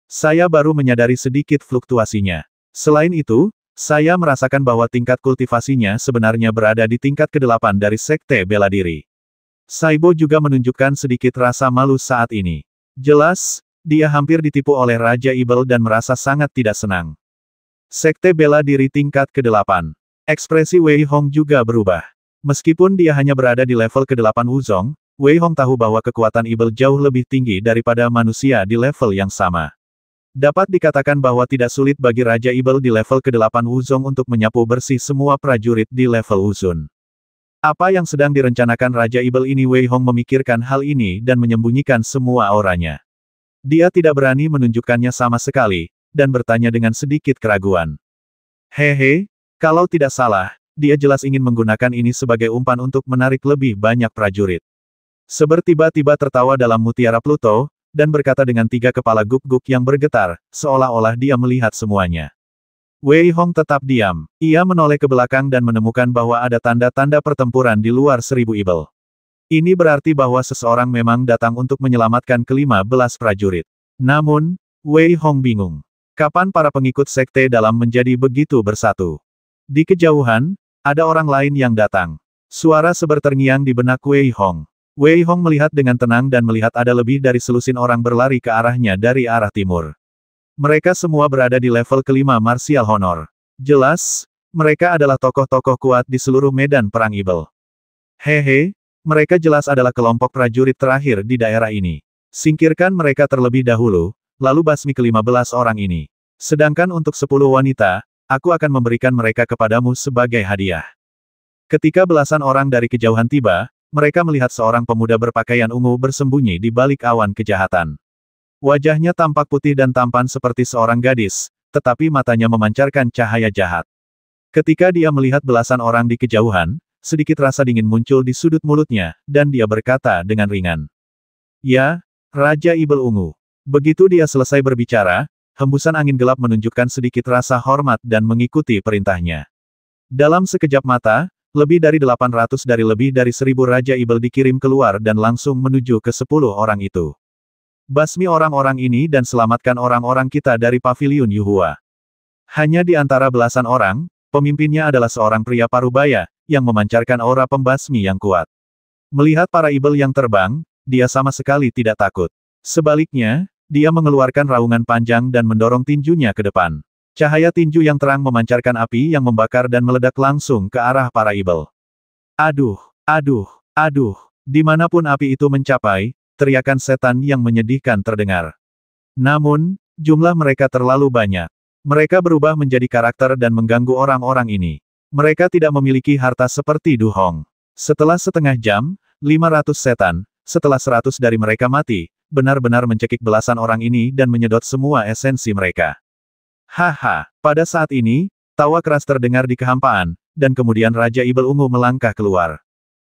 Saya baru menyadari sedikit fluktuasinya. Selain itu, saya merasakan bahwa tingkat kultivasinya sebenarnya berada di tingkat ke-8 dari Sekte Bela Diri. Saibo juga menunjukkan sedikit rasa malu saat ini. Jelas, dia hampir ditipu oleh Raja Ibel dan merasa sangat tidak senang. Sekte Bela Diri tingkat ke-8. Ekspresi Wei Hong juga berubah. Meskipun dia hanya berada di level ke-8 Wuzong, Wei Hong tahu bahwa kekuatan Ibel jauh lebih tinggi daripada manusia di level yang sama. Dapat dikatakan bahwa tidak sulit bagi Raja Ibel di level ke-8 Wuzong untuk menyapu bersih semua prajurit di level Wuzun. Apa yang sedang direncanakan Raja Ibel ini? Wei Hong memikirkan hal ini dan menyembunyikan semua auranya. Dia tidak berani menunjukkannya sama sekali, dan bertanya dengan sedikit keraguan. Hehe, kalau tidak salah, dia jelas ingin menggunakan ini sebagai umpan untuk menarik lebih banyak prajurit. Tiba-tiba tertawa dalam mutiara Pluto, dan berkata dengan 3 kepala guk-guk yang bergetar, seolah-olah dia melihat semuanya. Wei Hong tetap diam. Ia menoleh ke belakang dan menemukan bahwa ada tanda-tanda pertempuran di luar 1000 ibel. Ini berarti bahwa seseorang memang datang untuk menyelamatkan ke-15 prajurit. Namun, Wei Hong bingung. Kapan para pengikut sekte dalam menjadi begitu bersatu? Di kejauhan, ada orang lain yang datang. Suara seberterngiang di benak Wei Hong. Wei Hong melihat dengan tenang dan melihat ada lebih dari selusin orang berlari ke arahnya dari arah timur. Mereka semua berada di level ke-5 Martial Honor. Jelas, mereka adalah tokoh-tokoh kuat di seluruh medan perang Ibel. Hehe, mereka jelas adalah kelompok prajurit terakhir di daerah ini. Singkirkan mereka terlebih dahulu, lalu basmi ke-15 orang ini. Sedangkan untuk 10 wanita, aku akan memberikan mereka kepadamu sebagai hadiah. Ketika belasan orang dari kejauhan tiba, mereka melihat seorang pemuda berpakaian ungu bersembunyi di balik awan kejahatan. Wajahnya tampak putih dan tampan seperti seorang gadis, tetapi matanya memancarkan cahaya jahat. Ketika dia melihat belasan orang di kejauhan, sedikit rasa dingin muncul di sudut mulutnya, dan dia berkata dengan ringan. Ya, Raja Ibel Ungu. Begitu dia selesai berbicara, hembusan angin gelap menunjukkan sedikit rasa hormat dan mengikuti perintahnya. Dalam sekejap mata, lebih dari 800 dari lebih dari 1000 Raja Ibel dikirim keluar dan langsung menuju ke 10 orang itu. Basmi orang-orang ini dan selamatkan orang-orang kita dari paviliun Yuhua. Hanya di antara belasan orang, pemimpinnya adalah seorang pria parubaya, yang memancarkan aura pembasmi yang kuat. Melihat para Ibel yang terbang, dia sama sekali tidak takut. Sebaliknya, dia mengeluarkan raungan panjang dan mendorong tinjunya ke depan. Cahaya tinju yang terang memancarkan api yang membakar dan meledak langsung ke arah para Ibel. Aduh, aduh, aduh, dimanapun api itu mencapai, teriakan setan yang menyedihkan terdengar. Namun, jumlah mereka terlalu banyak. Mereka berubah menjadi karakter dan mengganggu orang-orang ini. Mereka tidak memiliki harta seperti Du Hong. Setelah setengah jam, 500 setan, setelah 100 dari mereka mati, benar-benar mencekik belasan orang ini dan menyedot semua esensi mereka. Haha, pada saat ini, tawa keras terdengar di kehampaan, dan kemudian Raja Ibel Ungu melangkah keluar.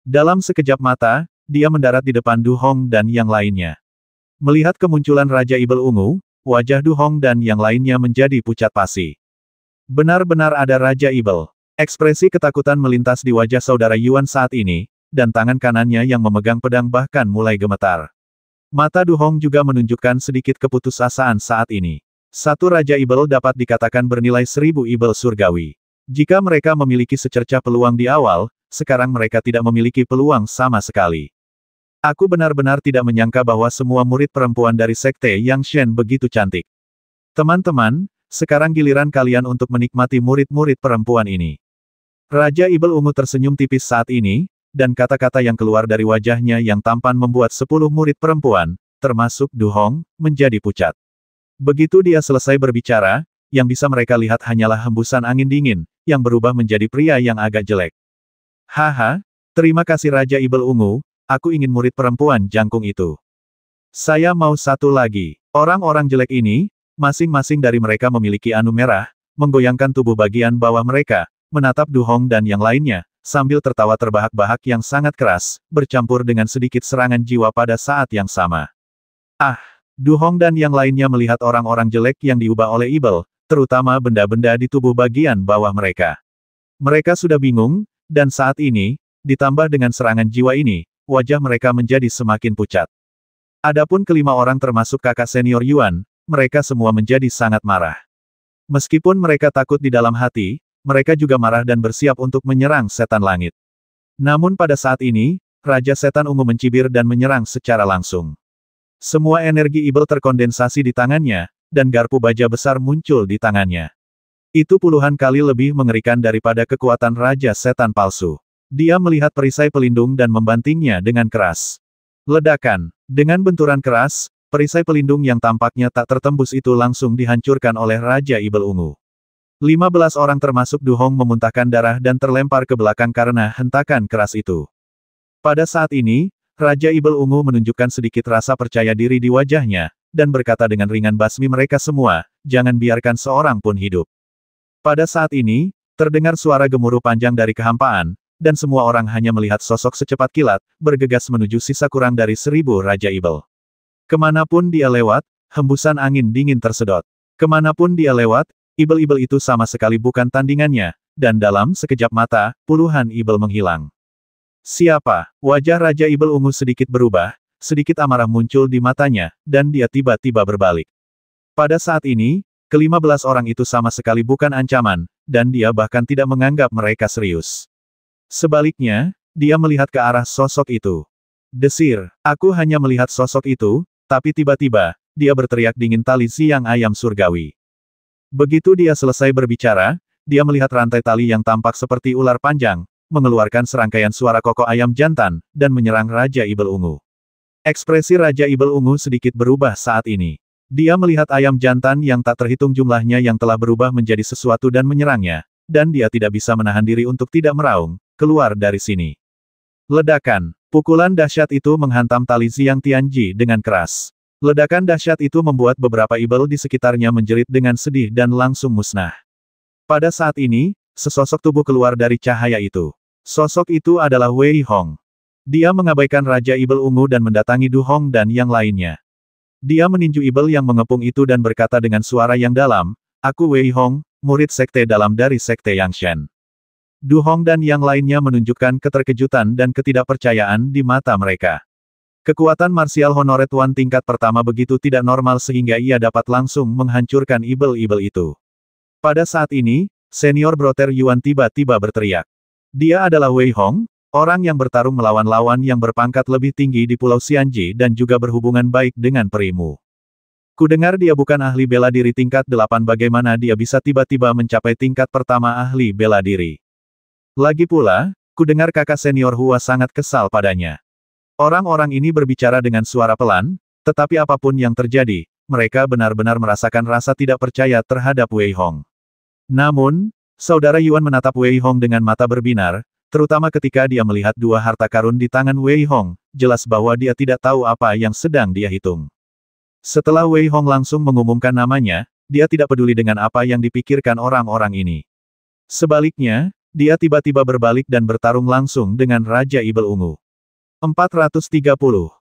Dalam sekejap mata, dia mendarat di depan Du Hong dan yang lainnya. Melihat kemunculan Raja Ibel Ungu, wajah Du Hong dan yang lainnya menjadi pucat pasi. Benar-benar ada Raja Ibel. Ekspresi ketakutan melintas di wajah saudara Yuan saat ini, dan tangan kanannya yang memegang pedang bahkan mulai gemetar. Mata Du Hong juga menunjukkan sedikit keputusasaan saat ini. Satu Raja Ibel dapat dikatakan bernilai 1000 Ibel surgawi. Jika mereka memiliki secercah peluang di awal, sekarang mereka tidak memiliki peluang sama sekali. Aku benar-benar tidak menyangka bahwa semua murid perempuan dari Sekte Yang Shen begitu cantik. Teman-teman, sekarang giliran kalian untuk menikmati murid-murid perempuan ini. Raja Ibel Ungu tersenyum tipis saat ini, dan kata-kata yang keluar dari wajahnya yang tampan membuat 10 murid perempuan, termasuk Du Hong, menjadi pucat. Begitu dia selesai berbicara, yang bisa mereka lihat hanyalah hembusan angin dingin, yang berubah menjadi pria yang agak jelek. Haha, terima kasih Raja Ibel Ungu, aku ingin murid perempuan jangkung itu. Saya mau satu lagi. Orang-orang jelek ini, masing-masing dari mereka memiliki anu merah, menggoyangkan tubuh bagian bawah mereka, menatap Du Hong dan yang lainnya, sambil tertawa terbahak-bahak yang sangat keras, bercampur dengan sedikit serangan jiwa pada saat yang sama. Ah! Du Hong dan yang lainnya melihat orang-orang jelek yang diubah oleh Ibel, terutama benda-benda di tubuh bagian bawah mereka. Mereka sudah bingung, dan saat ini, ditambah dengan serangan jiwa ini, wajah mereka menjadi semakin pucat. Adapun kelima orang termasuk kakak senior Yuan, mereka semua menjadi sangat marah. Meskipun mereka takut di dalam hati, mereka juga marah dan bersiap untuk menyerang setan langit. Namun pada saat ini, Raja Setan Ungu mencibir dan menyerang secara langsung. Semua energi Ibel terkondensasi di tangannya, dan garpu baja besar muncul di tangannya. Itu puluhan kali lebih mengerikan daripada kekuatan Raja Setan palsu. Dia melihat perisai pelindung dan membantingnya dengan keras. Ledakan. Dengan benturan keras, perisai pelindung yang tampaknya tak tertembus itu langsung dihancurkan oleh Raja Ibel Ungu. 15 orang termasuk Du Hong memuntahkan darah dan terlempar ke belakang karena hentakan keras itu. Pada saat ini, Raja Ibel Ungu menunjukkan sedikit rasa percaya diri di wajahnya, dan berkata dengan ringan, basmi mereka semua, jangan biarkan seorang pun hidup. Pada saat ini, terdengar suara gemuruh panjang dari kehampaan, dan semua orang hanya melihat sosok secepat kilat, bergegas menuju sisa kurang dari 1000 Raja Ibel. Kemanapun dia lewat, hembusan angin dingin tersedot. Kemanapun dia lewat, Ibel-Ibel itu sama sekali bukan tandingannya, dan dalam sekejap mata, puluhan Ibel menghilang. Siapa? Wajah Raja Ibel Ungu sedikit berubah, sedikit amarah muncul di matanya, dan dia tiba-tiba berbalik. Pada saat ini, ke-15 orang itu sama sekali bukan ancaman, dan dia bahkan tidak menganggap mereka serius. Sebaliknya, dia melihat ke arah sosok itu. Desir, aku hanya melihat sosok itu, tapi tiba-tiba, dia berteriak dingin tali siang ayam surgawi. Begitu dia selesai berbicara, dia melihat rantai tali yang tampak seperti ular panjang, mengeluarkan serangkaian suara kokok ayam jantan, dan menyerang Raja Ibel Ungu. Ekspresi Raja Ibel Ungu sedikit berubah saat ini. Dia melihat ayam jantan yang tak terhitung jumlahnya yang telah berubah menjadi sesuatu dan menyerangnya, dan dia tidak bisa menahan diri untuk tidak meraung, keluar dari sini. Ledakan. Pukulan dahsyat itu menghantam tali Xiang Tianji dengan keras. Ledakan dahsyat itu membuat beberapa Ibel di sekitarnya menjerit dengan sedih dan langsung musnah. Pada saat ini, sesosok tubuh keluar dari cahaya itu. Sosok itu adalah Wei Hong. Dia mengabaikan Raja Ibel Ungu dan mendatangi Du Hong dan yang lainnya. Dia meninju Ibel yang mengepung itu dan berkata dengan suara yang dalam, "Aku Wei Hong, murid sekte dalam dari Sekte Yang Shen." Du Hong dan yang lainnya menunjukkan keterkejutan dan ketidakpercayaan di mata mereka. Kekuatan marsial Honoret One tingkat pertama begitu tidak normal sehingga ia dapat langsung menghancurkan Ibel-Ibel itu. Pada saat ini, Senior Brother Yuan tiba-tiba berteriak. Dia adalah Wei Hong, orang yang bertarung melawan lawan yang berpangkat lebih tinggi di Pulau Xianji dan juga berhubungan baik dengan perimu. Kudengar dia bukan ahli bela diri tingkat 8, bagaimana dia bisa tiba-tiba mencapai tingkat pertama ahli bela diri. Lagi pula, kudengar kakak senior Hua sangat kesal padanya. Orang-orang ini berbicara dengan suara pelan, tetapi apapun yang terjadi, mereka benar-benar merasakan rasa tidak percaya terhadap Wei Hong. Namun, saudara Yuan menatap Wei Hong dengan mata berbinar, terutama ketika dia melihat dua harta karun di tangan Wei Hong, jelas bahwa dia tidak tahu apa yang sedang dia hitung. Setelah Wei Hong langsung mengumumkan namanya, dia tidak peduli dengan apa yang dipikirkan orang-orang ini. Sebaliknya, dia tiba-tiba berbalik dan bertarung langsung dengan Raja Ibel Ungu. 430.